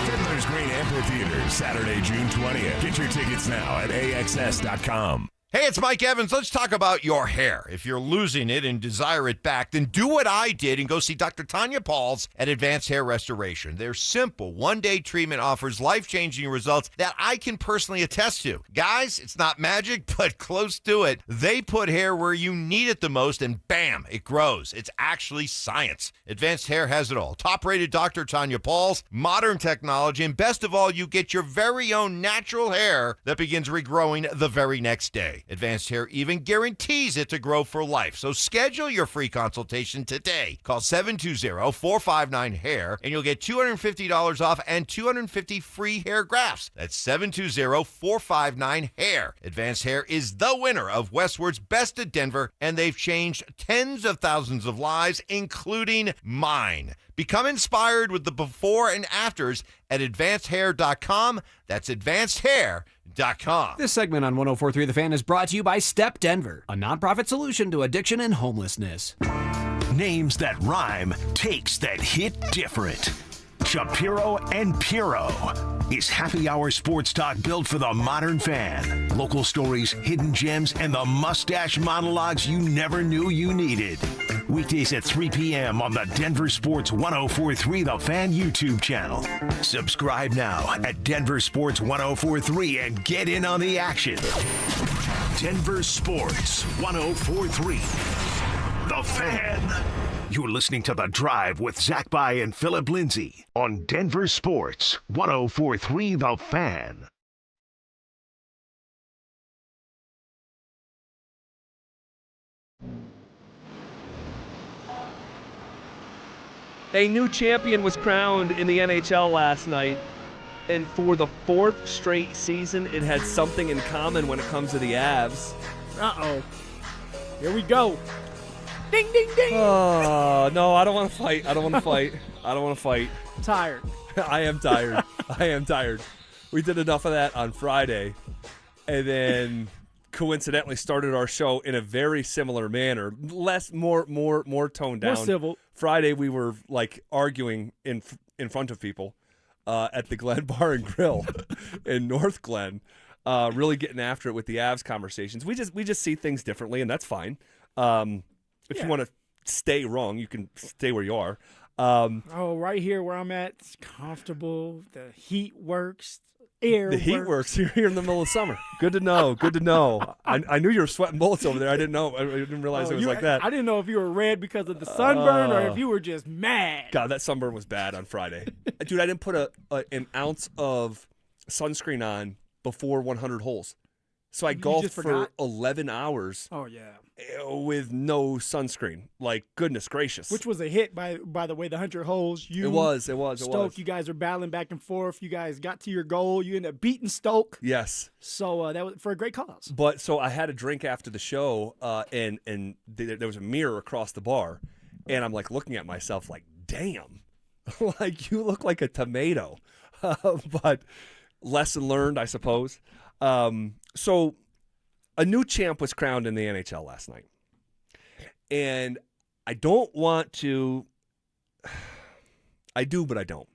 Fiddler's Green Amphitheater, Saturday, June 20th. Get your tickets now at AXS.com. Hey, it's Mike Evans. Let's talk about your hair. If you're losing it and desire it back, then do what I did and go see Dr. Tanya Pauls at Advanced Hair Restoration. Their simple one-day treatment offers life-changing results that I can personally attest to. Guys, it's not magic, but close to it. They put hair where you need it the most, and bam, it grows. It's actually science. Advanced Hair has it all. Top-rated Dr. Tanya Pauls, modern technology, and best of all, you get your very own natural hair that begins regrowing the very next day. Advanced Hair even guarantees it to grow for life. So schedule your free consultation today. Call 720-459-HAIR and you'll get $250 off and 250 free hair grafts. That's 720-459-HAIR. Advanced Hair is the winner of Westward's Best of Denver, and they've changed tens of thousands of lives, including mine. Become inspired with the before and afters at advancedhair.com. That's advancedhair.com. This segment on 104.3 The Fan is brought to you by Step Denver, a nonprofit solution to addiction and homelessness. Names that rhyme, takes that hit different. Shapiro and Piro is happy hour sports talk built for the modern fan. Local stories, hidden gems, and the mustache monologues you never knew you needed. Weekdays at 3 p.m. on the Denver Sports 104.3 The Fan YouTube channel. Subscribe now at Denver Sports 104.3 and get in on the action. Denver Sports 104.3 The Fan. You're listening to The Drive with Zach By and Phillip Lindsay on Denver Sports 104.3 The Fan. A new champion was crowned in the NHL last night, and for the fourth straight season, it had something in common when it comes to the Avs. Uh-oh. Here we go. Ding, ding, ding. Oh, no, I don't want to fight. I don't want to fight. I don't want to fight. Tired. I am tired. I am tired. We did enough of that on Friday, and then coincidentally started our show in a very similar manner, more toned down. More civil. Friday we were like arguing in front of people at the Glen Bar and Grill in North Glen, really getting after it with the Avs conversations. We just see things differently, and that's fine. If you want to stay wrong, you can stay where you are. Right here where I'm at, it's comfortable. The heat works. The heat works. You're here in the middle of summer. Good to know. Good to know. I knew you were sweating bullets over there. I didn't know. I didn't realize it was like that. I didn't know if you were red because of the sunburn or if you were just mad. God, that sunburn was bad on Friday. Dude, I didn't put an ounce of sunscreen on before 100 holes. So I golfed for 11 hours. Oh, yeah. With no sunscreen. Like, goodness gracious. Which was a hit, by the way, the 100 holes. It was. Stoke, you guys are battling back and forth. You guys got to your goal. You ended up beating Stoke. Yes. So that was for a great cause. But so I had a drink after the show, and there was a mirror across the bar. And I'm, like, looking at myself like, damn. Like, you look like a tomato. But lesson learned, I suppose. So a new champ was crowned in the NHL last night. And I don't want to, I do, but I don't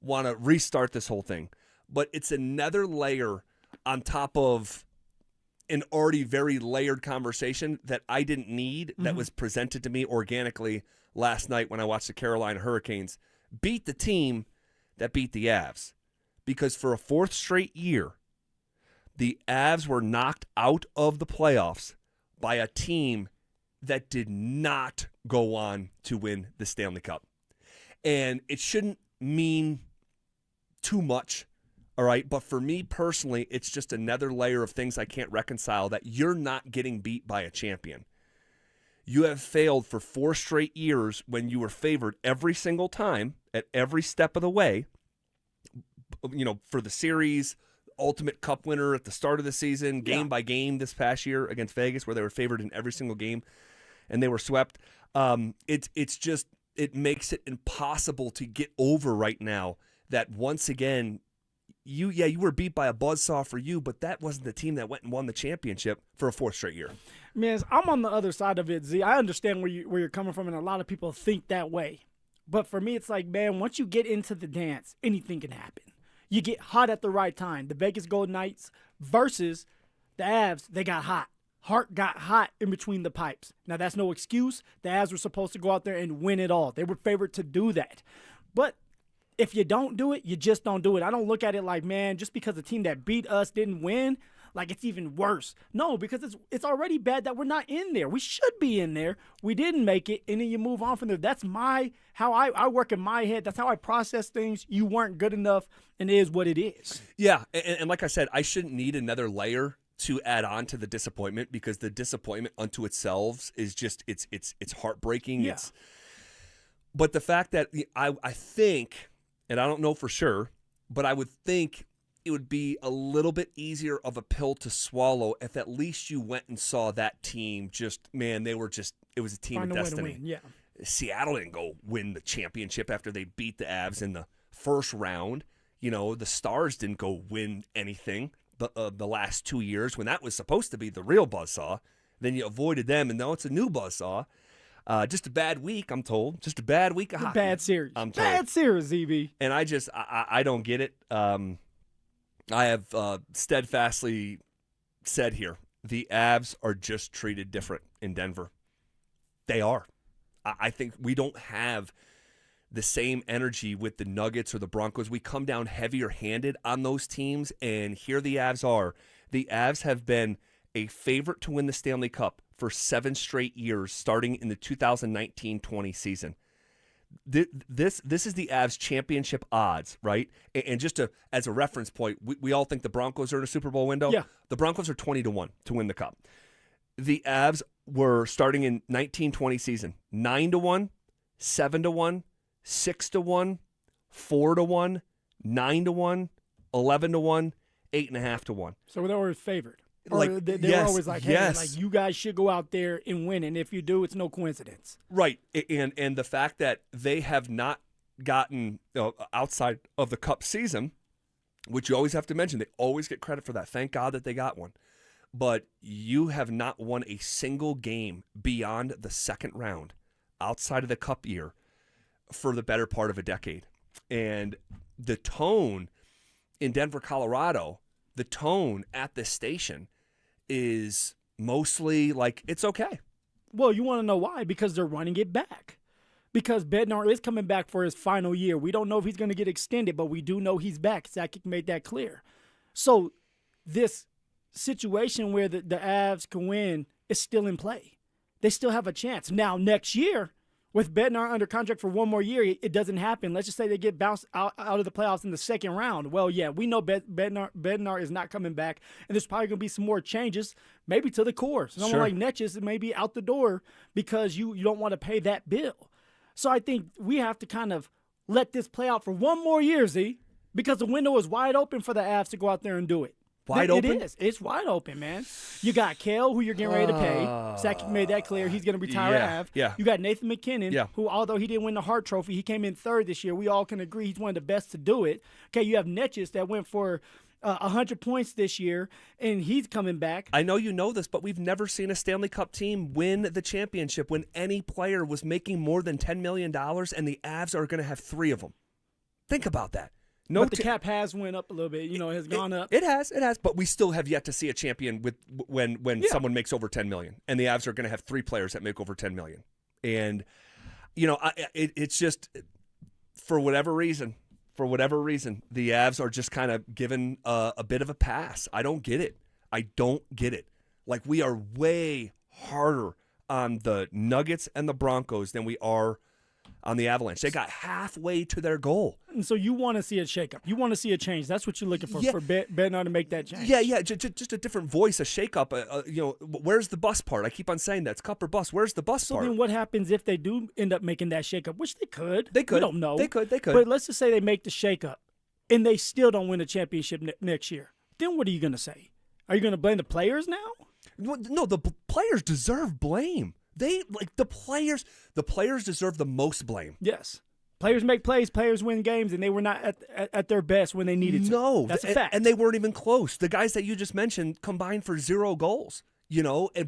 want to restart this whole thing. But it's another layer on top of an already very layered conversation that I didn't need, that was presented to me organically last night when I watched the Carolina Hurricanes beat the team that beat the Avs. because for a fourth straight year, the Avs were knocked out of the playoffs by a team that did not go on to win the Stanley Cup. And it shouldn't mean too much, all right? But for me personally, it's just another layer of things I can't reconcile, that you're not getting beat by a champion. You have failed for 4 straight years when you were favored every single time at every step of the way. You know, for the series, ultimate cup winner at the start of the season, game by game this past year against Vegas, where they were favored in every single game and they were swept. It's just, it makes it impossible to get over right now that once again, you were beat by a buzzsaw for you, but that wasn't the team that went and won the championship for a 4th straight year. Man, I'm on the other side of it, Z. I understand where you're coming from, and a lot of people think that way. But for me, it's like, man, once you get into the dance, anything can happen. You get hot at the right time. The Vegas Golden Knights versus the Avs, they got hot. Hart got hot in between the pipes. Now, that's no excuse. The Avs were supposed to go out there and win it all. They were favored to do that. But if you don't do it, you just don't do it. I don't look at it like, man, just because the team that beat us didn't win, like it's even worse. No, because it's already bad that we're not in there. We should be in there. We didn't make it, and then you move on from there. That's how I work in my head. That's how I process things. You weren't good enough, and it is what it is. Yeah, and like I said, I shouldn't need another layer to add on to the disappointment, because the disappointment unto itself is just it's heartbreaking. Yeah. But the fact that I think, and I don't know for sure, but I would think it would be a little bit easier of a pill to swallow if at least you went and saw that team it was a team of destiny. Yeah. Seattle didn't go win the championship after they beat the Avs in the first round. You know, the Stars didn't go win anything the last 2 years when that was supposed to be the real buzzsaw. Then you avoided them, and now it's a new buzzsaw. Just a bad week, I'm told. Just a bad week of hockey. Bad series. I'm told. Bad series, ZB. And I don't get it. I have steadfastly said here, the Avs are just treated different in Denver. They are. I think we don't have the same energy with the Nuggets or the Broncos. We come down heavier-handed on those teams, and here the Avs are. The Avs have been a favorite to win the Stanley Cup for 7 straight years, starting in the 2019-20 season. This is the Avs championship odds, right? And just as a reference point, we all think the Broncos are in a Super Bowl window. Yeah. The Broncos are 20-1 to win the Cup. The Avs were starting in 19-20 season 9-1, 7-1, 6-1, 4-1, 9-1, 11-1, 8.5-1. So they were favored. Like, they were always like, hey, like, you guys should go out there and win, and if you do, it's no coincidence. Right, and the fact that they have not gotten outside of the Cup season, which you always have to mention, they always get credit for that. Thank God that they got one. But you have not won a single game beyond the second round outside of the Cup year for the better part of a decade. And the tone in Denver, Colorado, the tone at this station is mostly like, it's okay. Well, you want to know why? Because they're running it back. Because Bednar is coming back for his final year. We don't know if he's going to get extended, but we do know he's back. Sakic made that clear. So this situation where the Avs can win is still in play. They still have a chance. Now, next year, with Bednar under contract for one more year, it doesn't happen. Let's just say they get bounced out of the playoffs in the second round. Well, yeah, we know Bednar is not coming back, and there's probably going to be some more changes, maybe to the core. Someone like Netches may be out the door because you don't want to pay that bill. So I think we have to kind of let this play out for one more year, Z, because the window is wide open for the Avs to go out there and do it. Wide open? It is. It's wide open, man. You got Kale, who you're getting ready to pay. Sakic made that clear. He's going to retire at Av. Yeah. You got Nathan McKinnon, who, although he didn't win the Hart Trophy, he came in third this year. We all can agree he's one of the best to do it. Okay, you have Netches that went for 100 points this year, and he's coming back. I know you know this, but we've never seen a Stanley Cup team win the championship when any player was making more than $10 million, and the Avs are going to have 3 of them. Think about that. But the cap has went up a little bit. Has gone up. It has. But we still have yet to see a champion with when someone makes over $10 million, and the Avs are going to have 3 players that make over $10 million. And it's just, for whatever reason, for whatever reason, the Avs are just kind of given a bit of a pass. I don't get it. Like, we are way harder on the Nuggets and the Broncos than we are on the Avalanche. They got halfway to their goal. And so you want to see a shakeup. You want to see a change. That's what you're looking for Bednar to make that change. Yeah. Just a different voice, a shakeup. Where's the bus part? I keep on saying that. It's cup or bus. Where's the bus part? So then what happens if they do end up making that shakeup, which they could? They could. We don't know. They could. But let's just say they make the shakeup and they still don't win a championship next year. Then what are you going to say? Are you going to blame the players now? No, the players deserve blame. The players deserve the most blame. Yes. Players make plays, players win games, and they were not at their best when they needed to. No. That's a fact. And they weren't even close. The guys that you just mentioned combined for 0 goals,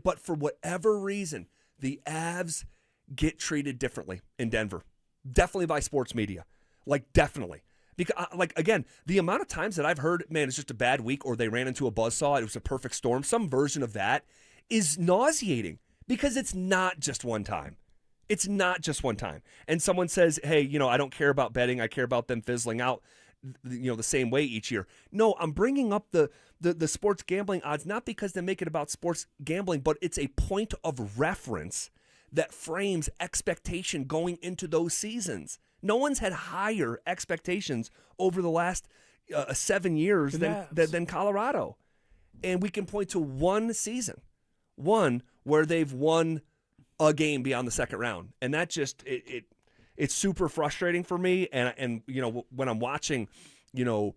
but for whatever reason, the Avs get treated differently in Denver. Definitely by sports media. Definitely. Because, again, the amount of times that I've heard, man, it's just a bad week, or they ran into a buzzsaw, it was a perfect storm, some version of that is nauseating because it's not just one time. It's not just one time. And someone says, hey, I don't care about betting. I care about them fizzling out, the same way each year. No, I'm bringing up the sports gambling odds, not because they make it about sports gambling, but it's a point of reference that frames expectation going into those seasons. No one's had higher expectations over the last 7 years than Colorado. And we can point to one season, where they've won a game beyond the second round. And that just, it's super frustrating for me. And when I'm watching, Rod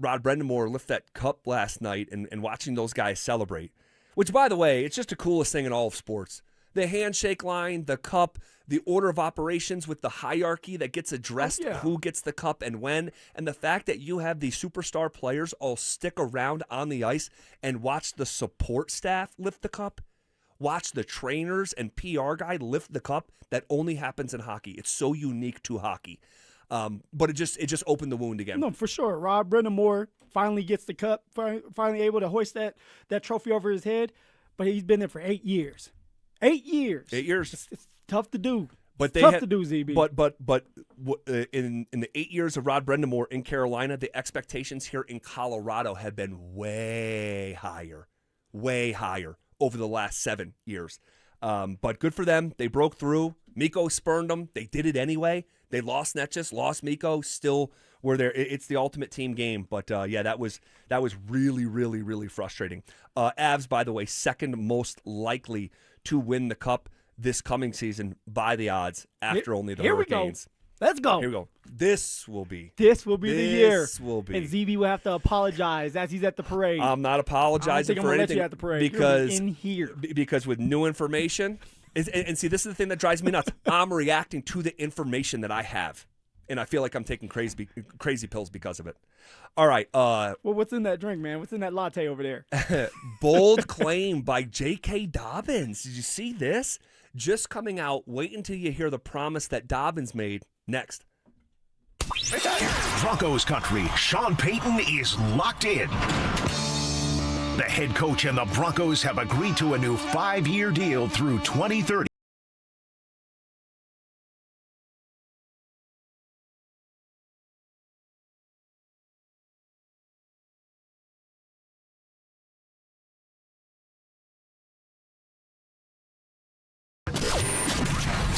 Brendamore lift that cup last night and watching those guys celebrate, which, by the way, it's just the coolest thing in all of sports. The handshake line, the cup, the order of operations with the hierarchy that gets addressed, who gets the cup and when, and the fact that you have these superstar players all stick around on the ice and watch the support staff lift the cup, watch the trainers and PR guy lift the cup. That only happens in hockey. It's so unique to hockey. But it just opened the wound again. No, for sure. Rod Brendamore finally gets the cup, finally able to hoist that trophy over his head, but he's been there for 8 years. 8 years. 8 years. It's tough to do. But tough to do, ZB. But in the 8 years of Rod Brendamore in Carolina, the expectations here in Colorado have been way higher over the last 7 years. But good for them. They broke through. Mikko spurned them. They did it anyway. They lost Netchus, lost Mikko, still were there. It's the ultimate team game. But, that was really, really, really frustrating. Avs, by the way, second most likely to win the Cup this coming season by the odds after only the Hurricanes. Let's go. Here we go. This will be the year. This will be. And ZB will have to apologize as he's at the parade. I'm not apologizing for anything. Let you at the parade. Because in here. Because with new information, and see, this is the thing that drives me nuts. I'm reacting to the information that I have, and I feel like I'm taking crazy pills because of it. All right. Well, what's in that drink, man? What's in that latte over there? Bold claim by J.K. Dobbins. Did you see this? Just coming out. Wait until you hear the promise that Dobbins made. Next. Broncos country, Sean Payton is locked in. The head coach and the Broncos have agreed to a new 5-year deal through 2030.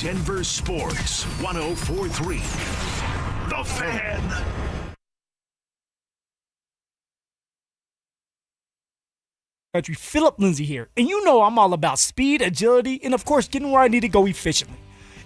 Denver Sports 104.3. The Fan. Country, Phillip Lindsay here, and you know I'm all about speed, agility, and of course getting where I need to go efficiently.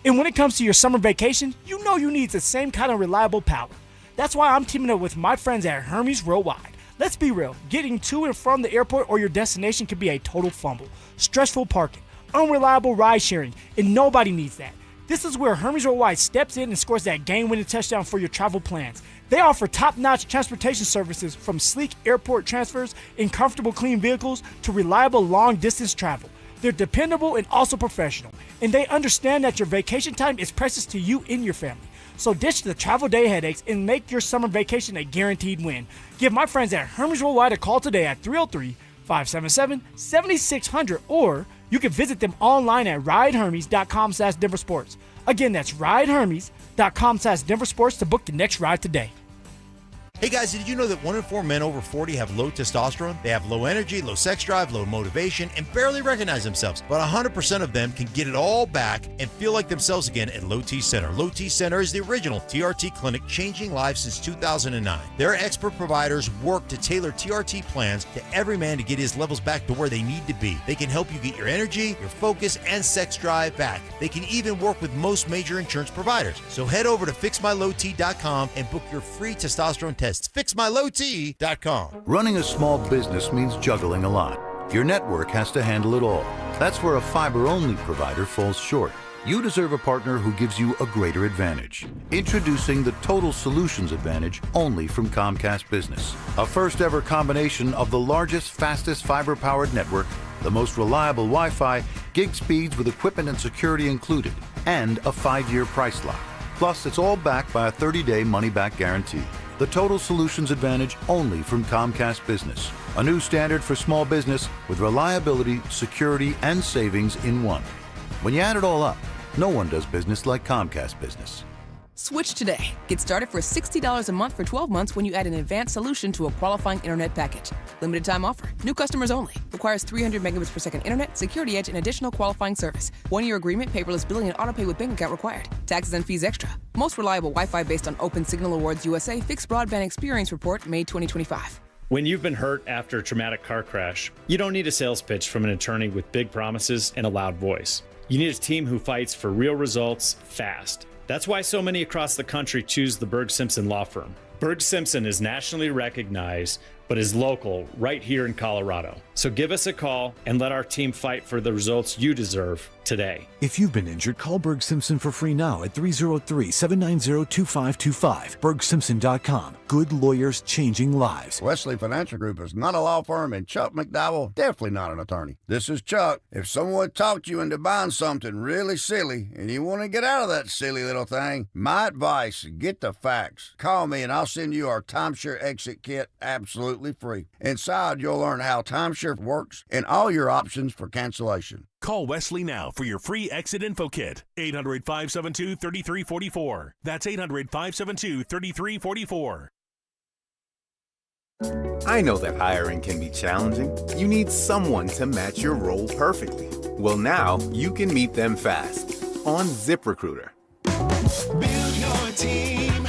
And when it comes to your summer vacation, you know you need the same kind of reliable power. That's why I'm teaming up with my friends at Hermes Worldwide. Let's be real, getting to and from the airport or your destination can be a total fumble, stressful parking, unreliable ride sharing, and nobody needs that. This is where Hermes Worldwide steps in and scores that game-winning touchdown for your travel plans. They offer top-notch transportation services from sleek airport transfers and comfortable clean vehicles to reliable long-distance travel. They're dependable and also professional, and they understand that your vacation time is precious to you and your family. So ditch the travel day headaches and make your summer vacation a guaranteed win. Give my friends at Hermes Worldwide a call today at 303-577-7600 or You can visit them online at ridehermes.com/DenverSports. Again, that's ridehermes.com/DenverSports to book the next ride today. Hey guys, did you know that 1 in 4 men over 40 have low testosterone? They have low energy, low sex drive, low motivation, and barely recognize themselves. But 100% of them can get it all back and feel like themselves again at Low T Center. Low T Center is the original TRT clinic, changing lives since 2009. Their expert providers work to tailor TRT plans to every man to get his levels back to where they need to be. They can help you get your energy, your focus, and sex drive back. They can even work with most major insurance providers. So head over to fixmylowt.com and book your free testosterone test. Fixmylowt.com. Running a small business means juggling a lot. Your network has to handle it all. That's where a fiber-only provider falls short. You deserve a partner who gives you a greater advantage. Introducing the Total Solutions Advantage only from Comcast Business. A first-ever combination of the largest, fastest fiber-powered network, the most reliable Wi-Fi, gig speeds with equipment and security included, and a 5-year price lock. Plus, it's all backed by a 30-day money-back guarantee. The Total Solutions Advantage only from Comcast Business. A new standard for small business with reliability, security, and savings in one. When you add it all up, no one does business like Comcast Business. Switch today. Get started for $60 a month for 12 months when you add an advanced solution to a qualifying internet package. Limited time offer. New customers only. Requires 300 megabits per second internet, security edge, and additional qualifying service. 1-year agreement, paperless billing, and autopay with bank account required. Taxes and fees extra. Most reliable Wi-Fi based on Open Signal Awards USA Fixed Broadband Experience Report, May 2025. When you've been hurt after a traumatic car crash, you don't need a sales pitch from an attorney with big promises and a loud voice. You need a team who fights for real results fast. That's why so many across the country choose the Berg Simpson Law Firm. Berg Simpson is nationally recognized, but is local right here in Colorado. So give us a call and let our team fight for the results you deserve today. If you've been injured, call Berg Simpson for free now at 303-790-2525. BergSimpson.com. Good lawyers changing lives. Wesley Financial Group is not a law firm, and Chuck McDowell definitely not an attorney. This is Chuck. If someone talked you into buying something really silly and you want to get out of that silly little thing, my advice, get the facts. Call me and I'll send you our timeshare exit kit absolutely free. Inside, you'll learn how timeshare works and all your options for cancellation. Call Wesley now for your free exit info kit. 800-572-3344. That's 800-572-3344. I know that hiring can be challenging. You need someone to match your role perfectly. Well, now you can meet them fast on ZipRecruiter. Build your team,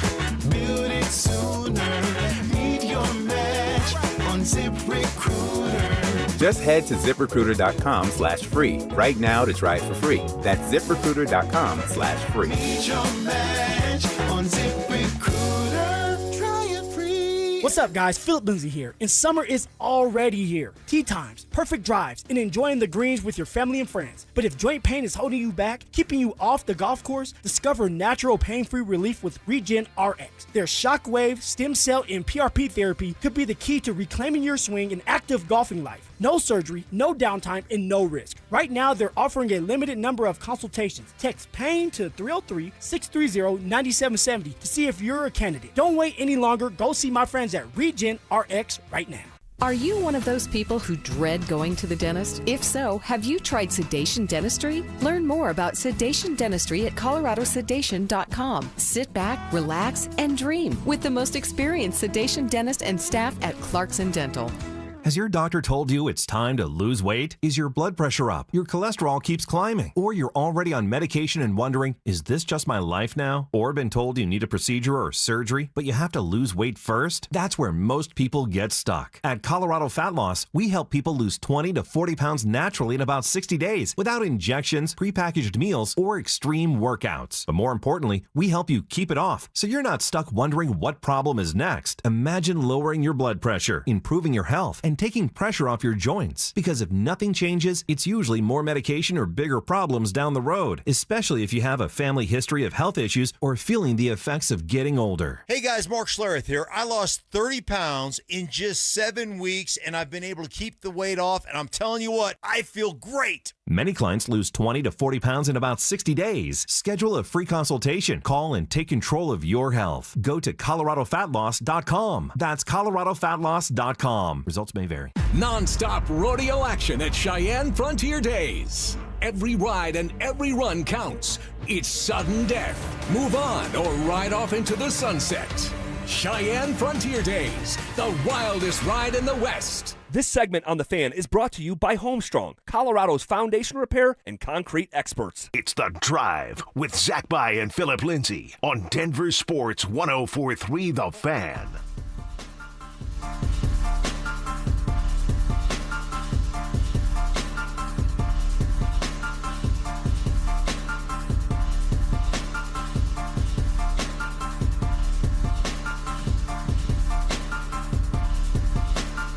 build it sooner. Meet your match on ZipRecruiter. Just head to ZipRecruiter.com/free right now to try it for free. That's ZipRecruiter.com/free. Meet your match on ZipRecruiter. Try it free. What's up, guys? Phillip Lindsay here, and summer is already here. Tee times, perfect drives, and enjoying the greens with your family and friends. But if joint pain is holding you back, keeping you off the golf course, discover natural pain-free relief with Regen RX. Their shockwave, stem cell, and PRP therapy could be the key to reclaiming your swing and active golfing life. No surgery, no downtime, and no risk. Right now, they're offering a limited number of consultations. Text PAIN to 303-630-9770 to see if you're a candidate. Don't wait any longer. Go see my friends at Regen RX right now. Are you one of those people who dread going to the dentist? If so, have you tried sedation dentistry? Learn more about sedation dentistry at coloradosedation.com. Sit back, relax, and dream with the most experienced sedation dentist and staff at Clarkson Dental. Has your doctor told you it's time to lose weight? Is your blood pressure up? Your cholesterol keeps climbing? Or you're already on medication and wondering, is this just my life now? Or been told you need a procedure or surgery, but you have to lose weight first? That's where most people get stuck. At Colorado Fat Loss, we help people lose 20 to 40 pounds naturally in about 60 days without injections, prepackaged meals, or extreme workouts. But more importantly, we help you keep it off so you're not stuck wondering what problem is next. Imagine lowering your blood pressure, improving your health, and taking pressure off your joints. Because if nothing changes, it's usually more medication or bigger problems down the road, especially if you have a family history of health issues or feeling the effects of getting older. Hey guys, Mark Schlereth here. I lost 30 pounds in just 7 weeks, and I've been able to keep the weight off, and I'm telling you what, I feel great. Many clients lose 20 to 40 pounds in about 60 days. Schedule a free consultation. Call and take control of your health. Go to coloradofatloss.com. That's coloradofatloss.com. Results may may vary. Non-stop rodeo action at Cheyenne Frontier Days. Every ride and every run counts. It's sudden death. Move on or ride off into the sunset. Cheyenne Frontier Days, the wildest ride in the West. This segment on The Fan is brought to you by Homestrong, Colorado's foundation repair and concrete experts. It's The Drive with Zach By and Phillip Lindsay on Denver Sports 104.3 The Fan.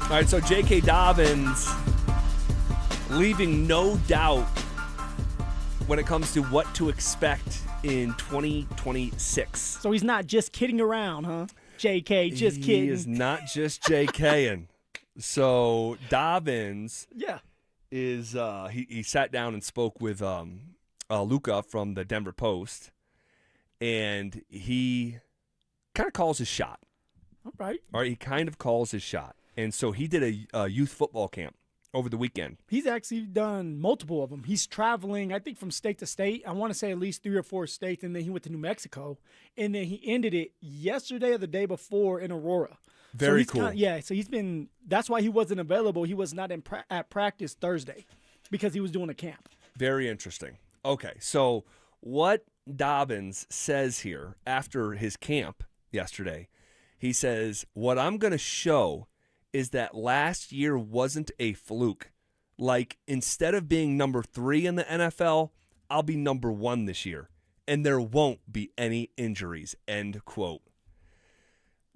All right, so J.K. Dobbins leaving no doubt when it comes to what to expect in 2026. So he's not just kidding around, huh? J.K. just kidding. He is not just J.K.ing. So Dobbins is he sat down and spoke with Luca from the Denver Post, and he kind of calls his shot. All right, he kind of calls his shot. And so he did a youth football camp over the weekend. He's actually done multiple of them. He's traveling, I think, from state to state. I want to say at least 3 or 4 states, and then he went to New Mexico. And then he ended it yesterday or the day before in Aurora. Very cool. So he's been – that's why he wasn't available. He was not at practice Thursday because he was doing a camp. Very interesting. Okay, so what Dobbins says here after his camp yesterday, he says, what I'm going to show – is that last year wasn't a fluke. Like, instead of being number 3 in the NFL, I'll be number 1 this year, and there won't be any injuries, end quote.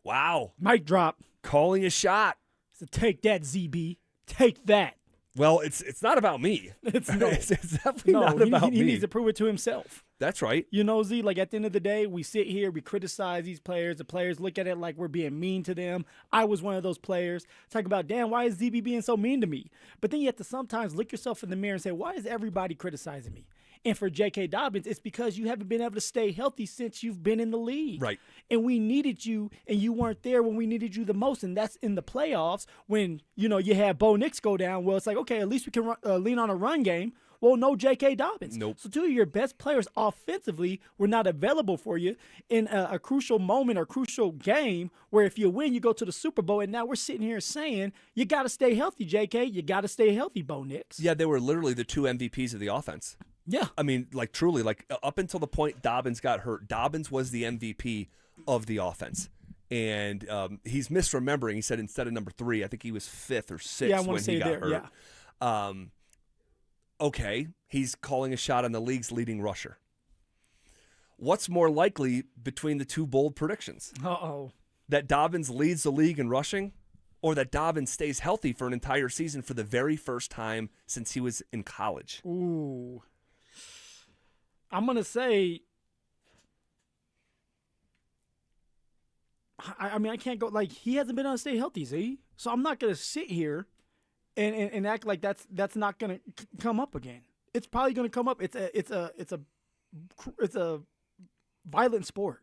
Wow. Mic drop. Calling a shot. So take that, ZB. Take that. Well, it's not about me. It's definitely not about me. He needs to prove it to himself. That's right. You know, Z, like at the end of the day, we sit here, we criticize these players. The players look at it like we're being mean to them. I was one of those players. Talk about, damn, why is ZB being so mean to me? But then you have to sometimes look yourself in the mirror and say, why is everybody criticizing me? And for J.K. Dobbins, it's because you haven't been able to stay healthy since you've been in the league. Right. And we needed you, and you weren't there when we needed you the most. And that's in the playoffs when, you know, you had Bo Nix go down. Well, it's like, okay, at least we can lean on a run game. Well, no J.K. Dobbins. Nope. So 2 of your best players offensively were not available for you in a crucial moment or crucial game where if you win, you go to the Super Bowl. And now we're sitting here saying, you got to stay healthy, J.K. You got to stay healthy, Bo Nix. Yeah, they were literally the 2 MVPs of the offense. Yeah. I mean, like, truly, like, up until the point Dobbins got hurt, Dobbins was the MVP of the offense. And he's misremembering. He said instead of number 3, I think he was 5th or 6th when he got hurt. Yeah. Okay, he's calling a shot on the league's leading rusher. What's more likely between the 2 bold predictions? Uh-oh. That Dobbins leads the league in rushing, or that Dobbins stays healthy for an entire season for the very first time since he was in college? Ooh. I'm going to say, I mean, I can't go, like, he hasn't been able to stay healthy, Z. So I'm not going to sit here and act like that's not going to come up again. It's probably going to come up. It's a violent sport.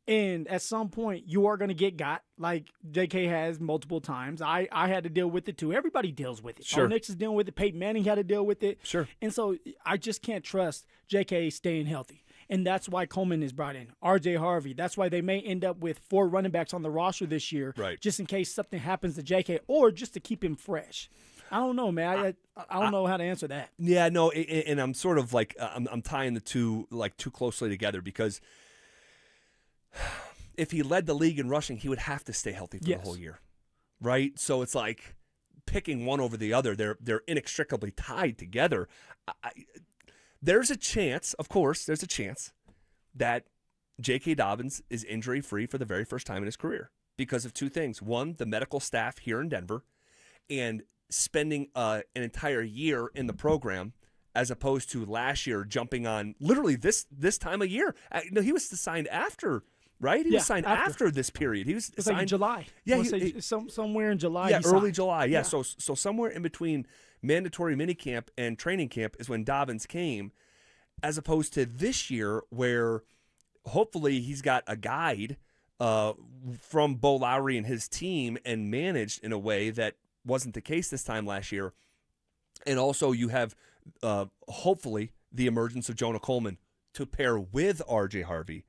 And at some point, you are going to get got, like J.K. has multiple times. I had to deal with it, too. Everybody deals with it. Sure. Nix is dealing with it. Peyton Manning had to deal with it. Sure. And so I just can't trust J.K. staying healthy. And that's why Coleman is brought in. R.J. Harvey. That's why they may end up with 4 running backs on the roster this year. Right. Just in case something happens to J.K. or just to keep him fresh. I don't know, man. I don't know how to answer that. Yeah, no, and I'm sort of like I'm tying the two like too closely together because if he led the league in rushing, he would have to stay healthy for the whole year, right? So it's like picking one over the other. They're inextricably tied together. There's a chance, of course, there's a chance that J.K. Dobbins is injury-free for the very first time in his career because of 2 things. One, the medical staff here in Denver, and spending an entire year in the program as opposed to last year jumping on literally this time of year. No, he was signed after, right? He was signed after this period. He was signed like in July. Yeah, somewhere in July. Yeah, early signed. July. Yeah, so somewhere in between mandatory minicamp and training camp is when Dobbins came, as opposed to this year where hopefully he's got a guide from Bo Lowry and his team and managed in a way that wasn't the case this time last year. And also you have, hopefully, the emergence of Jonah Coleman to pair with R.J. Harvey.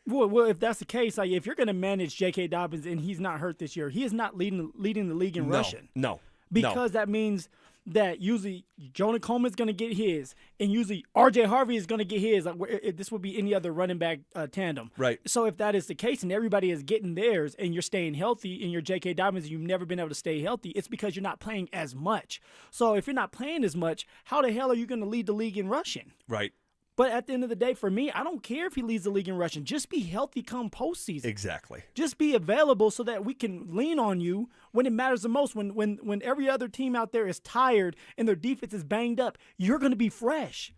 Well, if that's the case, like if you're going to manage J.K. Dobbins and he's not hurt this year, he is not leading the league in rushing. No. Because that means that usually Jonah Coleman's going to get his, and usually R.J. Harvey is going to get his. Like, this would be any other running back tandem. Right. So if that is the case and everybody is getting theirs and you're staying healthy and you're J.K. Dobbins and you've never been able to stay healthy, it's because you're not playing as much. So if you're not playing as much, how the hell are you going to lead the league in rushing? Right. But at the end of the day, for me, I don't care if he leads the league in rushing. Just be healthy come postseason. Exactly. Just be available so that we can lean on you when it matters the most. When every other team out there is tired and their defense is banged up, you're going to be fresh.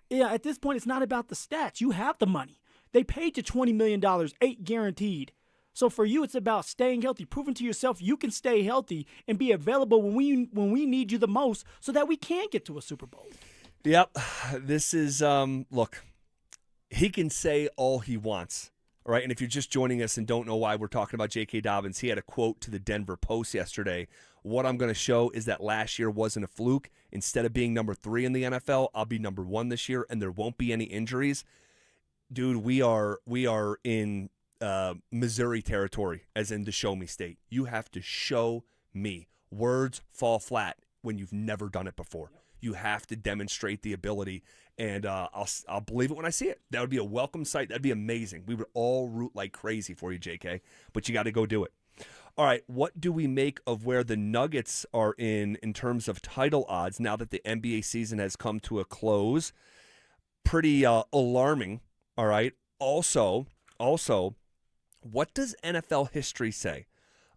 Yeah, at this point, it's not about the stats. You have the money. They paid you $20 million, $8 guaranteed. So for you, it's about staying healthy, proving to yourself you can stay healthy and be available when we need you the most so that we can get to a Super Bowl. Yep. This is, look, he can say all he wants, all right? And if you're just joining us and don't know why we're talking about J.K. Dobbins, he had a quote to the Denver Post yesterday. What I'm going to show is that last year wasn't a fluke. Instead of being number 3 in the NFL, I'll be number 1 this year, and there won't be any injuries. Dude, we are in Missouri territory, as in the show me state. You have to show me. Words fall flat when you've never done it before. You have to demonstrate the ability, and I'll believe it when I see it. That would be a welcome sight. That'd be amazing. We would all root like crazy for you, JK, but you got to go do it. All right, what do we make of where the Nuggets are in terms of title odds now that the NBA season has come to a close? Pretty alarming, all right? Also, what does NFL history say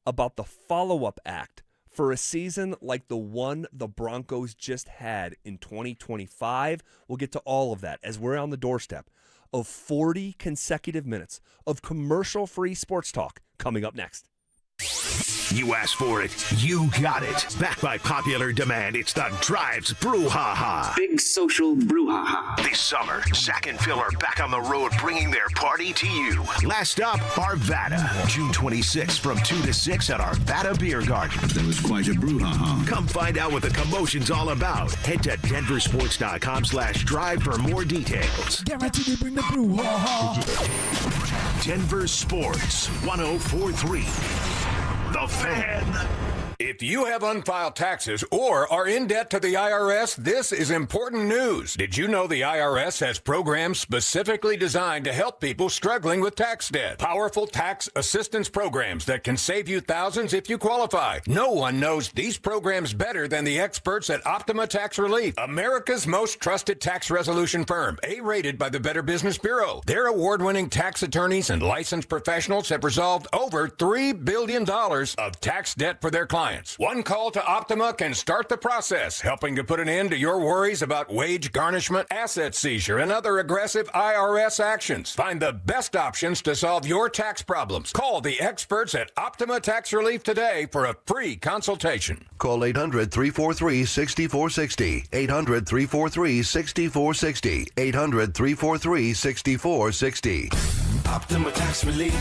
about the follow-up act for a season like the one the Broncos just had in 2025? We'll get to all of that as we're on the doorstep of 40 consecutive minutes of commercial-free sports talk coming up next. You asked for it, you got it. Backed by popular demand, it's the Drives Brouhaha. Big social brouhaha. This summer, Zach and Phil are back on the road bringing their party to you. Last stop, Arvada. June 26th from 2 to 6 at Arvada Beer Garden. That was quite a brouhaha. Come find out what the commotion's all about. Head to DenverSports.com/drive for more details. Guaranteed to bring the brouhaha. Denver Sports 104.3. The Fan. If you have unfiled taxes or are in debt to the IRS, this is important news. Did you know the IRS has programs specifically designed to help people struggling with tax debt? Powerful tax assistance programs that can save you thousands if you qualify. No one knows these programs better than the experts at Optima Tax Relief, America's most trusted tax resolution firm, A-rated by the Better Business Bureau. Their award-winning tax attorneys and licensed professionals have resolved over $3 billion of tax debt for their clients. One call to Optima can start the process, helping to put an end to your worries about wage garnishment, asset seizure, and other aggressive IRS actions. Find the best options to solve your tax problems. Call the experts at Optima Tax Relief today for a free consultation. Call 800-343-6460. 800-343-6460. 800-343-6460. Optima Tax Relief.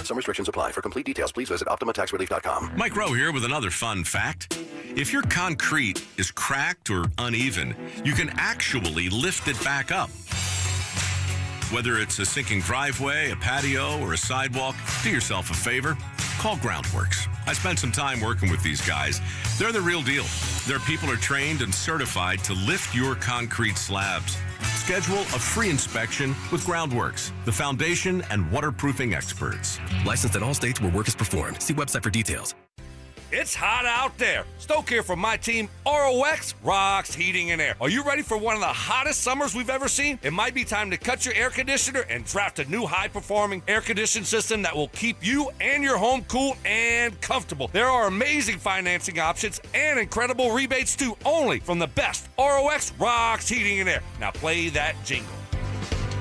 Some restrictions apply. For complete details, please visit OptimaTaxRelief.com. Mike Rowe here with another fun fact. If your concrete is cracked or uneven, you can actually lift it back up. Whether it's a sinking driveway, a patio, or a sidewalk, do yourself a favor. Call Groundworks. I spent some time working with these guys. They're the real deal. Their people are trained and certified to lift your concrete slabs. Schedule a free inspection with Groundworks, the foundation and waterproofing experts. Licensed in all states where work is performed. See website for details. It's hot out there. Stoke here from my team, ROX Rocks Heating and Air. Are you ready for one of the hottest summers we've ever seen? It might be time to cut your air conditioner and draft a new high-performing air conditioning system that will keep you and your home cool and comfortable. There are amazing financing options and incredible rebates too, only from the best ROX Rocks Heating and Air. Now play that jingle.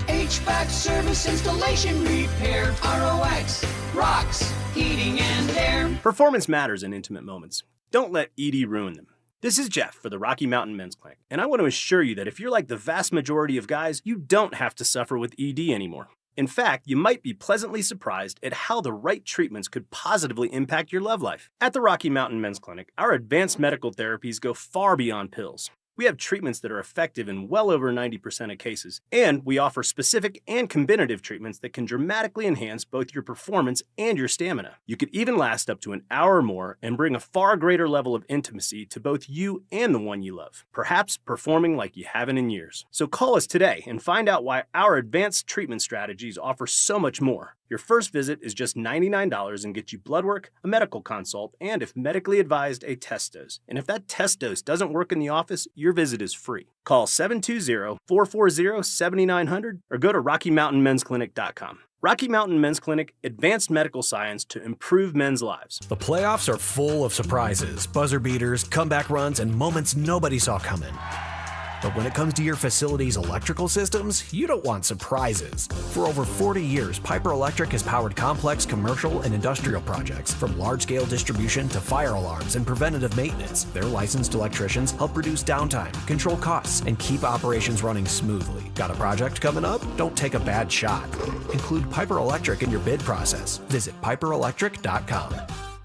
HVAC service, installation, repair. ROX Rocks Heating and Air. Performance matters in intimate moments. Don't let ED ruin them. This is Jeff for the Rocky Mountain Men's Clinic, and I want to assure you that if you're like the vast majority of guys, you don't have to suffer with ED anymore. In fact, you might be pleasantly surprised at how the right treatments could positively impact your love life. At the Rocky Mountain Men's Clinic, our advanced medical therapies go far beyond pills. We have treatments that are effective in well over 90% of cases, and we offer specific and combinative treatments that can dramatically enhance both your performance and your stamina. You could even last up to an hour or more and bring a far greater level of intimacy to both you and the one you love, perhaps performing like you haven't in years. So call us today and find out why our advanced treatment strategies offer so much more. Your first visit is just $99 and gets you blood work, a medical consult, and if medically advised, a test dose. And if that test dose doesn't work in the office, your visit is free. Call 720-440-7900 or go to RockyMountainMen'sClinic.com. Rocky Mountain Men's Clinic, advanced medical science to improve men's lives. The playoffs are full of surprises, buzzer beaters, comeback runs, and moments nobody saw coming. But when it comes to your facility's electrical systems, you don't want surprises. For over 40 years, Piper Electric has powered complex commercial and industrial projects, from large-scale distribution to fire alarms and preventative maintenance. Their licensed electricians help reduce downtime, control costs, and keep operations running smoothly. Got a project coming up? Don't take a bad shot. Include Piper Electric in your bid process. Visit piperelectric.com.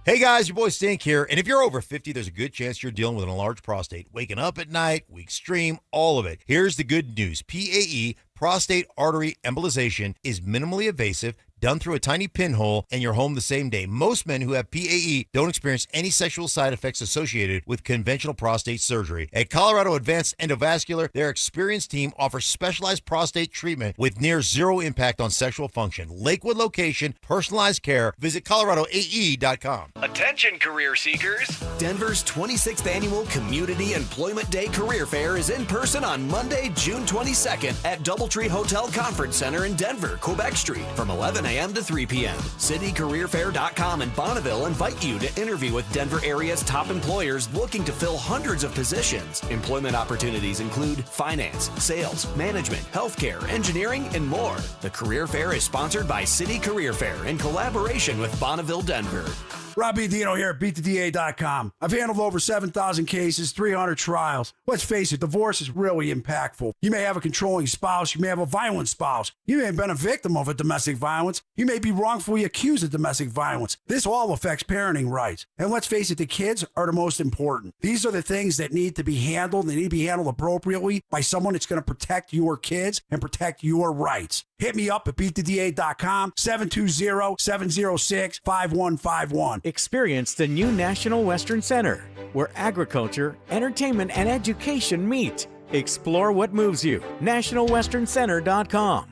Hey guys, your boy Stink here, and if you're over 50, there's a good chance you're dealing with an enlarged prostate. Waking up at night, weak stream, all of it. Here's the good news. PAE, prostate artery embolization, is minimally invasive, done through a tiny pinhole, and you're home the same day. Most men who have PAE don't experience any sexual side effects associated with conventional prostate surgery. At Colorado Advanced Endovascular, their experienced team offers specialized prostate treatment with near zero impact on sexual function. Lakewood location, personalized care. Visit coloradoae.com. Attention, career seekers. Denver's 26th Annual Community Employment Day Career Fair is in person on Monday, June 22nd at Doubletree Hotel Conference Center in Denver, Quebec Street from 11 a.m. to 3 p.m. CityCareerFair.com and Bonneville invite you to interview with Denver area's top employers looking to fill hundreds of positions. Employment opportunities include finance, sales, management, healthcare, engineering, and more. The Career Fair is sponsored by City Career Fair in collaboration with Bonneville, Denver. Robbie Dino here at BeatTheDA.com. I've handled over 7,000 cases, 300 trials. Let's face it, divorce is really impactful. You may have a controlling spouse. You may have a violent spouse. You may have been a victim of a domestic violence. You may be wrongfully accused of domestic violence. This all affects parenting rights. And let's face it, the kids are the most important. These are the things that need to be handled. They need to be handled appropriately by someone that's going to protect your kids and protect your rights. Hit me up at BeatTheDA.com, 720-706-5151. Experience the new National Western Center, where agriculture, entertainment, and education meet. Explore what moves you. NationalWesternCenter.com.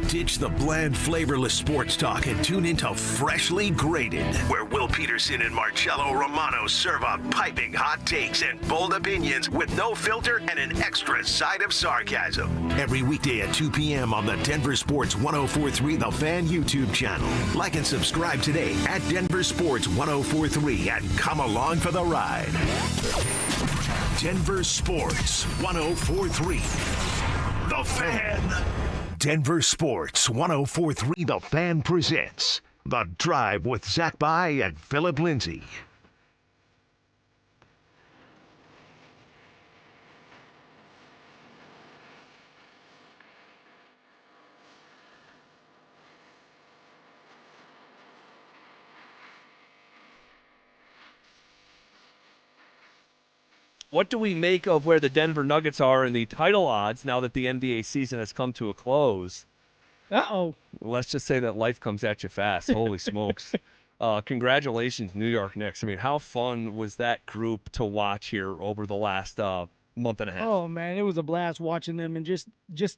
Ditch the bland, flavorless sports talk and tune into Freshly Grated, where Will Peterson and Marcello Romano serve up piping hot takes and bold opinions with no filter and an extra side of sarcasm. Every weekday at 2 p.m. on the Denver Sports 104.3 The Fan YouTube channel. Like and subscribe today at Denver Sports 104.3 and come along for the ride. Denver Sports 104.3 The Fan. Denver Sports 104.3 The Fan presents The Drive with Zach By and Phillip Lindsay. What do we make of where the Denver Nuggets are in the title odds now that the NBA season has come to a close? Uh-oh. Let's just say that life comes at you fast. Holy smokes. Congratulations, New York Knicks. I mean, how fun was that group to watch here over the last month and a half? Oh, man, it was a blast watching them, and just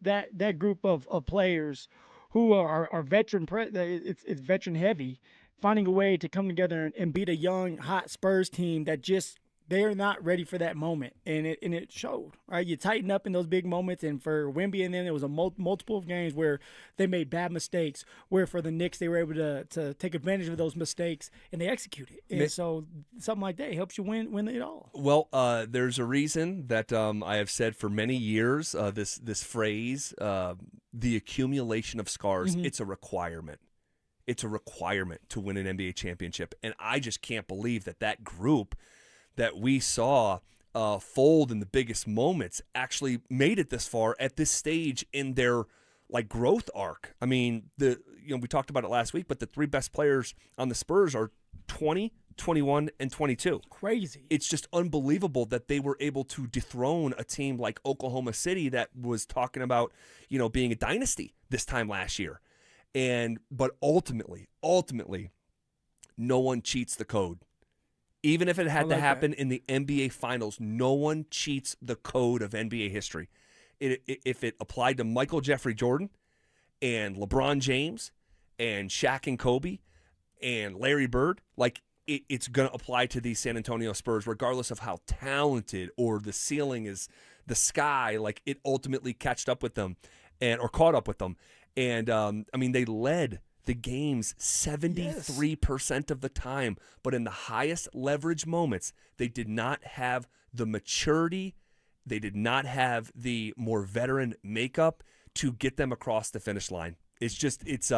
that group of players who are veteran. It's veteran heavy, finding a way to come together and beat a young, hot Spurs team that just – they're not ready for that moment, and it showed. Right, you tighten up in those big moments, and for Wemby and then there was a multiple of games where they made bad mistakes. Where for the Knicks they were able to take advantage of those mistakes and they executed. And so something like that helps you win it all. Well, there's a reason that I have said for many years this phrase, the accumulation of scars. Mm-hmm. It's a requirement. It's a requirement to win an NBA championship, and I just can't believe that group that we saw fold in the biggest moments actually made it this far at this stage in their growth arc. I mean, we talked about it last week, but the 3 best players on the Spurs are 20, 21, and 22. Crazy. It's just unbelievable that they were able to dethrone a team like Oklahoma City that was talking about, being a dynasty this time last year. But ultimately, no one cheats the code. Even if it had to happen in the NBA Finals, no one cheats the code of NBA history. If it applied to Michael Jeffrey Jordan and LeBron James and Shaq and Kobe and Larry Bird, it's going to apply to these San Antonio Spurs, regardless of how talented or the ceiling is the sky. It ultimately caught up with them. And they led the games 73% of the time, but in the highest leverage moments, they did not have the maturity, they did not have the more veteran makeup to get them across the finish line. It's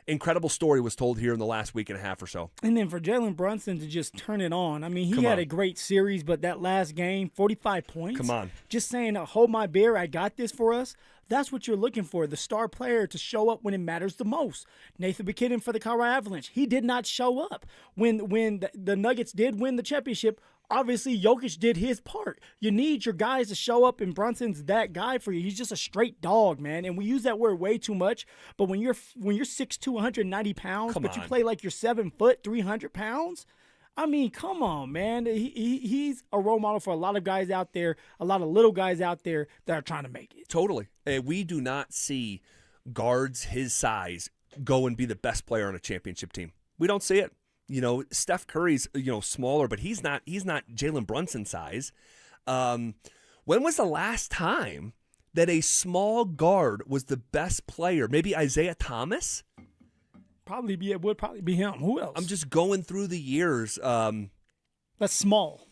incredible story was told here in the last week and a half or so. And then for Jalen Brunson to just turn it on. I mean, he had a great series, but that last game, 45 points. Come on. Just saying, hold my beer, I got this for us. That's what you're looking for, the star player to show up when it matters the most. Nathan McKinnon for the Colorado Avalanche, he did not show up. When the Nuggets did win the championship, obviously Jokic did his part. You need your guys to show up, and Brunson's that guy for you. He's just a straight dog, man. And we use that word way too much. But when you're 6'2", 190 pounds, you play like you're 7 foot, 300 pounds. I mean, come on, man. He's a role model for a lot of guys out there, a lot of little guys out there that are trying to make it. Totally. We do not see guards his size go and be the best player on a championship team. We don't see it. Steph Curry's, smaller, but he's not Jalen Brunson size. When was the last time that a small guard was the best player? Maybe Isaiah Thomas? It would probably be him. Who else? I'm just going through the years. That's small.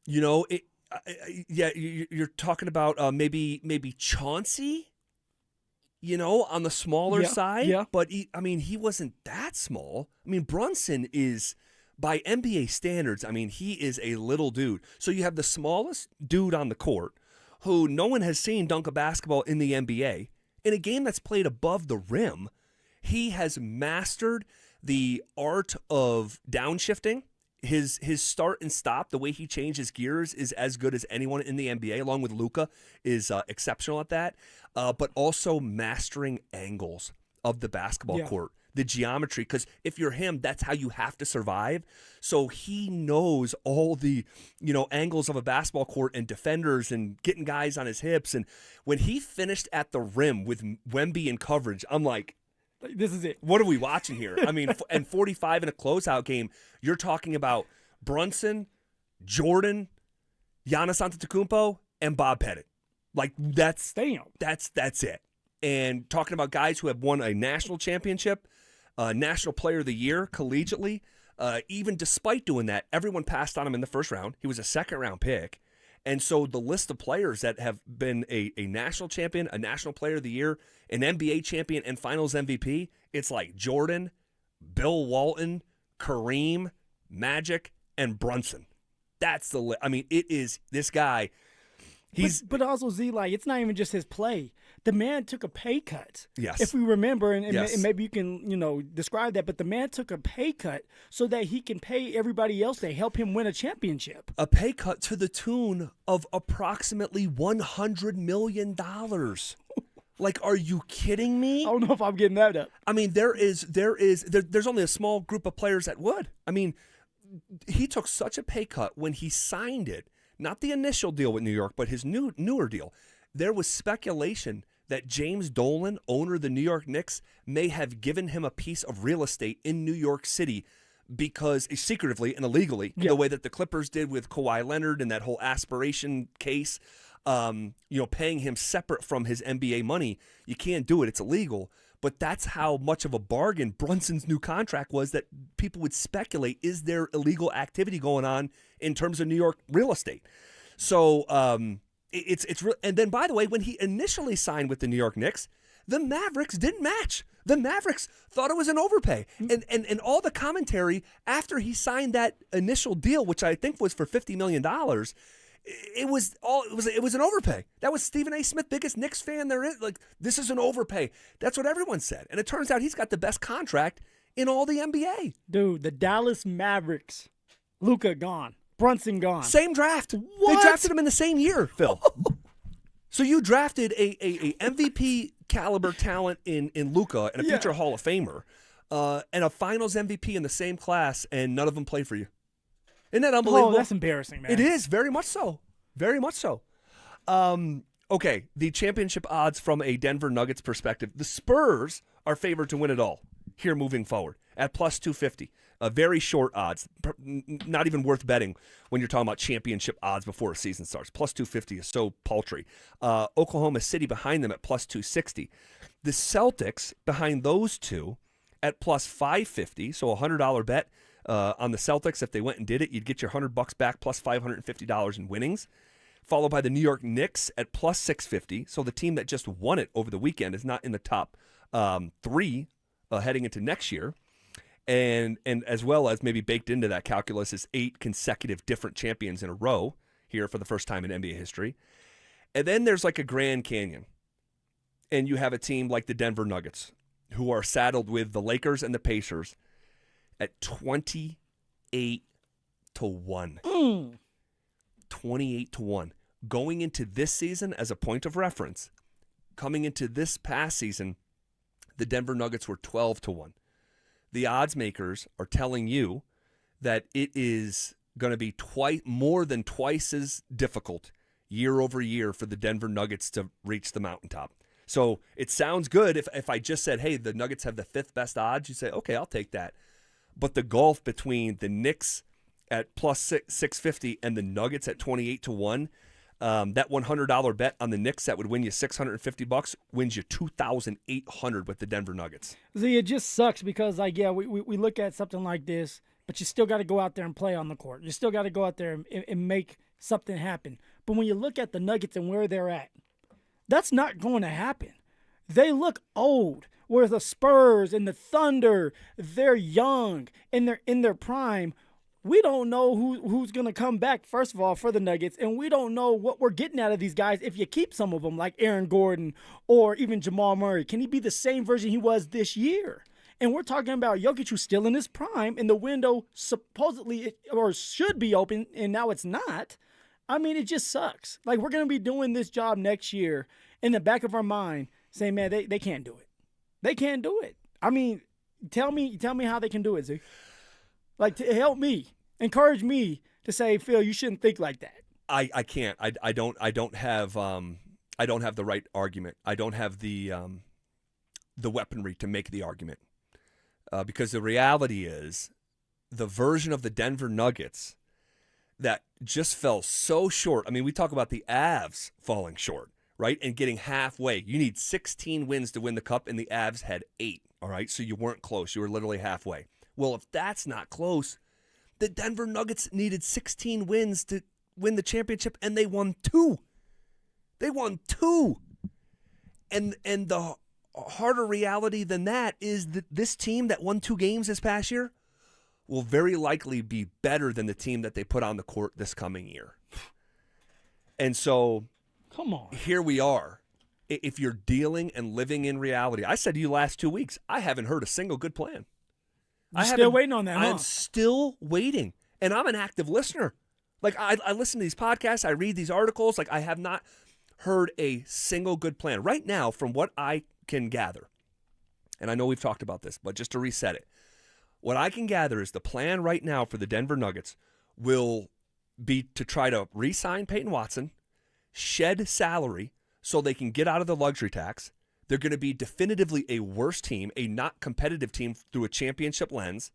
You're talking about maybe Chauncey, on the smaller side. Yeah. But he wasn't that small. Brunson is, by NBA standards, he is a little dude. So you have the smallest dude on the court who no one has seen dunk a basketball in the NBA. In a game that's played above the rim, he has mastered the art of downshifting. His start and stop, the way he changes gears, is as good as anyone in the NBA, along with Luka, is exceptional at that. But also mastering angles of the basketball court, the geometry, because if you're him, that's how you have to survive. So he knows all the angles of a basketball court and defenders and getting guys on his hips. And when he finished at the rim with Wemby in coverage, I'm like, this is it. What are we watching here? And 45 in a closeout game, you're talking about Brunson, Jordan, Giannis Antetokounmpo, and Bob Pettit. That's it. And talking about guys who have won a national championship, national player of the year collegiately, even despite doing that, everyone passed on him in the first round. He was a second-round pick. And so the list of players that have been a national champion, a national player of the year, an NBA champion, and finals MVP, it's like Jordan, Bill Walton, Kareem, Magic, and Brunson. That's the list. It is this guy. But also, Z, it's not even just his play. The man took a pay cut. Yes. If we remember, and Yes. maybe you can, describe that, but the man took a pay cut so that he can pay everybody else to help him win a championship. A pay cut to the tune of approximately $100 million. Are you kidding me? I don't know if I'm getting that up. There's only a small group of players that would. He took such a pay cut when he signed it. Not the initial deal with New York, but his newer deal. There was speculation that James Dolan, owner of the New York Knicks, may have given him a piece of real estate in New York City because secretively and illegally, the way that the Clippers did with Kawhi Leonard and that whole aspiration case, paying him separate from his NBA money. You can't do it. It's illegal. But that's how much of a bargain Brunson's new contract was, that people would speculate, is there illegal activity going on in terms of New York real estate? So it's real. And then, by the way, when he initially signed with the New York Knicks, the Mavericks didn't match. The Mavericks thought it was an overpay. And all the commentary after he signed that initial deal, which I think was for $50 million, It was an overpay. That was Stephen A. Smith, biggest Knicks fan there is. Like, this is an overpay. That's what everyone said. And it turns out he's got the best contract in all the NBA. Dude, the Dallas Mavericks, Luka gone, Brunson gone. Same draft. What? They drafted him in the same year, Phil. So you drafted a MVP caliber talent in Luka and a future Hall of Famer and a Finals MVP in the same class, and none of them played for you. Isn't that unbelievable? Oh, that's embarrassing, man. It is, very much so. Very much so. Okay, the championship odds from a Denver Nuggets perspective. The Spurs are favored to win it all here moving forward at plus 250. Very short odds, not even worth betting when you're talking about championship odds before a season starts. Plus 250 is so paltry. Oklahoma City behind them at plus 260. The Celtics behind those two at plus 550, so a $100 bet. On the Celtics, if they went and did it, you'd get your $100 back plus $550 in winnings. Followed by the New York Knicks at plus 650. So the team that just won it over the weekend is not in the top three heading into next year. And as well as maybe baked into that calculus is 8 consecutive different champions in a row here for the first time in NBA history. And then there's like a Grand Canyon. And you have a team like the Denver Nuggets who are saddled with the Lakers and the Pacers at 28 to 1. 28 to 1. Going into this season as a point of reference, coming into this past season, the Denver Nuggets were 12 to 1. The odds makers are telling you that it is going to be more than twice as difficult year over year for the Denver Nuggets to reach the mountaintop. So it sounds good if I just said, hey, the Nuggets have the 5th best odds. You say, okay, I'll take that. But the gulf between the Knicks at plus 650 and the Nuggets at 28 to 1, that $100 bet on the Knicks that would win you $650 wins you $2,800 with the Denver Nuggets. See, it just sucks because, we look at something like this, but you still got to go out there and play on the court. You still got to go out there and make something happen. But when you look at the Nuggets and where they're at, that's not going to happen. They look old. Where the Spurs and the Thunder, they're young and they're in their prime. We don't know who's going to come back, first of all, for the Nuggets, and we don't know what we're getting out of these guys if you keep some of them, like Aaron Gordon or even Jamal Murray. Can he be the same version he was this year? And we're talking about Jokic, who's still in his prime, and the window supposedly or should be open, and now it's not. I mean, it just sucks. Like, we're going to be doing this job next year in the back of our mind saying, man, they can't do it. They can't do it. I mean, tell me how they can do it, Z. Like, to help me, encourage me to say, Phil, you shouldn't think like that. I can't. I don't have the right argument. I don't have the weaponry to make the argument because the reality is the version of the Denver Nuggets that just fell so short. I mean, we talk about the Avs falling short. Right, and getting halfway. You need 16 wins to win the cup, and the Avs had 8, all right? So you weren't close. You were literally halfway. Well, if that's not close, the Denver Nuggets needed 16 wins to win the championship, and they won 2. They won 2. And the harder reality than that is that this team that won 2 games this past year will very likely be better than the team that they put on the court this coming year. And so... Come on. Here we are. If you're dealing and living in reality, I said to you last 2 weeks, I haven't heard a single good plan. You're still waiting on that, huh? I'm still waiting. And I'm an active listener. Like, I listen to these podcasts. I read these articles. Like, I have not heard a single good plan. Right now, from what I can gather, and I know we've talked about this, but just to reset it, what I can gather is the plan right now for the Denver Nuggets will be to try to re-sign Payton Watson, shed salary so they can get out of the luxury tax. They're going to be definitively a worse team, a not competitive team through a championship lens,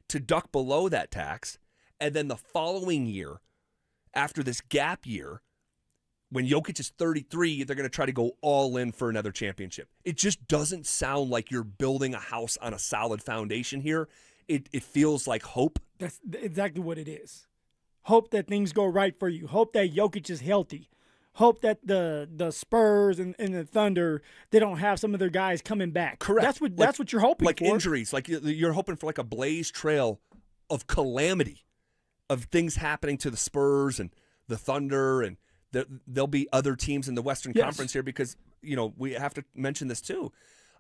to duck below that tax. And then the following year, after this gap year, when Jokic is 33, they're going to try to go all in for another championship. It just doesn't sound like you're building a house on a solid foundation here. It feels like hope. That's exactly what it is. Hope that things go right for you. Hope that Jokic is healthy. Hope that the Spurs and the Thunder, they don't have some of their guys coming back. Correct. That's what you're hoping for. Like injuries. Like you're hoping for like a blaze trail of calamity, of things happening to the Spurs and the Thunder, and there'll be other teams in the Western Conference here because, we have to mention this too.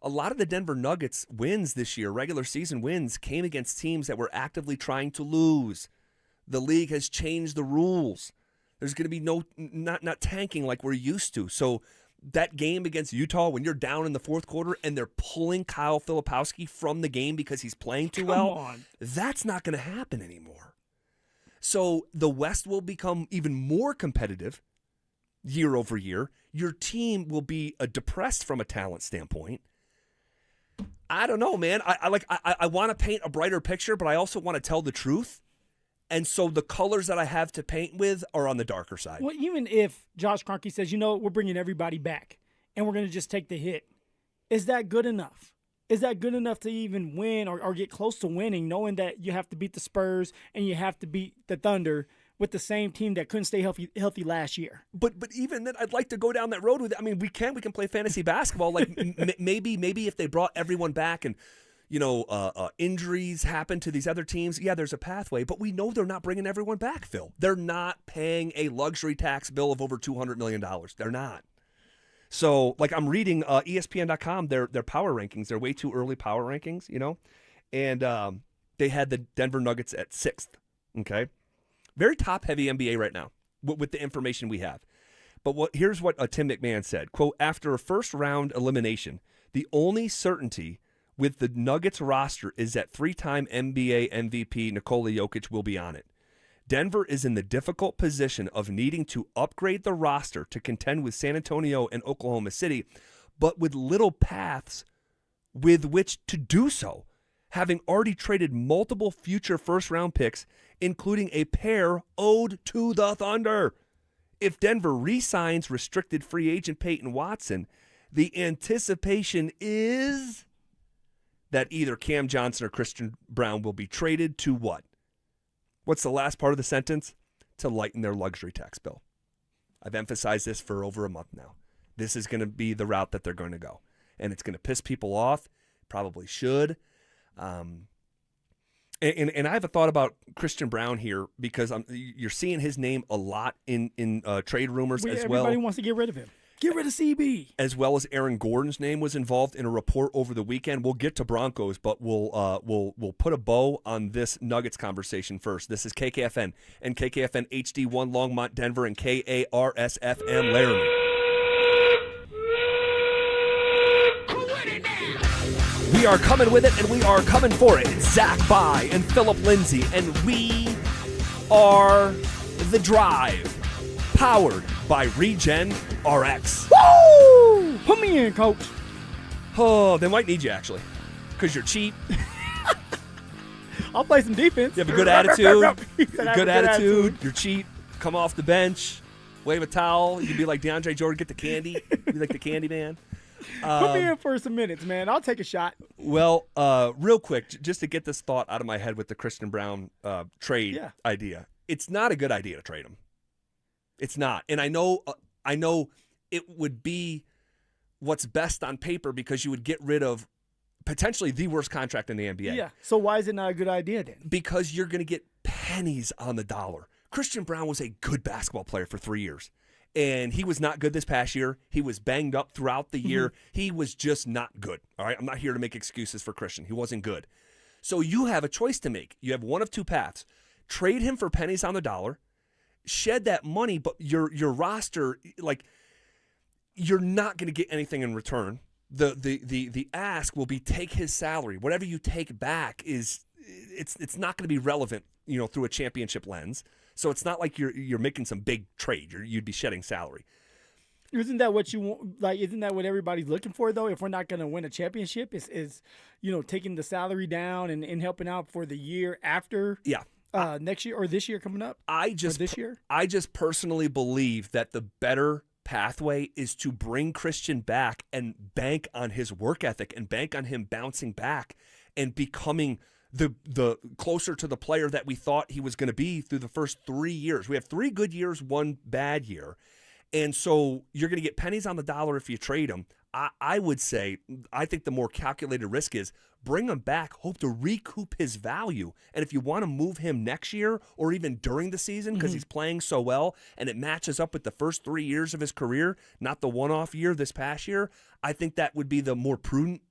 A lot of the Denver Nuggets wins this year, regular season wins, came against teams that were actively trying to lose. The league has changed the rules. There's going to be not tanking like we're used to. So that game against Utah, when you're down in the fourth quarter and they're pulling Kyle Filipowski from the game because he's playing too well, that's not going to happen anymore. So the West will become even more competitive year over year. Your team will be depressed from a talent standpoint. I don't know, man. I want to paint a brighter picture, but I also want to tell the truth. And so the colors that I have to paint with are on the darker side. Well, even if Josh Kroenke says, we're bringing everybody back and we're going to just take the hit, is that good enough? Is that good enough to even win or get close to winning, knowing that you have to beat the Spurs and you have to beat the Thunder with the same team that couldn't stay healthy last year? But even then, I'd like to go down that road with it. I mean, we can play fantasy basketball. Like maybe if they brought everyone back and injuries happen to these other teams, there's a pathway, but we know they're not bringing everyone back, Phil. They're not paying a luxury tax bill of over $200 million. They're not. So, I'm reading ESPN.com, their power rankings, their way too early power rankings, and they had the Denver Nuggets at 6th, okay? Very top-heavy NBA right now with the information we have. But here's what Tim McMahon said, quote, after a first-round elimination, the only certainty with the Nuggets roster is that 3-time NBA MVP Nikola Jokic will be on it. Denver is in the difficult position of needing to upgrade the roster to contend with San Antonio and Oklahoma City, but with little paths with which to do so, having already traded multiple future first-round picks, including a pair owed to the Thunder. If Denver re-signs restricted free agent Payton Watson, the anticipation is that either Cam Johnson or Christian Brown will be traded to what? What's the last part of the sentence? To lighten their luxury tax bill. I've emphasized this for over a month now. This is going to be the route that they're going to go. And it's going to piss people off. Probably should. And I have a thought about Christian Brown here because you're seeing his name a lot in trade rumors as well. Everybody wants to get rid of him. Get rid of CB. As well as Aaron Gordon's name was involved in a report over the weekend. We'll get to Broncos, but we'll put a bow on this Nuggets conversation first. This is KKFN and KKFN HD1 Longmont, Denver, and KARS-FM Laramie. We are coming with it, and we are coming for it. Zach By and Phillip Lindsay, and we are The Drive, powered by Regen RX. Woo! Put me in, coach. Oh, they might need you, actually, because you're cheap. I'll play some defense. You have a good attitude. Good attitude. You're cheap. Come off the bench. Wave a towel. You can be like DeAndre Jordan. Get the candy. Be like the candy man. Put me in for some minutes, man. I'll take a shot. Well, real quick, just to get this thought out of my head with the Christian Brown trade idea. It's not a good idea to trade him. It's not. And I know it would be what's best on paper because you would get rid of potentially the worst contract in the NBA. Yeah. So why is it not a good idea then? Because you're going to get pennies on the dollar. Christian Brown was a good basketball player for 3 years. And he was not good this past year. He was banged up throughout the year. He was just not good. All right? I'm not here to make excuses for Christian. He wasn't good. So you have a choice to make. You have one of two paths. Trade him for pennies on the dollar. Shed that money, but your roster, you're not going to get anything in return. The ask will be take his salary. Whatever you take back it's not going to be relevant, through a championship lens. So it's not like you're making some big trade. You'd be shedding salary. Isn't that what you want? Isn't that what everybody's looking for, though? If we're not going to win a championship, is taking the salary down and helping out for the year after? Yeah. Next year or this year coming up? This year? I just personally believe that the better pathway is to bring Christian back and bank on his work ethic and bank on him bouncing back and becoming the closer to the player that we thought he was going to be through the first 3 years. We have 3 good years, 1 bad year. And so you're going to get pennies on the dollar if you trade him. I would say, I think the more calculated risk is bring him back, hope to recoup his value. And if you want to move him next year or even during the season because he's playing so well and it matches up with the first 3 years of his career, not the one-off year this past year, I think that would be the more prudent,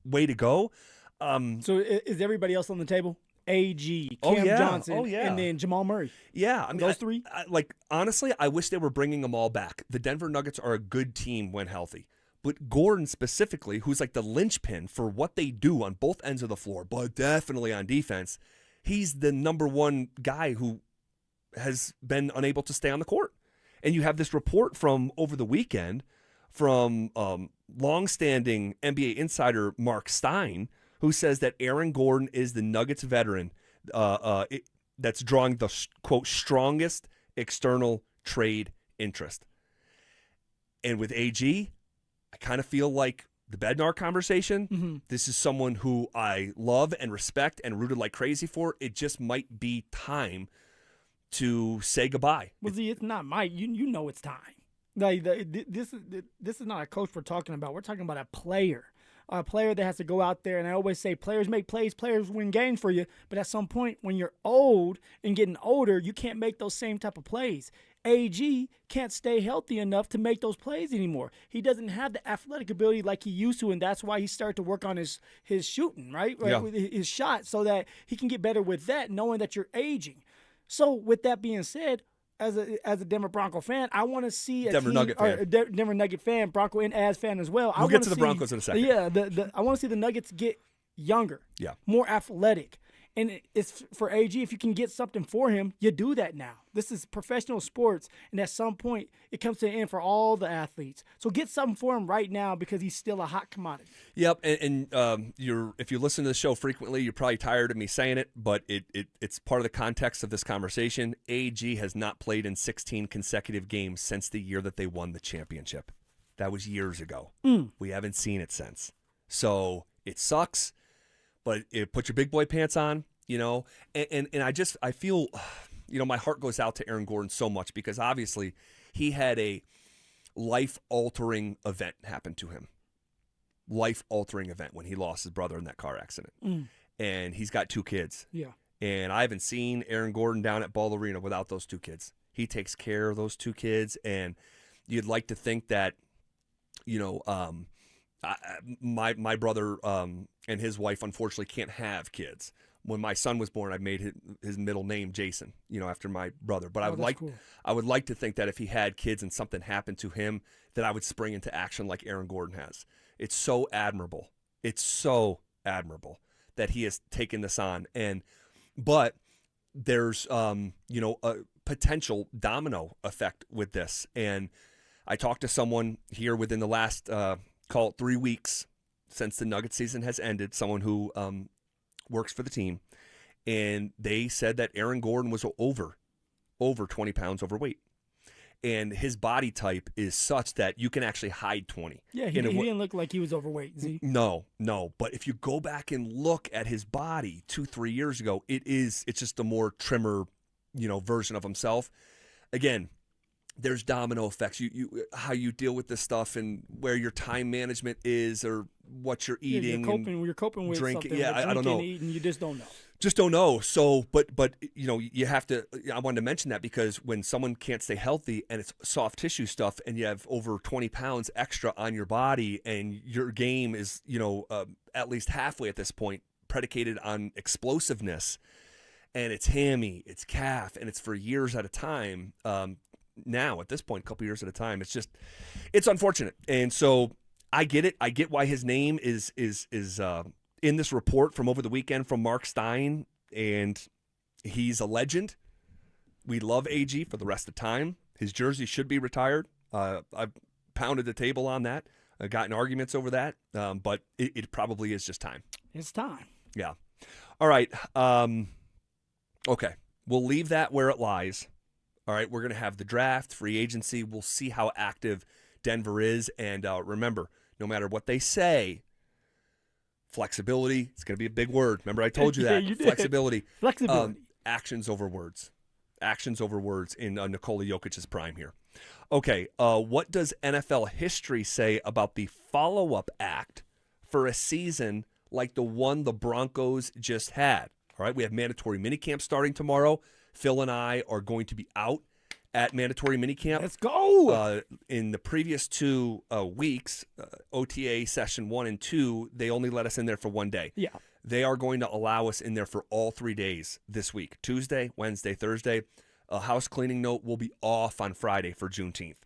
way to go. So is everybody else on the table? AG, Cam Johnson, and then Jamal Murray. Yeah, I mean, those three. Honestly, I wish they were bringing them all back. The Denver Nuggets are a good team when healthy. But Gordon specifically, who's like the linchpin for what they do on both ends of the floor, but definitely on defense, he's the number one guy who has been unable to stay on the court. And you have this report from over the weekend from longstanding NBA insider Mark Stein, who says that Aaron Gordon is the Nuggets veteran that's drawing the, quote, strongest external trade interest. And with AG, I kind of feel like the Bednar conversation, this is someone who I love and respect and rooted like crazy for. It just might be time to say goodbye. Well, see, it's not Mike. You know it's time. Like this is not a coach we're talking about. We're talking about a player that has to go out there. And I always say players make plays, players win games for you. But at some point when you're old and getting older, you can't make those same type of plays. AG can't stay healthy enough to make those plays anymore. He doesn't have the athletic ability like he used to, and that's why he started to work on his shooting, right? Yeah. His shot, so that he can get better with that, knowing that you're aging. So with that being said, as a Denver Bronco fan, I want to see Denver Nugget fan, Bronco and As fan as well. We'll get to the Broncos in a second. Yeah, I want to see the Nuggets get younger, more athletic. And it's for AG, if you can get something for him, you do that now. This is professional sports, and at some point, it comes to an end for all the athletes. So get something for him right now because he's still a hot commodity. Yep, and if you listen to the show frequently, you're probably tired of me saying it, but it's part of the context of this conversation. AG has not played in 16 consecutive games since the year that they won the championship. That was years ago. We haven't seen it since. So it sucks. But put your big boy pants on, and I feel, my heart goes out to Aaron Gordon so much because obviously he had a life-altering event happen to him. Life-altering event when he lost his brother in that car accident. And he's got 2 kids. Yeah. And I haven't seen Aaron Gordon down at Ball Arena without those 2 kids. He takes care of those 2 kids, and you'd like to think that, my brother and his wife unfortunately can't have kids. When my son was born, I made his middle name Jason, after my brother. But I would like to think that if he had kids and something happened to him, that I would spring into action like Aaron Gordon has. It's so admirable. It's so admirable that he has taken this on. But there's a potential domino effect with this. And I talked to someone here within the last call it 3 weeks since the Nuggets season has ended, someone who works for the team, and they said that Aaron Gordon was over 20 pounds overweight. And his body type is such that you can actually hide 20. Yeah, he didn't look like he was overweight, Z. No. But if you go back and look at his body 2-3 years ago, it's just a more trimmer, version of himself. Again, there's domino effects. You how you deal with this stuff and where your time management is or what you're eating. You're coping with drinking. something. Yeah, I don't know. Eating, you just don't know. Just don't know. So, but you have to. I wanted to mention that because when someone can't stay healthy and it's soft tissue stuff, and you have over 20 pounds extra on your body, and your game is at least halfway at this point predicated on explosiveness, and it's hammy, it's calf, and it's for years at a time. Now at this point, a couple years at a time, it's unfortunate. And so I get it. I get why his name is in this report from over the weekend from Mark Stein, and he's a legend. We love AG for the rest of the time. His jersey should be retired. I've pounded the table on that. I've gotten arguments over that, but it probably is just time. It's time. Yeah. All right. Okay. We'll leave that where it lies. All right, we're going to have the draft, free agency. We'll see how active Denver is. And remember, no matter what they say, flexibility, it's going to be a big word. Remember, I told you that. You did. Flexibility. Actions over words. Actions over words in Nikola Jokic's prime here. Okay, what does NFL history say about the follow-up act for a season like the one the Broncos just had? All right, we have mandatory minicamp starting tomorrow. Phil and I are going to be out at mandatory minicamp. Let's go! In the previous 2 weeks, OTA session 1 and 2, they only let us in there for 1 day. Yeah. They are going to allow us in there for all 3 days this week, Tuesday, Wednesday, Thursday. A house cleaning note will be off on Friday for Juneteenth.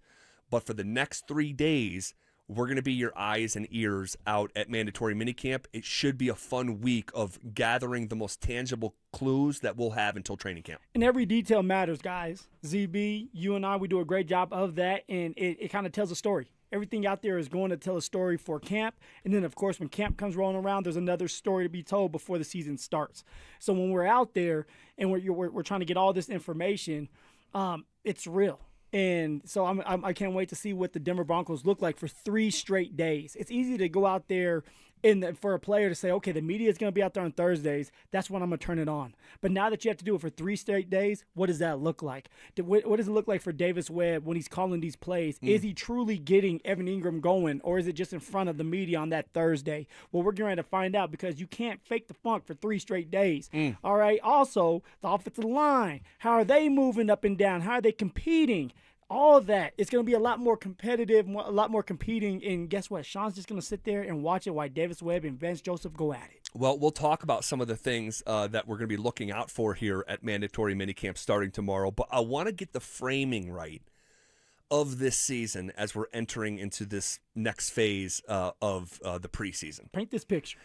But for the next 3 days, we're going to be your eyes and ears out at mandatory minicamp. It should be a fun week of gathering the most tangible clues that we'll have until training camp. And every detail matters, guys. ZB, you and I, we do a great job of that, and it kind of tells a story. Everything out there is going to tell a story for camp. And then, of course, when camp comes rolling around, there's another story to be told before the season starts. So when we're out there and we're trying to get all this information, it's real. And so I can't wait to see what the Denver Broncos look like for 3 straight days. It's easy to go out there for a player to say, okay, the media is going to be out there on Thursdays. That's when I'm going to turn it on. But now that you have to do it for 3 straight days, what does that look like? What does it look like for Davis Webb when he's calling these plays? Is he truly getting Evan Ingram going, or is it just in front of the media on that Thursday? Well, we're going to find out, because you can't fake the funk for 3 straight days. All right. Also, the offensive line, how are they moving up and down? How are they competing? All of that. It's going to be a lot more competitive, a lot more competing. And guess what? Sean's just going to sit there and watch it while Davis Webb and Vance Joseph go at it. Well, we'll talk about some of the things that we're going to be looking out for here at mandatory minicamp starting tomorrow. But I want to get the framing right of this season as we're entering into this next phase of the preseason. Paint this picture.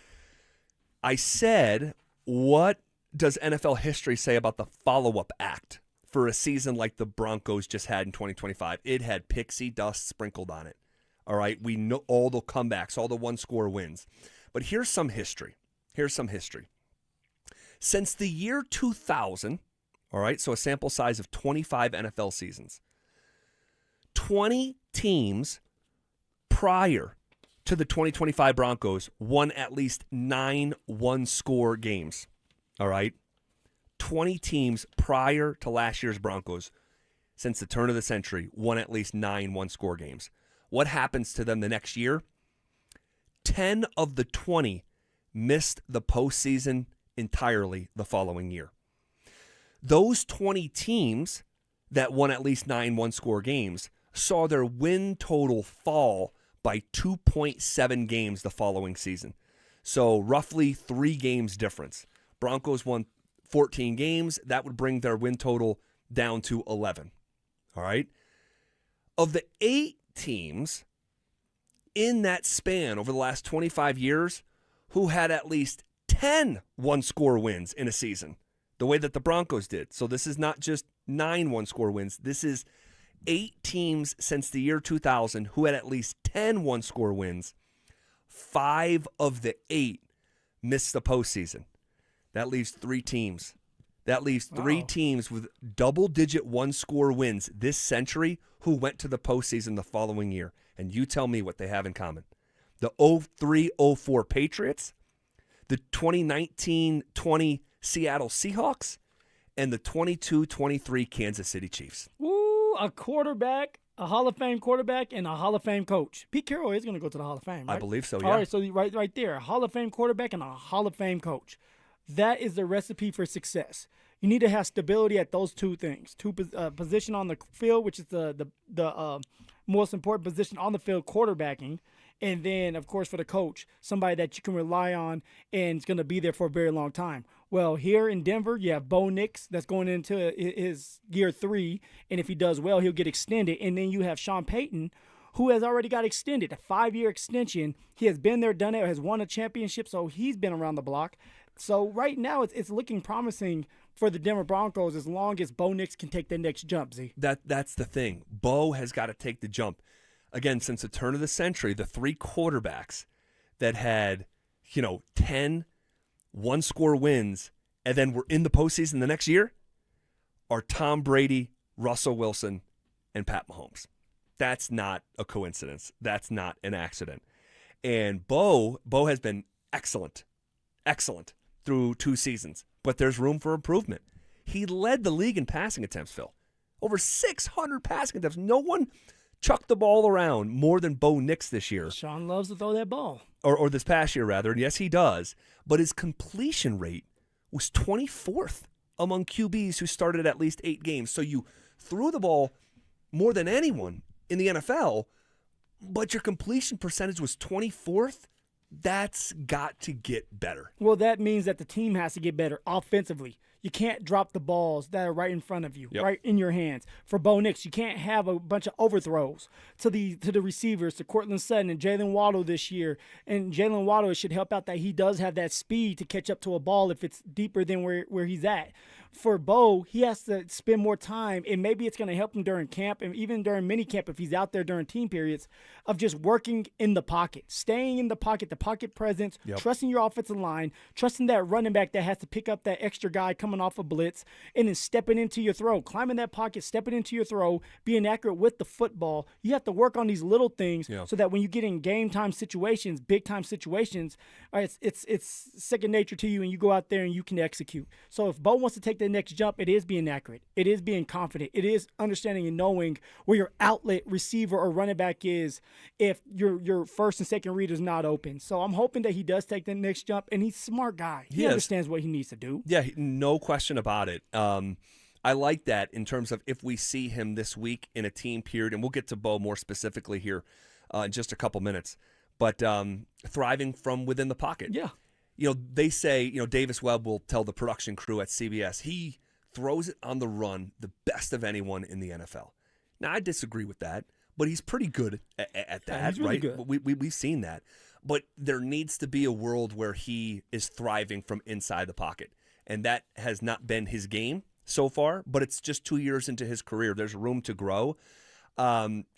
I said, what does NFL history say about the follow-up act for a season like the Broncos just had in 2025? It had pixie dust sprinkled on it. All right, we know all the comebacks, all the one-score wins. But here's some history. Since the year 2000, all right, so a sample size of 25 NFL seasons, 20 teams prior to the 2025 Broncos won at least 9 one-score games. All right? 20 teams prior to last year's Broncos, since the turn of the century, won at least 9 one-score games. What happens to them the next year? 10 of the 20 missed the postseason entirely the following year. Those 20 teams that won at least 9 one-score games saw their win total fall by 2.7 games the following season. So roughly 3 games difference. Broncos won 14 games. That would bring their win total down to 11. All right? Of the 8 teams in that span over the last 25 years who had at least 10 one-score wins in a season, the way that the Broncos did. So this is not just 9 one-score wins. This is 8 teams since the year 2000 who had at least 10 one-score wins. 5 of the 8 missed the postseason. That leaves 3 teams. That leaves 3 teams with double-digit one-score wins this century who went to the postseason the following year. And you tell me what they have in common. The 03-04 Patriots, the 2019-20 Seattle Seahawks, and the 22-23 Kansas City Chiefs. Ooh, a quarterback, a Hall of Fame quarterback, and a Hall of Fame coach. Pete Carroll is going to go to the Hall of Fame, right? I believe so, yeah. All right, so right there, a Hall of Fame quarterback and a Hall of Fame coach. That is the recipe for success. You need to have stability at those 2 things. Position on the field, which is the most important position on the field, quarterbacking. And then, of course, for the coach, somebody that you can rely on and is going to be there for a very long time. Well, here in Denver, you have Bo Nix that's going into his year 3. And if he does well, he'll get extended. And then you have Sean Payton, who has already got extended, a 5-year extension. He has been there, done it, has won a championship, so he's been around the block. So right now it's looking promising for the Denver Broncos as long as Bo Nix can take the next jump, Z. That's the thing. Bo has got to take the jump. Again, since the turn of the century, the 3 quarterbacks that had, 10 one-score wins and then were in the postseason the next year are Tom Brady, Russell Wilson, and Pat Mahomes. That's not a coincidence. That's not an accident. And Bo has been excellent through 2 seasons, but there's room for improvement. He led the league in passing attempts, Phil. Over 600 passing attempts. No one chucked the ball around more than Bo Nix this year. Sean loves to throw that ball. Or this past year, rather. And yes, he does. But his completion rate was 24th among QBs who started at least 8 games. So you threw the ball more than anyone in the NFL, but your completion percentage was 24th. That's got to get better. Well, that means that the team has to get better offensively. You can't drop the balls that are right in front of you, right in your hands. For Bo Nix, you can't have a bunch of overthrows to the receivers, to Cortland Sutton and Jalen Waddle this year. And Jalen Waddle, should help out that he does have that speed to catch up to a ball if it's deeper than where he's at. For Bo, he has to spend more time, and maybe it's going to help him during camp and even during mini camp if he's out there during team periods, of just working in the pocket, staying in the pocket presence, trusting your offensive line, trusting that running back that has to pick up that extra guy coming off a blitz, and then stepping into your throw, climbing that pocket, stepping into your throw, being accurate with the football. You have to work on these little things so that when you get in game time situations, big time situations, it's second nature to you, and you go out there and you can execute. So if Bo wants to take the next jump, it is being accurate. It is being confident. It is understanding and knowing where your outlet receiver or running back is if your first and second read is not open. So I'm hoping that he does take the next jump, and he's a smart guy. He understands what he needs to do. Yeah, no question about it. I like that in terms of if we see him this week in a team period, and we'll get to Bo more specifically here in just a couple minutes, but thriving from within the pocket. Yeah. They say, Davis Webb will tell the production crew at CBS, he throws it on the run the best of anyone in the NFL. Now, I disagree with that, but he's pretty good at that, he's really right? Good. We've seen that. But there needs to be a world where he is thriving from inside the pocket, and that has not been his game so far, but it's just 2 years into his career. There's room to grow.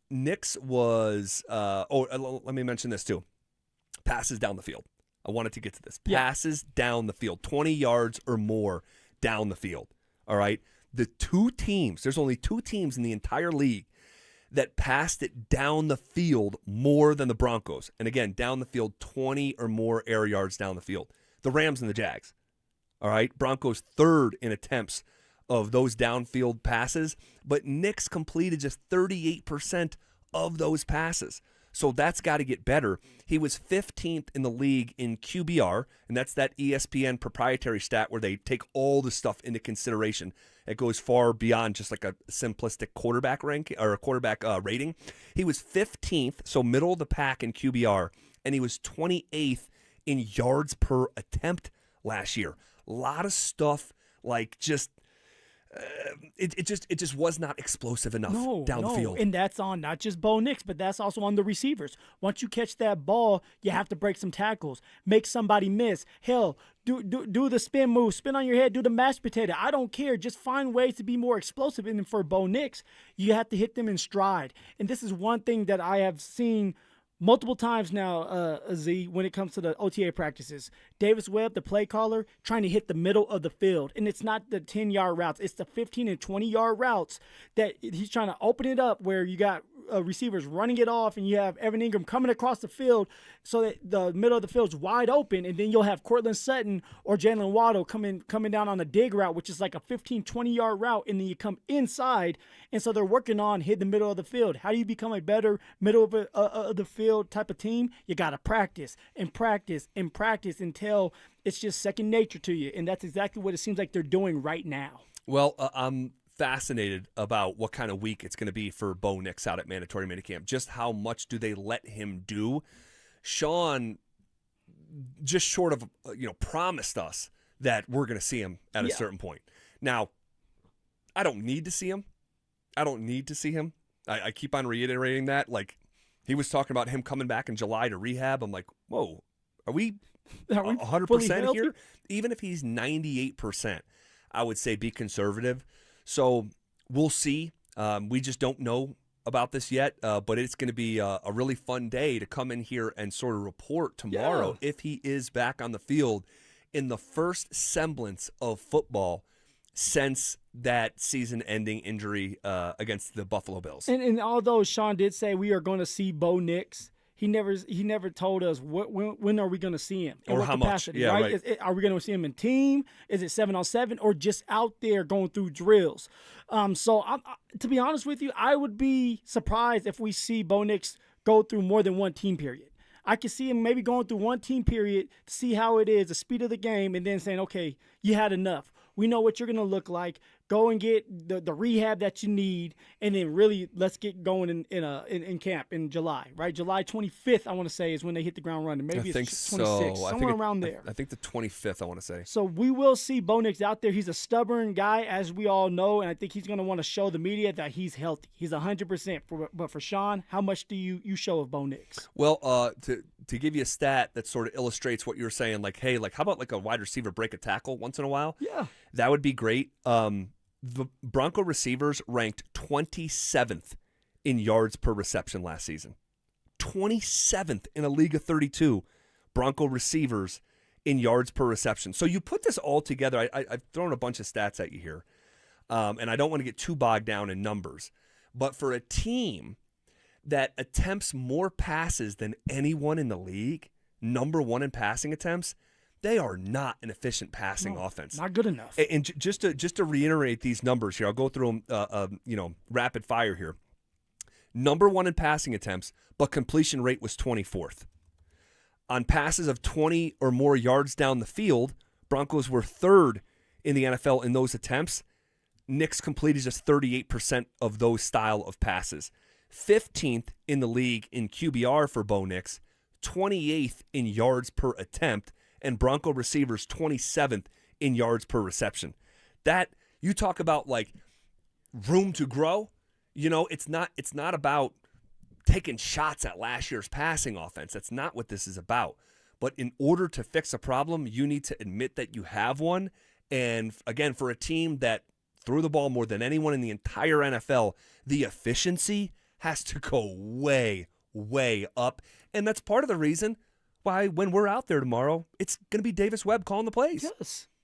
Nix was let me mention this too. Passes down the field. I wanted to get to this. Passes down the field, 20 yards or more down the field. All right? The 2 teams, there's only 2 teams in the entire league that passed it down the field more than the Broncos. And again, down the field, 20 or more air yards down the field. The Rams and the Jags. All right? Broncos third in attempts of those downfield passes, but Nix completed just 38% of those passes. So that's got to get better. He was 15th in the league in QBR, and that's that ESPN proprietary stat where they take all the stuff into consideration. It goes far beyond just like a simplistic quarterback rank or a quarterback rating. He was 15th, so middle of the pack in QBR, and he was 28th in yards per attempt last year. A lot of stuff like just it just was not explosive enough down the field. And that's on not just Bo Nix, but that's also on the receivers. Once you catch that ball, you have to break some tackles, make somebody miss. Hell, do the spin move, spin on your head, do the mashed potato. I don't care. Just find ways to be more explosive. And for Bo Nix, you have to hit them in stride. And this is one thing that I have seen multiple times now, Z, when it comes to the OTA practices. Davis Webb, the play caller, trying to hit the middle of the field. And it's not the 10-yard routes. It's the 15 and 20-yard routes that he's trying to open it up where you got receivers running it off and you have Evan Ingram coming across the field so that the middle of the field's wide open, and then you'll have Cortland Sutton or Jalen Waddle coming down on a dig route, which is like a 15, 20-yard route, and then you come inside, and so they're working on hitting the middle of the field. How do you become a better middle of the field type of team? You got to practice and practice and practice until it's just second nature to you, and that's exactly what it seems like they're doing right now. Well, I'm fascinated about what kind of week it's going to be for Bo Nix out at mandatory minicamp. Just how much do they let him do? Sean just short of promised us that we're going to see him at a certain point. Now, I don't need to see him. I keep on reiterating that. Like, he was talking about him coming back in July to rehab. I'm like, whoa, are we 100% here? Even if he's 98%, I would say be conservative. So we'll see. We just don't know about this yet, but it's going to be a really fun day to come in here and sort of report tomorrow if he is back on the field in the first semblance of football since that season-ending injury against the Buffalo Bills. And although Sean did say we are going to see Bo Nix He never told us when are we going to see him or what how capacity, much. Yeah, right? Are we going to see him in team? Is it 7-on-7 or just out there going through drills? So to be honest with you, I would be surprised if we see Bo Nix go through more than one team period. I could see him maybe going through one team period to see how it is, the speed of the game, and then saying, okay, you had enough. We know what you're going to look like. Go and get the rehab that you need, and then really let's get going in camp in July, right? July 25th, I want to say, is when they hit the ground running. Maybe it's 26th, somewhere around there. I think the 25th, I want to say. So we will see Bo Nix out there. He's a stubborn guy, as we all know, and I think he's going to want to show the media that he's healthy. He's 100%. But for Sean, how much do you show of Bo Nix? Well, to give you a stat that sort of illustrates what you're saying, like, hey, like how about like a wide receiver break a tackle once in a while? Yeah. That would be great. The Bronco receivers ranked 27th in yards per reception last season. 27th in a league of 32 Bronco receivers in yards per reception. So you put this all together. I've thrown a bunch of stats at you here, and I don't want to get too bogged down in numbers. But for a team that attempts more passes than anyone in the league, number one in passing attempts, they are not an efficient passing offense. Not good enough. And just to reiterate these numbers here, I'll go through them, rapid fire here. Number one in passing attempts, but completion rate was 24th. On passes of 20 or more yards down the field, Broncos were third in the NFL in those attempts. Nix completed just 38% of those style of passes. 15th in the league in QBR for Bo Nix, 28th in yards per attempt, and Bronco receivers 27th in yards per reception. That, you talk about like room to grow, it's not about taking shots at last year's passing offense. That's not what this is about. But in order to fix a problem, you need to admit that you have one. And again, for a team that threw the ball more than anyone in the entire NFL, the efficiency has to go way, way up. And that's part of the reason why when we're out there tomorrow, it's going to be Davis Webb calling the plays.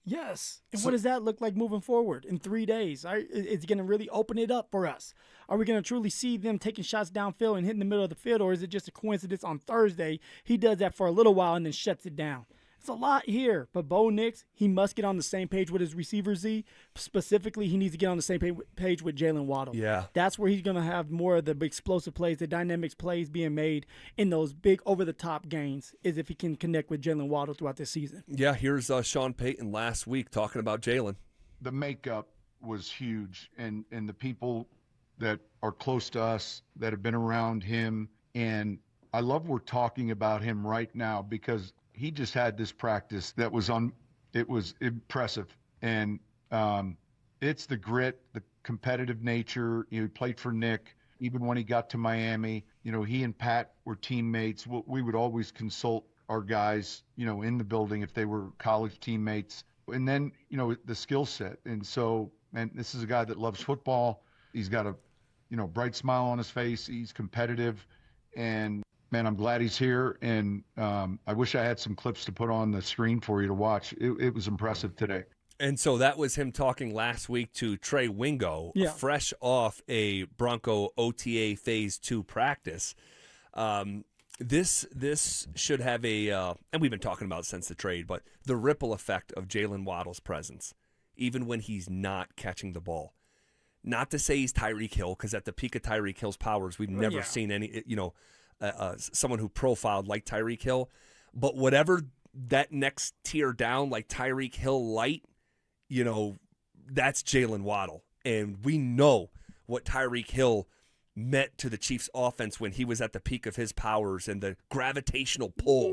Yes. And what does that look like moving forward in 3 days? It's going to really open it up for us. Are we going to truly see them taking shots downfield and hitting the middle of the field, or is it just a coincidence on Thursday? He does that for a little while and then shuts it down. It's a lot here, but Bo Nix, he must get on the same page with his receiver Z. Specifically, he needs to get on the same page with Jalen Waddle. Yeah. That's where he's going to have more of the explosive plays, the dynamics plays being made in those big over-the-top gains, is if he can connect with Jalen Waddle throughout this season. Yeah, here's Sean Payton last week talking about Jalen. The makeup was huge, and the people that are close to us that have been around him, and I love we're talking about him right now because he just had this practice that was it was impressive. And it's the grit, the competitive nature. He played for Nick. Even when he got to Miami, he and Pat were teammates. We would always consult our guys, in the building if they were college teammates. And then, the skill set. And so, man, this is a guy that loves football. He's got a, bright smile on his face. He's competitive. And man, I'm glad he's here, and I wish I had some clips to put on the screen for you to watch. It was impressive today. And so that was him talking last week to Trey Wingo, fresh off a Bronco OTA Phase 2 practice. This should have and we've been talking about it since the trade, but the ripple effect of Jalen Waddle's presence, even when he's not catching the ball. Not to say he's Tyreek Hill, because at the peak of Tyreek Hill's powers, we've never seen any, someone who profiled like Tyreek Hill, but whatever that next tier down, like Tyreek Hill light, that's Jalen Waddle. And we know what Tyreek Hill meant to the Chiefs offense when he was at the peak of his powers and the gravitational pull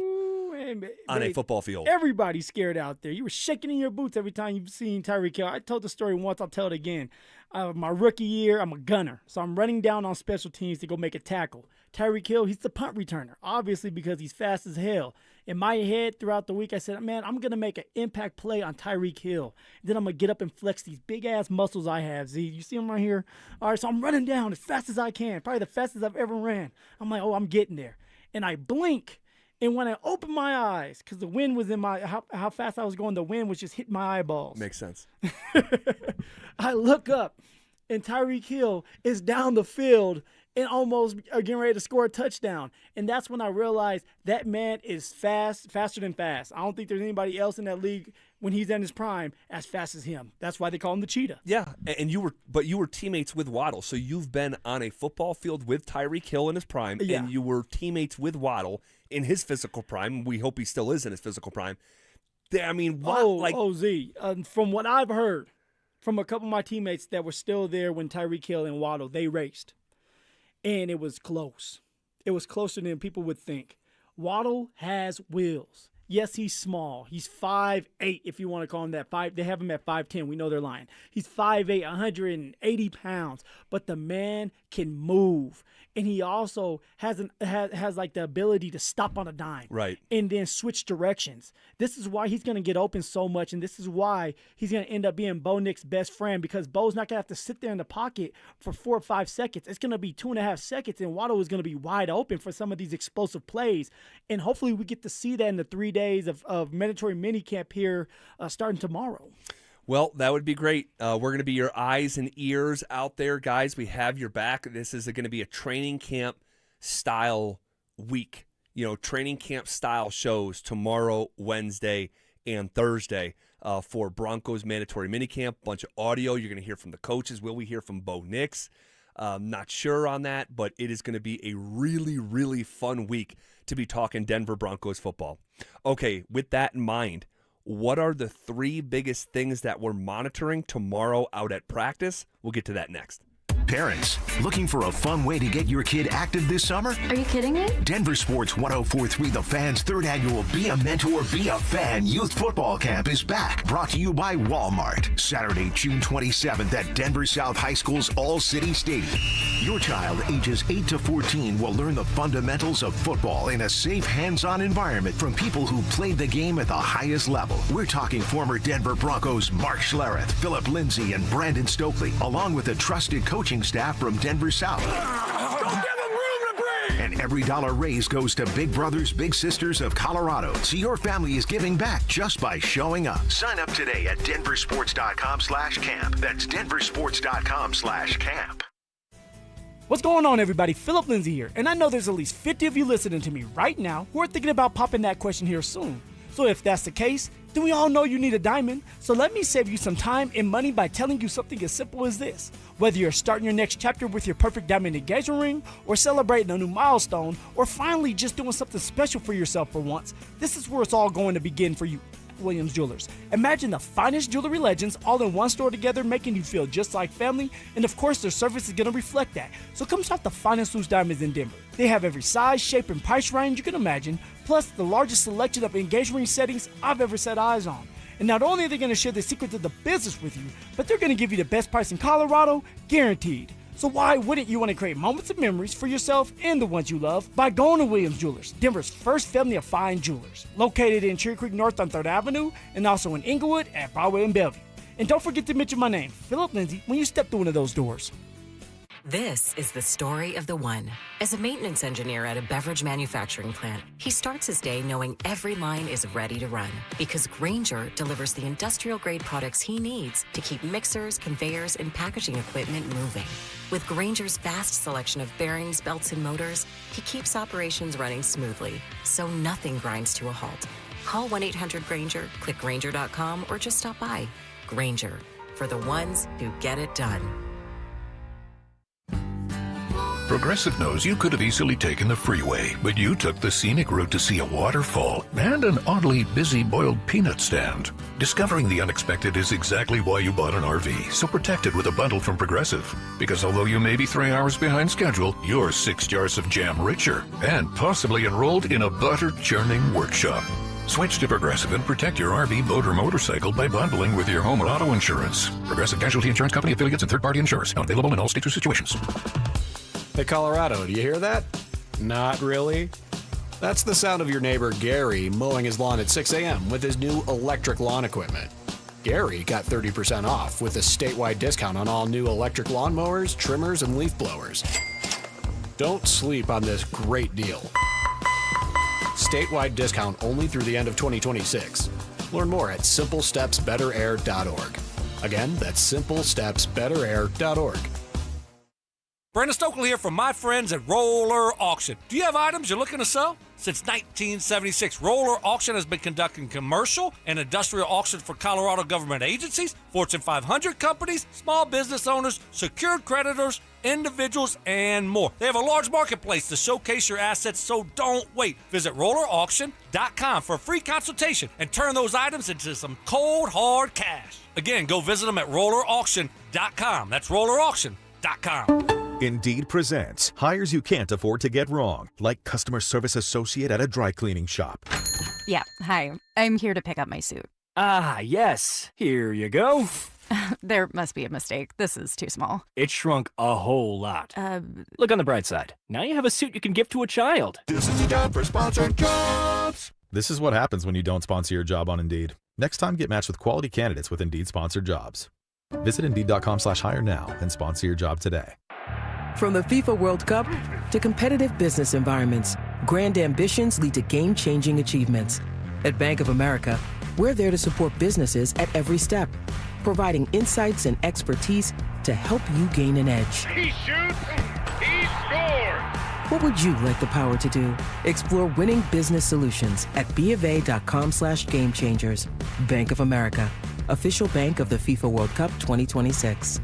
on a football field. Everybody's scared out there. You were shaking in your boots every time you've seen Tyreek Hill. I told the story once, I'll tell it again. My rookie year, I'm a gunner. So I'm running down on special teams to go make a tackle. Tyreek Hill, he's the punt returner, obviously because he's fast as hell. In my head throughout the week, I said, man, I'm going to make an impact play on Tyreek Hill. Then I'm going to get up and flex these big-ass muscles I have, Z. You see them right here? All right, so I'm running down as fast as I can, probably the fastest I've ever ran. I'm like, I'm getting there. And I blink. And when I open my eyes, because the wind was in how fast I was going, the wind was just hitting my eyeballs. Makes sense. I look up, and Tyreek Hill is down the field, and almost getting ready to score a touchdown. And that's when I realized that man is faster than fast. I don't think there's anybody else in that league when he's in his prime as fast as him. That's why they call him the Cheetah. Yeah, and you were teammates with Waddle, so you've been on a football field with Tyreek Hill in his prime, and you were teammates with Waddle in his physical prime. We hope he still is in his physical prime. I mean, Z, from what I've heard from a couple of my teammates that were still there when Tyreek Hill and Waddle, they raced. And it was close. It was closer than people would think. Waddle has wheels. Yes, he's small. He's 5'8", if you want to call him that. They have him at 5'10". We know they're lying. He's 5'8", 180 pounds. But the man can move. And he also has like the ability to stop on a dime. Right. And then switch directions. This is why he's going to get open so much. And this is why he's going to end up being Bo Nix's best friend, because Bo's not going to have to sit there in the pocket for 4 or 5 seconds. It's going to be 2.5 seconds. And Waddle is going to be wide open for some of these explosive plays. And hopefully we get to see that in the 3 days of mandatory minicamp here starting tomorrow. Well, that would be great. We're going to be your eyes and ears out there, guys. We have your back. This is going to be a training camp style week. Training camp style shows tomorrow, Wednesday, and Thursday for Broncos mandatory minicamp. Bunch of audio. You're going to hear from the coaches. Will we hear from Bo Nix? Not sure on that, but it is going to be a really, really fun week to be talking Denver Broncos football. Okay, with that in mind, what are the 3 biggest things that we're monitoring tomorrow out at practice? We'll get to that next. Parents, looking for a fun way to get your kid active this summer? Are you kidding me? DenverSports 104.3 The Fan's 3rd annual Be a Mentor, Be a Fan Youth Football Camp is back. Brought to you by Walmart. Saturday, June 27th at Denver South High School's All-City Stadium. Your child ages 8 to 14 will learn the fundamentals of football in a safe, hands-on environment from people who played the game at the highest level. We're talking former Denver Broncos Mark Schlereth, Phillip Lindsay, and Brandon Stokely, along with a trusted coaching staff from Denver South. Don't give them room to breathe! And every dollar raised goes to Big Brothers Big Sisters of Colorado, so your family is giving back just by showing up. Sign up today at DenverSports.com/camp. That's DenverSports.com/camp. What's going on, everybody? Phillip Lindsay here, and I know there's at least 50 of you listening to me right now who are thinking about popping that question here soon. So if that's the case, then we all know you need a diamond. So let me save you some time and money by telling you something as simple as this. Whether you're starting your next chapter with your perfect diamond engagement ring, or celebrating a new milestone, or finally just doing something special for yourself for once, this is where it's all going to begin for you. Williams Jewelers. Imagine the finest jewelry legends all in one store together, making you feel just like family, and of course their service is going to reflect that. So come shop the finest loose diamonds in Denver. They have every size, shape, and price range you can imagine, plus the largest selection of engagement ring settings I've ever set eyes on. And not only are they going to share the secret to the business with you, but they're going to give you the best price in Colorado, guaranteed. So why wouldn't you want to create moments of memories for yourself and the ones you love by going to Williams Jewelers, Denver's first family of fine jewelers, located in Cherry Creek North on 3rd Avenue and also in Inglewood at Broadway and Bellevue. And don't forget to mention my name, Phillip Lindsay, when you step through one of those doors. This is the story of the one. As a maintenance engineer at a beverage manufacturing plant, he starts his day knowing every line is ready to run because Grainger delivers the industrial-grade products he needs to keep mixers, conveyors, and packaging equipment moving. With Grainger's vast selection of bearings, belts, and motors, he keeps operations running smoothly, so nothing grinds to a halt. Call 1-800-GRAINGER, click Grainger.com, or just stop by. Grainger, for the ones who get it done. Progressive knows you could have easily taken the freeway, but you took the scenic route to see a waterfall and an oddly busy boiled peanut stand. Discovering the unexpected is exactly why you bought an RV, so protect it with a bundle from Progressive. Because although you may be 3 hours behind schedule, you're 6 jars of jam richer and possibly enrolled in a butter churning workshop. Switch to Progressive and protect your RV, boat, or motorcycle by bundling with your home and auto insurance. Progressive Casualty Insurance Company, affiliates, and third-party insurers. Not available in all states or situations. Hey, Colorado, do you hear that? Not really? That's the sound of your neighbor Gary mowing his lawn at 6 a.m. with his new electric lawn equipment. Gary got 30% off with a statewide discount on all new electric lawnmowers, trimmers, and leaf blowers. Don't sleep on this great deal. Statewide discount only through the end of 2026. Learn more at simplestepsbetterair.org. Again, that's simplestepsbetterair.org. Brandon Stokely here from my friends at Roller Auction. Do you have items you're looking to sell? Since 1976, Roller Auction has been conducting commercial and industrial auctions for Colorado government agencies, Fortune 500 companies, small business owners, secured creditors, individuals, and more. They have a large marketplace to showcase your assets, so don't wait. Visit rollerauction.com for a free consultation and turn those items into some cold, hard cash. Again, go visit them at rollerauction.com. That's rollerauction.com. Indeed presents hires you can't afford to get wrong, like customer service associate at a dry cleaning shop. Yeah, hi. I'm here to pick up my suit. Ah, yes. Here you go. There must be a mistake. This is too small. It shrunk a whole lot. Look on the bright side. Now you have a suit you can give to a child. This is the Denver Sponsored Jobs. This is what happens when you don't sponsor your job on Indeed. Next time, get matched with quality candidates with Indeed Sponsored Jobs. Visit Indeed.com/hire now and sponsor your job today. From the FIFA World Cup to competitive business environments, grand ambitions lead to game-changing achievements. At Bank of America, we're there to support businesses at every step, providing insights and expertise to help you gain an edge. He shoots, he scores. What would you like the power to do? Explore winning business solutions at BofA.com/gamechangers. Bank of America, official bank of the FIFA World Cup 2026.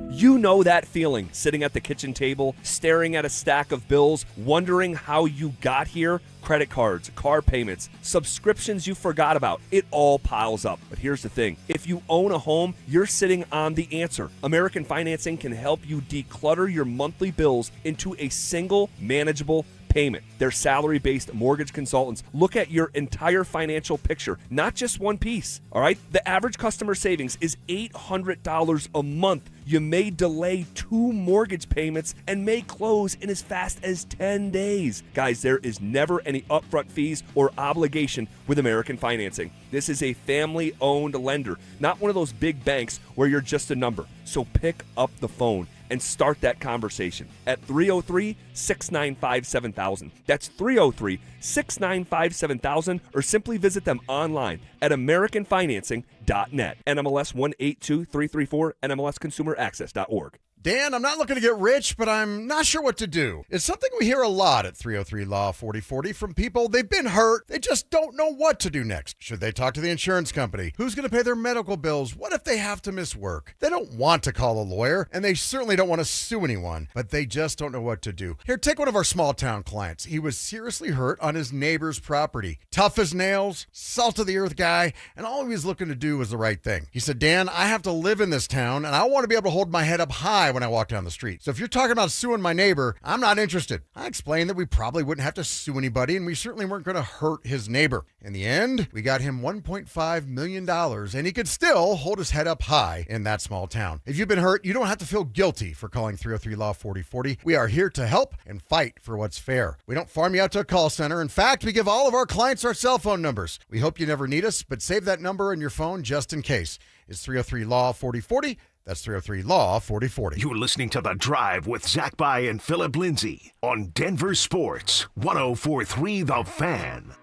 You know that feeling, sitting at the kitchen table, staring at a stack of bills, wondering how you got here? Credit cards, car payments, subscriptions you forgot about. It all piles up. But here's the thing. If you own a home, you're sitting on the answer. American Financing can help you declutter your monthly bills into a single manageable payment. Their salary-based mortgage consultants look at your entire financial picture, not just one piece, all right? The average customer savings is $800 a month. You may delay 2 mortgage payments and may close in as fast as 10 days. Guys, there is never any upfront fees or obligation with American Financing. This is a family-owned lender, not one of those big banks where you're just a number. So pick up the phone and start that conversation at 303-695-7000. That's 303-695-7000, or simply visit them online at AmericanFinancing.net. NMLS 182334, NMLSConsumerAccess.org. Dan, I'm not looking to get rich, but I'm not sure what to do. It's something we hear a lot at 303-LAW-4040 from people. They've been hurt. They just don't know what to do next. Should they talk to the insurance company? Who's going to pay their medical bills? What if they have to miss work? They don't want to call a lawyer, and they certainly don't want to sue anyone, but they just don't know what to do. Here, take one of our small town clients. He was seriously hurt on his neighbor's property. Tough as nails, salt of the earth guy, and all he was looking to do was the right thing. He said, Dan, I have to live in this town, and I want to be able to hold my head up high when I walk down the street. So if you're talking about suing my neighbor, I'm not interested. I explained that we probably wouldn't have to sue anybody, and we certainly weren't going to hurt his neighbor. In the end, we got him $1.5 million, and he could still hold his head up high in that small town. If you've been hurt, you don't have to feel guilty for calling 303-LAW-4040. We are here to help and fight for what's fair. We don't farm you out to a call center. In fact, we give all of our clients our cell phone numbers. We hope you never need us, but save that number in your phone just in case. It's 303-LAW-4040. That's 303-LAW-4040. You're listening to The Drive with Zach By and Phillip Lindsay on Denver Sports 104.3 The Fan.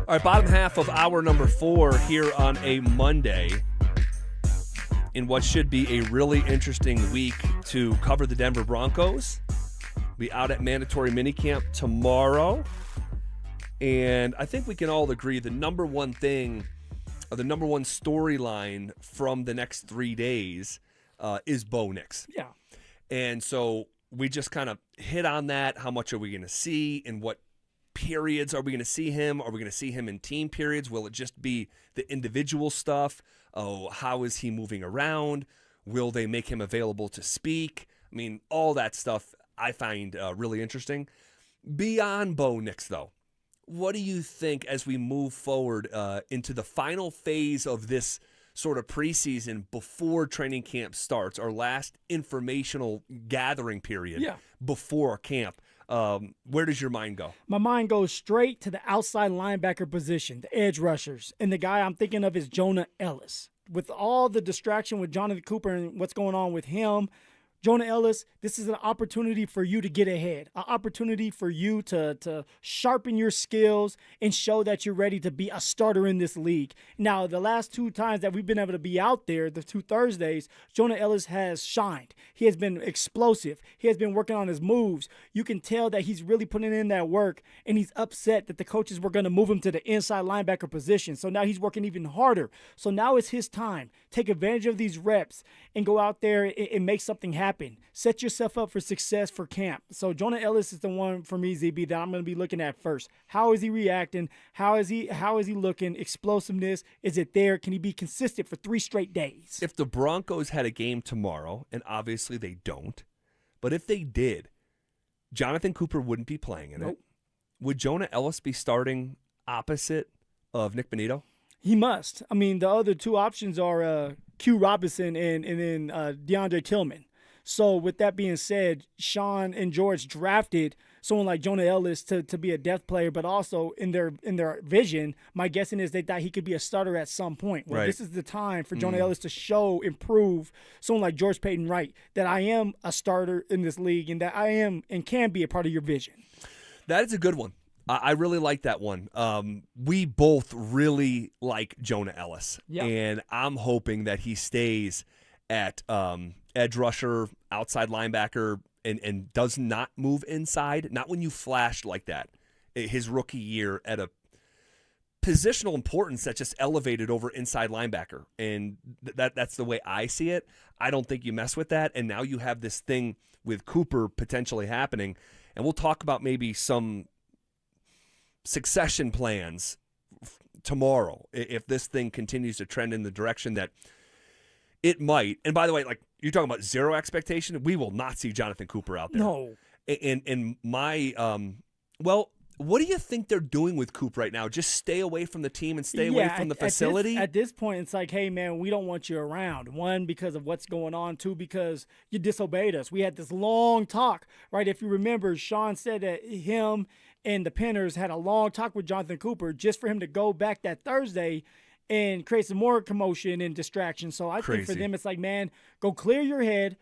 All right, bottom half of hour number 4 here on a Monday, in what should be a really interesting week to cover the Denver Broncos. Be out at mandatory minicamp tomorrow. And I think we can all agree the number one thing, or the number one storyline from the next 3 days is Bo Nix. Yeah. And so we just kind of hit on that. How much are we going to see? In what periods are we going to see him? Are we going to see him in team periods? Will it just be the individual stuff? Oh, how is he moving around? Will they make him available to speak? I mean, all that stuff I find really interesting. Beyond Bo Nix, though, what do you think as we move forward into the final phase of this sort of preseason before training camp starts, our last informational gathering period before camp? Where does your mind go? My mind goes straight to the outside linebacker position, the edge rushers. And the guy I'm thinking of is Jonah Ellis. With all the distraction with Jonathan Cooper and what's going on with him, Jonah Ellis, this is an opportunity for you to get ahead, an opportunity for you to sharpen your skills and show that you're ready to be a starter in this league. Now, the last 2 times that we've been able to be out there, the 2 Thursdays, Jonah Ellis has shined. He has been explosive. He has been working on his moves. You can tell that he's really putting in that work, and he's upset that the coaches were going to move him to the inside linebacker position. So now he's working even harder. So now it's his time. Take advantage of these reps and go out there and make something happen. Set yourself up for success for camp. So Jonah Ellis is the one for me, ZB, that I'm going to be looking at first. How is he reacting? How is he looking? Explosiveness, is it there? Can he be consistent for 3 straight days? If the Broncos had a game tomorrow, and obviously they don't, but if they did, Jonathan Cooper wouldn't be playing in it. Would Jonah Ellis be starting opposite of Nick Bonito? He must. I mean, the other 2 options are Q Robinson and then DeAndre Tillman. So with that being said, Sean and George drafted someone like Jonah Ellis to be a depth player, but also in their vision, my guessing is they thought he could be a starter at some point. Well, This is the time for Jonah Ellis to improve someone like George Payton Wright, that I am a starter in this league and that I am and can be a part of your vision. That is a good one. I really like that one. We both really like Jonah Ellis, and I'm hoping that he stays at edge rusher, outside linebacker, and does not move inside. Not when you flashed like that. His rookie year at a positional importance that just elevated over inside linebacker, and that's the way I see it. I don't think you mess with that, and now you have this thing with Cooper potentially happening, and we'll talk about maybe some succession plans tomorrow if this thing continues to trend in the direction that it might. And by the way, like you're talking about zero expectation, we will not see Jonathan Cooper out there. No. And my what do you think they're doing with Coop right now? Just stay away from the team and stay away from the facility? At this point, it's like, hey, man, we don't want you around. 1, because of what's going on. 2, because you disobeyed us. We had this long talk, right? If you remember, Sean said that him and the Penners had a long talk with Jonathan Cooper just for him to go back that Thursday and create some more commotion and distraction. So I think for them, it's like, man, go clear your head,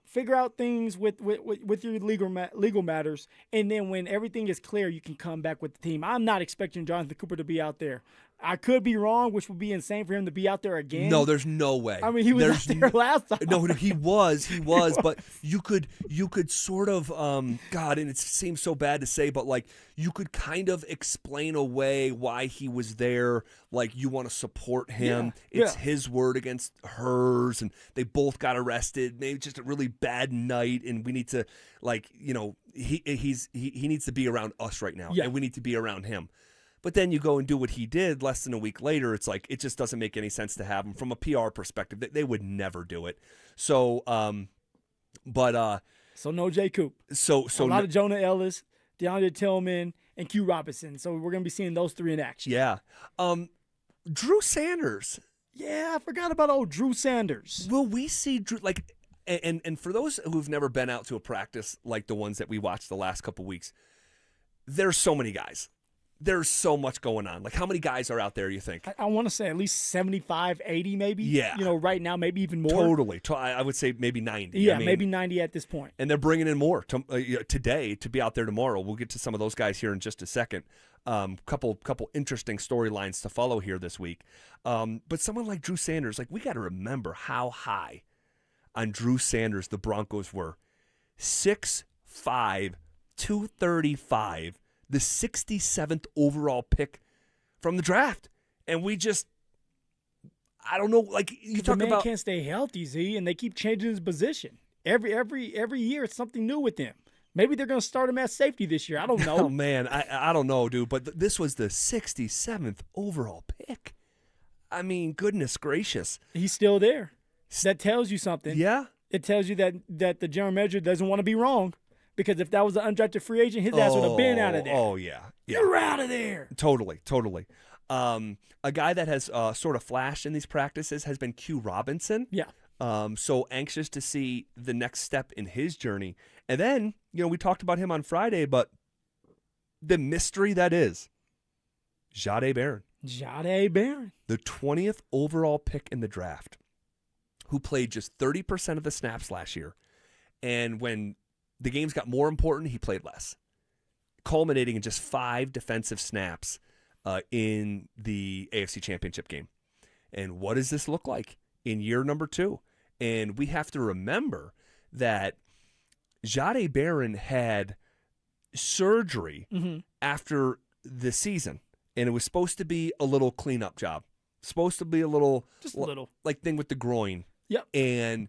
figure out things with your legal matters, and then when everything is clear, you can come back with the team. I'm not expecting Jonathan Cooper to be out there. I could be wrong, which would be insane for him to be out there again. No, there's no way. I mean, he was out there last time. No, he was, but you could sort of, God, and it seems so bad to say, but like you could kind of explain away why he was there. Like you want to support him. Yeah. It's his word against hers, and they both got arrested. Maybe just a really bad night, and we need to, like, you know, he needs to be around us right now, and we need to be around him. But then you go and do what he did less than a week later. It's like it just doesn't make any sense to have him from a PR perspective. They would never do it. So, so no Jay Coop. So a lot of Jonah Ellis, DeAndre Tillman, and Q Robinson. So we're gonna be seeing those 3 in action. Yeah. Drew Sanders. Yeah, I forgot about old Drew Sanders. Will we see Drew and for those who've never been out to a practice like the ones that we watched the last couple weeks, there's so many guys. There's so much going on. Like, how many guys are out there, you think? I want to say at least 75, 80 maybe. Yeah. You know, right now, maybe even more. Totally. I would say maybe 90. Yeah, maybe 90 at this point. And they're bringing in more today to be out there tomorrow. We'll get to some of those guys here in just a second. Couple interesting storylines to follow here this week. But someone like Drew Sanders, like, we got to remember how high on Drew Sanders the Broncos were. 6'5", 235, the 67th overall pick from the draft. And we just, I don't know, like you talk about. The man can't stay healthy, Z, and they keep changing his position. Every year it's something new with him. Maybe they're going to start him at safety this year. I don't know. Oh, man, I don't know, dude. But this was the 67th overall pick. I mean, goodness gracious. He's still there. That tells you something. Yeah. It tells you that the general manager doesn't want to be wrong. Because if that was an undrafted free agent, his ass would have been out of there. Oh, yeah. You're out of there. Totally. A guy that has sort of flashed in these practices has been Q Robinson. Yeah. So anxious to see the next step in his journey. And then, you know, we talked about him on Friday, but the mystery that is Jahdae Barron. Jahdae Barron. The 20th overall pick in the draft, who played just 30% of the snaps last year. And when the games got more important, he played less, culminating in just 5 defensive snaps in the AFC Championship game. And what does this look like in year number 2? And we have to remember that Jahdae Barron had surgery after the season, and it was supposed to be a little cleanup job. Supposed to be a little, just a little, like thing with the groin. Yep. And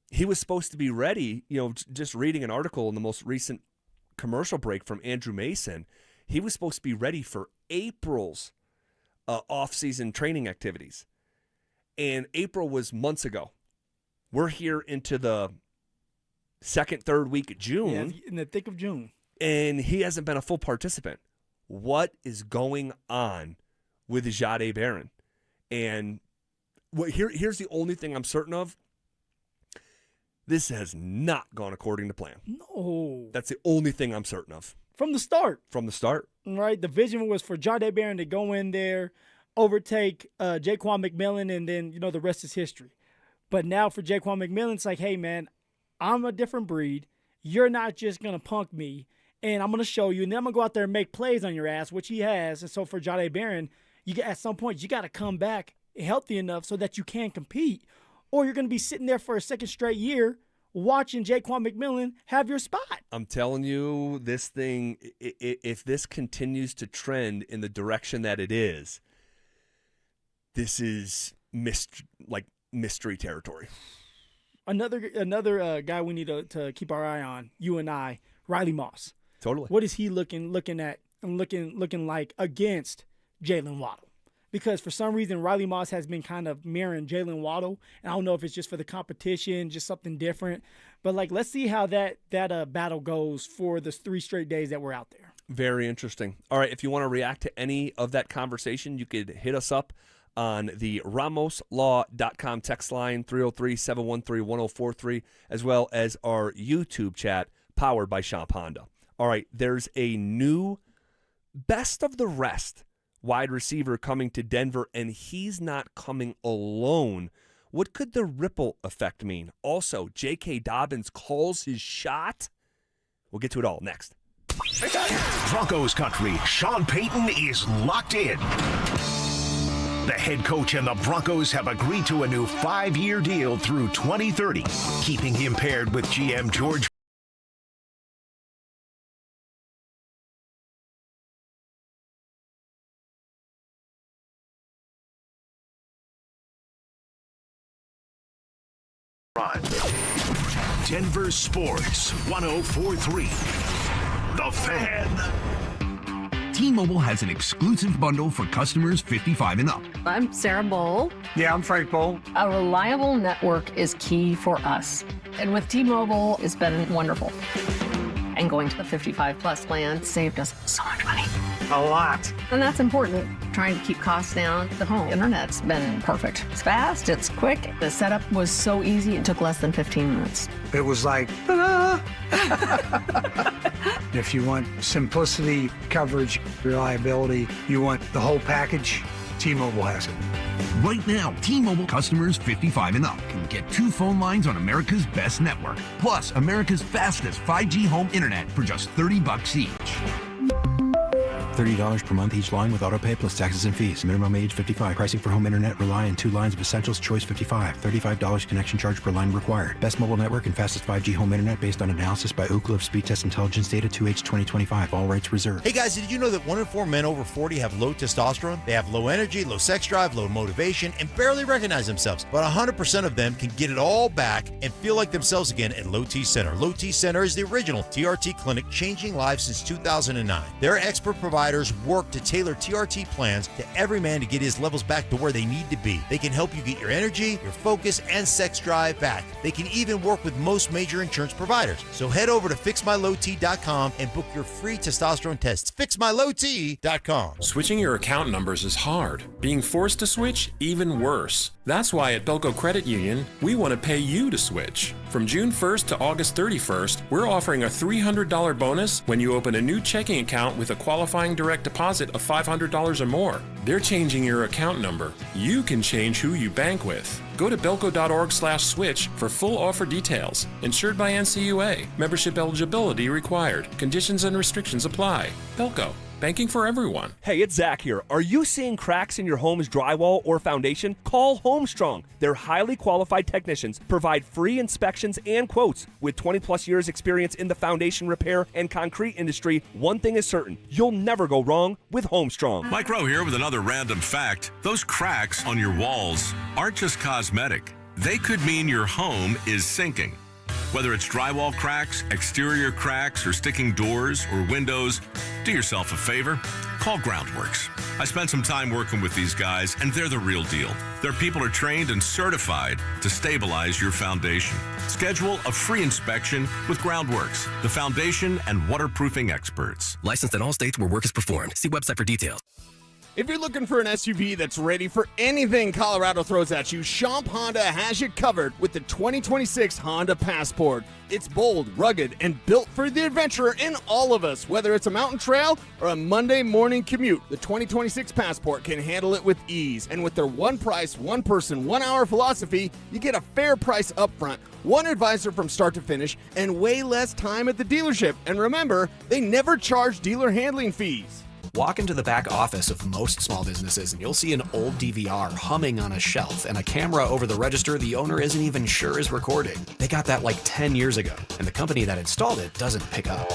he was supposed to be ready. Just reading an article in the most recent commercial break from Andrew Mason, he was supposed to be ready for April's off-season training activities. And April was months ago. We're here into the second, third week of June. Yeah, in the thick of June. And he hasn't been a full participant. What is going on with Jahdae Barron? And here's the only thing I'm certain of. This has not gone according to plan. No. That's the only thing I'm certain of. From the start. From the start. Right? The vision was for Jahdae Barron to go in there, overtake Jaquan McMillan, and then, the rest is history. But now for Jaquan McMillan, it's like, hey, man, I'm a different breed. You're not just going to punk me, and I'm going to show you, and then I'm going to go out there and make plays on your ass, which he has. And so for Jahdae Barron, at some point, you got to come back healthy enough so that you can compete, or you're going to be sitting there for a second straight year watching Jaquan McMillan have your spot. I'm telling you, this thing, if this continues to trend in the direction that it is, this is mystery territory. Another guy we need to keep our eye on, you and I, Riley Moss. Totally. What is he looking at and looking like against Jalen Waddle? Because for some reason, Riley Moss has been kind of mirroring Jalen Waddle. And I don't know if it's just for the competition, just something different. But, let's see how that battle goes for the 3 straight days that we're out there. Very interesting. All right, if you want to react to any of that conversation, you could hit us up on the RamosLaw.com text line, 303-713-1043, as well as our YouTube chat, powered by Shop Honda. All right, there's a new best of the rest wide receiver coming to Denver, and he's not coming alone. What could the ripple effect mean? Also, J.K. Dobbins calls his shot. We'll get to it all next. Broncos country, Sean Payton is locked in. The head coach and the Broncos have agreed to a new 5-year deal through 2030, keeping him paired with GM George. Denver Sports 104.3. The Fan. T-Mobile has an exclusive bundle for customers 55 and up. I'm Sarah Bowl. Yeah, I'm Frank Bowl. A reliable network is key for us. And with T-Mobile, it's been wonderful. And going to the 55-plus plan saved us so much money. A lot. And that's important. Trying to keep costs down. The home internet's been perfect. It's fast, it's quick. The setup was so easy, it took less than 15 minutes. It was like, ta-da! If you want simplicity, coverage, reliability, you want the whole package, T-Mobile has it. Right now, T-Mobile customers 55 and up can get 2 phone lines on America's best network, plus America's fastest 5G home internet for just $30 each. $30 per month each line with autopay plus taxes and fees. Minimum age 55. Pricing for home internet rely on 2 lines of Essentials Choice 55. $35 connection charge per line required. Best mobile network and fastest 5G home internet based on analysis by Ookla of Speed Test Intelligence data 2H 2025. All rights reserved. Hey guys, did you know that 1 in 4 men over 40 have low testosterone? They have low energy, low sex drive, low motivation, and barely recognize themselves. But 100% of them can get it all back and feel like themselves again at Low T Center. Low T Center is the original TRT clinic changing lives since 2009. Their expert providers work to tailor TRT plans to every man to get his levels back to where they need to be. They can help you get your energy, your focus, and sex drive back. They can even work with most major insurance providers. So head over to fixmylowt.com and book your free testosterone tests. Fixmylowt.com. Switching your account numbers is hard. Being forced to switch, even worse. That's why at Belco Credit Union, we want to pay you to switch. From June 1st to August 31st, we're offering a $300 bonus when you open a new checking account with a qualifying direct deposit of $500 or more. They're changing your account number. You can change who you bank with. Go to belco.org/switch for full offer details. Insured by NCUA. Membership eligibility required. Conditions and restrictions apply. Belco. Banking for everyone. Hey, it's Zach here. Are you seeing cracks in your home's drywall or foundation? Call Homestrong. Their highly qualified technicians provide free inspections and quotes. With 20-plus years experience in the foundation repair and concrete industry, one thing is certain. You'll never go wrong with Homestrong. Mike Rowe here with another random fact. Those cracks on your walls aren't just cosmetic. They could mean your home is sinking. Whether it's drywall cracks, exterior cracks, or sticking doors or windows, do yourself a favor. Call Groundworks. I spent some time working with these guys, and they're the real deal. Their people are trained and certified to stabilize your foundation. Schedule a free inspection with Groundworks, the foundation and waterproofing experts. Licensed in all states where work is performed. See website for details. If you're looking for an SUV that's ready for anything Colorado throws at you, Champ Honda has you covered with the 2026 Honda Passport. It's bold, rugged, and built for the adventurer in all of us. Whether it's a mountain trail or a Monday morning commute, the 2026 Passport can handle it with ease. And with their one price, one person, 1 hour philosophy, you get a fair price up front, one advisor from start to finish, and way less time at the dealership. And remember, they never charge dealer handling fees. Walk into the back office of most small businesses and you'll see an old DVR humming on a shelf and a camera over the register the owner isn't even sure is recording. They got that like 10 years ago, and the company that installed it doesn't pick up.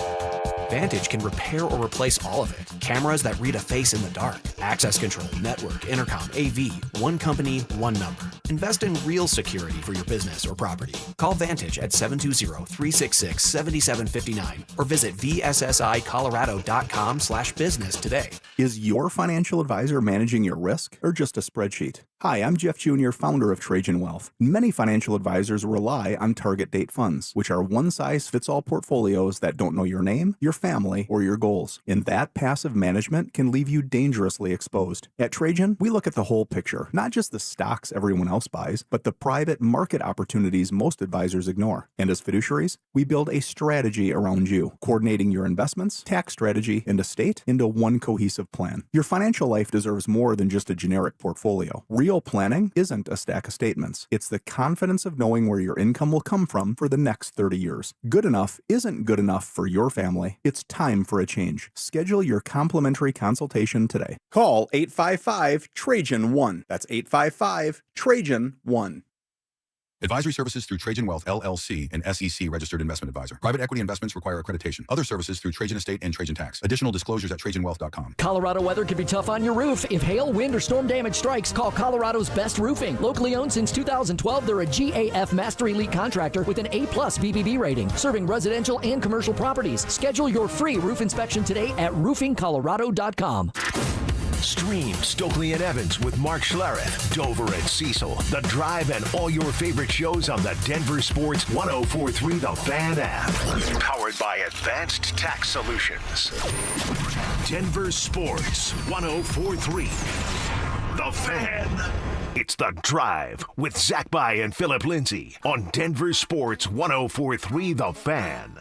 Vantage can repair or replace all of it. Cameras that read a face in the dark. Access control, network, intercom, AV. One company, one number. Invest in real security for your business or property. Call Vantage at 720-366-7759 or visit vssicolorado.com/business today. Is your financial advisor managing your risk or just a spreadsheet? Hi, I'm Jeff Jr., founder of Trajan Wealth. Many financial advisors rely on target date funds, which are one-size-fits-all portfolios that don't know your name, your family, or your goals. And that passive management can leave you dangerously exposed. At Trajan, we look at the whole picture, not just the stocks everyone else buys, but the private market opportunities most advisors ignore. And as fiduciaries, we build a strategy around you, coordinating your investments, tax strategy, and estate into one cohesive plan. Your financial life deserves more than just a generic portfolio. Real planning isn't a stack of statements. It's the confidence of knowing where your income will come from for the next 30 years. Good enough isn't good enough for your family. It's time for a change. Schedule your complimentary consultation today. Call 855-TRAJAN-1. That's 855-TRAJAN-1. Advisory services through Trajan Wealth, LLC, an SEC registered investment advisor. Private equity investments require accreditation. Other services through Trajan Estate and Trajan Tax. Additional disclosures at TrajanWealth.com. Colorado weather can be tough on your roof. If hail, wind, or storm damage strikes, call Colorado's Best Roofing. Locally owned since 2012, they're a GAF Master Elite contractor with an A+ BBB rating, serving residential and commercial properties. Schedule your free roof inspection today at roofingcolorado.com. Stream Stokely and Evans with Mark Schlereth, Dover and Cecil, The Drive, and all your favorite shows on the Denver Sports 104.3 The Fan app. Powered by Advanced Tax Solutions. Denver Sports 104.3 The Fan. It's The Drive with Zach By and Phillip Lindsay on Denver Sports 104.3 The Fan.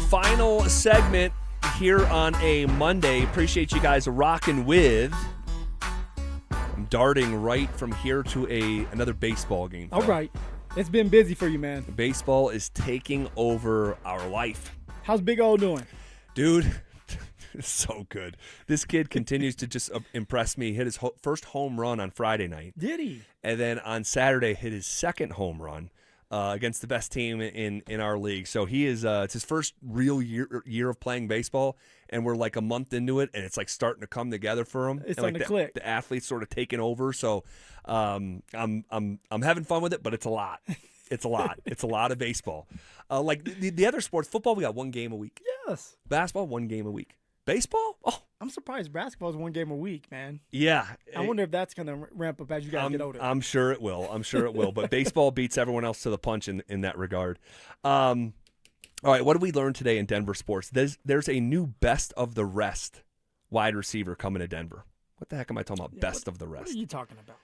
Final segment here on a Monday. Appreciate you guys rocking with. I'm darting right from here to another baseball game. All right. It's been busy for you, man. Baseball is taking over our life. How's Big O doing? Dude, so good. This kid continues to just impress me. Hit his first home run on Friday night. Did he? And then on Saturday hit his second home run. Against the best team in our league. So he is it's his first real year of playing baseball, and we're like a month into it, and it's like starting to come together for him. It's and starting like to click. The athlete's sort of taking over. So I'm having fun with it, but it's a lot. It's a lot. It's a lot of baseball. Like the other sports, football, we got one game a week. Yes. Basketball, one game a week. Baseball? Oh, I'm surprised basketball is one game a week, man. Yeah. I wonder if that's going to ramp up as you guys get older. I'm sure it will. But baseball beats everyone else to the punch in that regard. All right, what did we learn today in Denver sports? There's a new best of the rest wide receiver coming to Denver. What the heck am I talking about? Best of the rest. What are you talking about?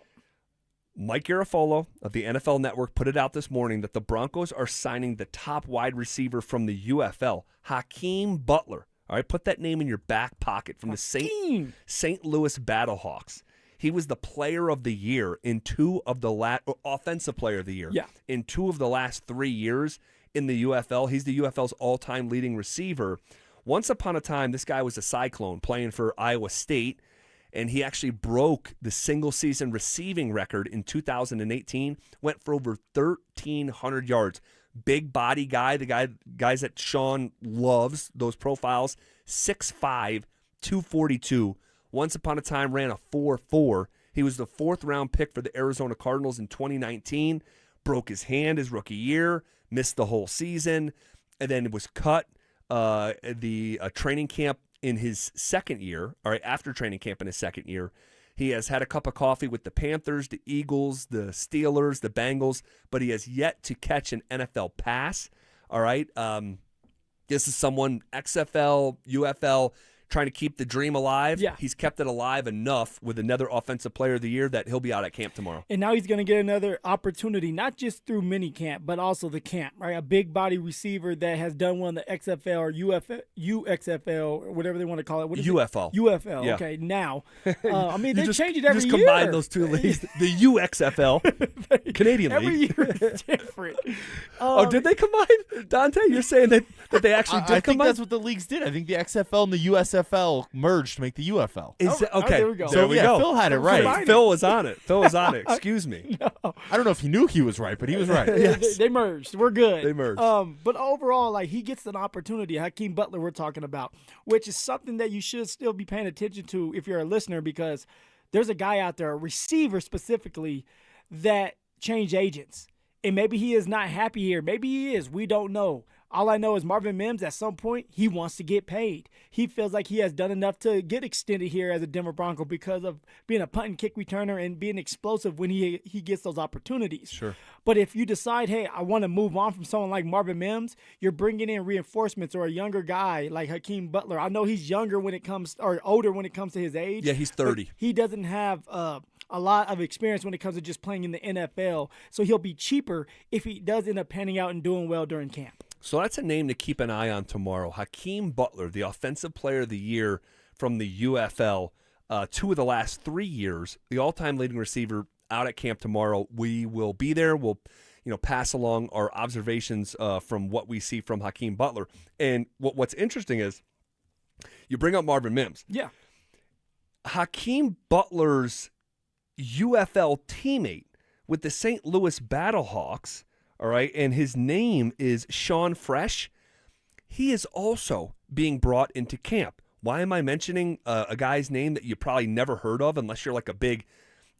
Mike Garafolo of the NFL Network put it out this morning that the Broncos are signing the top wide receiver from the UFL, Hakeem Butler. All right, put that name in your back pocket from the St. Louis Battlehawks. He was the player of the year in offensive player of the year. Yeah. In 2 of the last 3 years in the UFL. He's the UFL's all-time leading receiver. Once upon a time, this guy was a Cyclone playing for Iowa State, and he actually broke the single-season receiving record in 2018, went for over 1,300 yards. Big body guy, guys that Sean loves, those profiles, 6'5", 242. Once upon a time ran a 4.4. He was the 4th-round pick for the Arizona Cardinals in 2019, broke his hand his rookie year, missed the whole season, and then was cut the training camp in his second year, all right, after training camp in his second year. He has had a cup of coffee with the Panthers, the Eagles, the Steelers, the Bengals, but he has yet to catch an NFL pass, all right? This is someone, XFL, UFL, trying to keep the dream alive. Yeah. He's kept it alive enough with another Offensive Player of the Year that he'll be out at camp tomorrow. And now he's going to get another opportunity, not just through mini camp, but also the camp, right? A big body receiver that has done one of the XFL or UXFL or whatever they want to call it. What is UFL. it? UFL. Yeah. Okay, now, I mean, they change it every you year. just combine those 2 leagues. The UXFL, Canadian every League. Every year is different. Did they combine? Dante, you're saying that they actually did I think combine? that's what the leagues did. I think the XFL and the USFL merged to make the UFL. Okay, there we go. So, Phil had it right. Phil was on it. Excuse me. No. I don't know if he knew he was right, but he was right. Yes. They merged. We're good. They merged. But overall, like, he gets an opportunity. Hakeem Butler we're talking about, which is something that you should still be paying attention to if you're a listener, because there's a guy out there, a receiver specifically, that changed agents. And maybe he is not happy here. Maybe he is. We don't know. All I know is Marvin Mims, at some point, he wants to get paid. He feels like he has done enough to get extended here as a Denver Bronco because of being a punt and kick returner and being explosive when he gets those opportunities. Sure. But if you decide, hey, I want to move on from someone like Marvin Mims, you're bringing in reinforcements, or a younger guy like Hakeem Butler. I know he's younger when it comes, or older when it comes to his age. Yeah, he's 30. He doesn't have a lot of experience when it comes to just playing in the NFL, so he'll be cheaper if he does end up panning out and doing well during camp. So that's a name to keep an eye on tomorrow. Hakeem Butler, the Offensive Player of the Year from the UFL, 2 of the last 3 years, the all-time leading receiver, out at camp tomorrow. We will be there. We'll pass along our observations from what we see from Hakeem Butler. And what's interesting is you bring up Marvin Mims. Yeah. Hakeem Butler's UFL teammate with the St. Louis Battlehawks, all right, and his name is Sean Fresh. He is also being brought into camp. Why am I mentioning a guy's name that you probably never heard of unless you're like a big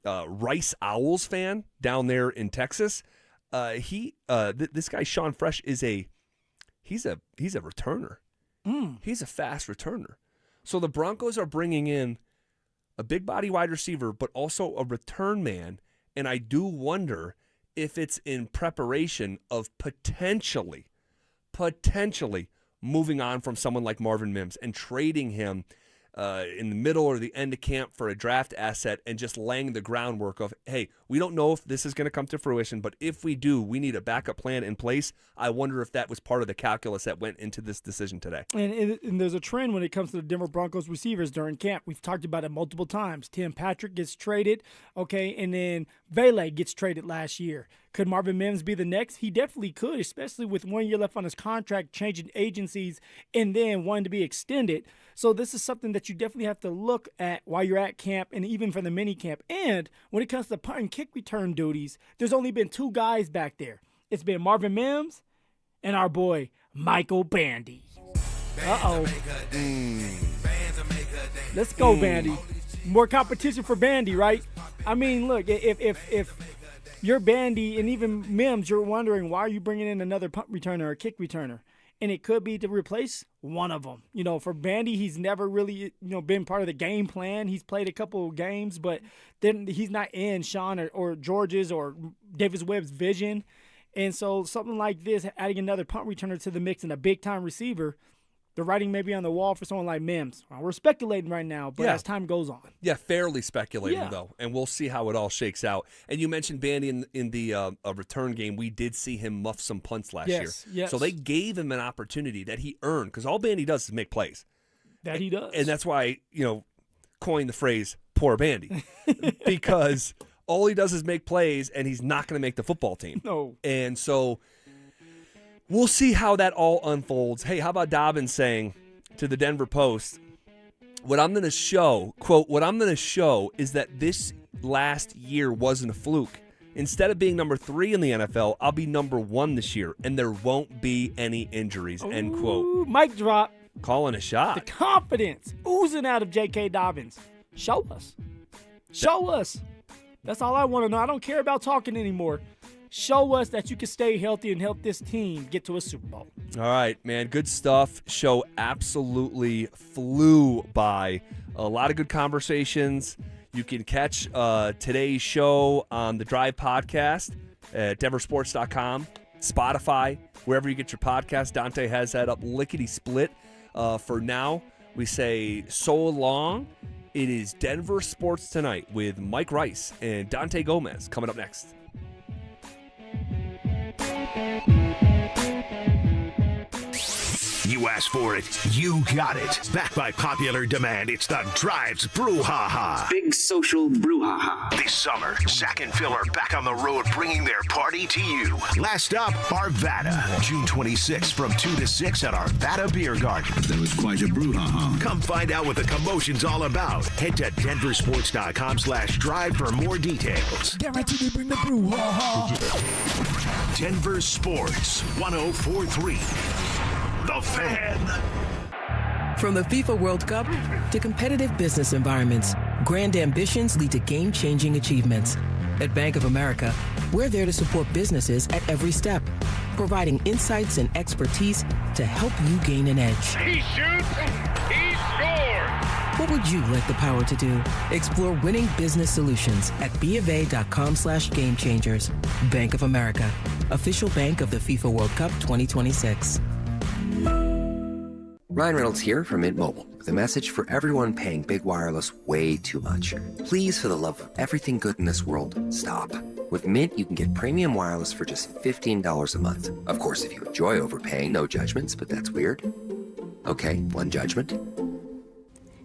Rice Owls fan down there in Texas? This guy Sean Fresh he's a returner. He's a fast returner. So the Broncos are bringing in a big body wide receiver, but also a return man, and I do wonder if it's in preparation of potentially moving on from someone like Marvin Mims and trading him in the middle or the end of camp for a draft asset and just laying the groundwork of, hey, we don't know if this is going to come to fruition, but if we do, we need a backup plan in place. I wonder if that was part of the calculus that went into this decision today. And there's a trend when it comes to the Denver Broncos receivers during camp. We've talked about it multiple times. Tim Patrick gets traded, okay, and then Vele gets traded last year. Could Marvin Mims be the next? He definitely could, especially with 1 year left on his contract, changing agencies, and then wanting to be extended. So this is something that you definitely have to look at while you're at camp and even for the mini camp. And when it comes to punt and kick return duties, there's only been 2 guys back there. It's been Marvin Mims and our boy Michael Bandy. Uh-oh. Let's go, Bandy. More competition for Bandy, right? I mean, look, if you're Bandy and even Mims, you're wondering, why are you bringing in another punt returner or kick returner? And it could be to replace one of them. For Bandy, he's never really, been part of the game plan. He's played a couple of games, but then he's not in Sean or George's or Davis Webb's vision. And so something like this, adding another punt returner to the mix and a big-time receiver, the writing may be on the wall for someone like Mims. We're speculating right now, but as time goes on. Yeah, fairly speculating, though. And we'll see how it all shakes out. And you mentioned Bandy in the return game. We did see him muff some punts last year. Yes. So they gave him an opportunity that he earned, because all Bandy does is make plays. That he does. And that's why, coined the phrase, poor Bandy. Because all he does is make plays, and he's not going to make the football team. No. And so we'll see how that all unfolds. Hey, how about Dobbins saying to the Denver Post, what I'm going to show, quote, what I'm going to show is that this last year wasn't a fluke. Instead of being number 3 in the NFL, I'll be number 1 this year, and there won't be any injuries, end quote. Mic drop. Calling a shot. The confidence oozing out of J.K. Dobbins. Show us. Show us. That's all I want to know. I don't care about talking anymore. Show us that you can stay healthy and help this team get to a Super Bowl. All right, man. Good stuff. Show absolutely flew by. A lot of good conversations. You can catch today's show on the Drive podcast at DenverSports.com, Spotify, wherever you get your podcast. Dante has that up lickety-split. For now, we say so long. It is Denver Sports Tonight with Mike Rice and Dante Gomez coming up next. You asked for it, you got it. Backed by popular demand, it's the Drive's Brouhaha. Big social brouhaha. This summer, Zach and Phil are back on the road bringing their party to you. Last stop, Arvada. June 26th from 2 to 6 at Arvada Beer Garden. That was quite a brouhaha. Come find out what the commotion's all about. Head to DenverSports.com/drive for more details. Guaranteed to bring the brouhaha. Denver Sports 104.3. The Fan. From the FIFA World Cup to competitive business environments, grand ambitions lead to game-changing achievements. At Bank of America, we're there to support businesses at every step, providing insights and expertise to help you gain an edge. He shoots, he scores. What would you like the power to do? Explore winning business solutions at BofA.com/gamechangers. Bank of America, official bank of the FIFA World Cup 2026. Ryan Reynolds here from Mint Mobile with a message for everyone paying big wireless way too much. Please, for the love of everything good in this world, stop. With Mint, you can get premium wireless for just $15 a month. Of course, if you enjoy overpaying, no judgments, but that's weird. Okay, one judgment.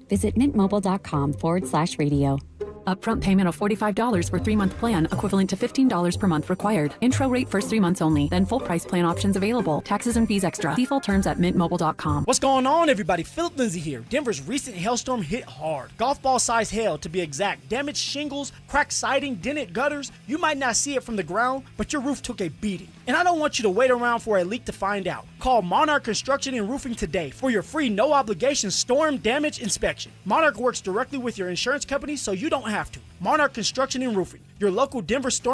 Visit mintmobile.com/radio. Upfront payment of $45 for 3-month plan, equivalent to $15 per month required. Intro rate first 3 months only, then full price plan options available. Taxes and fees extra. See full terms at mintmobile.com. What's going on, everybody? Phillip Lindsay here. Denver's recent hailstorm hit hard. Golf ball size hail, to be exact. Damaged shingles, cracked siding, dented gutters. You might not see it from the ground, but your roof took a beating. And I don't want you to wait around for a leak to find out. Call Monarch Construction and Roofing today for your free no-obligation storm damage inspection. Monarch works directly with your insurance company, so you don't have to. Monarch Construction and Roofing, your local Denver storm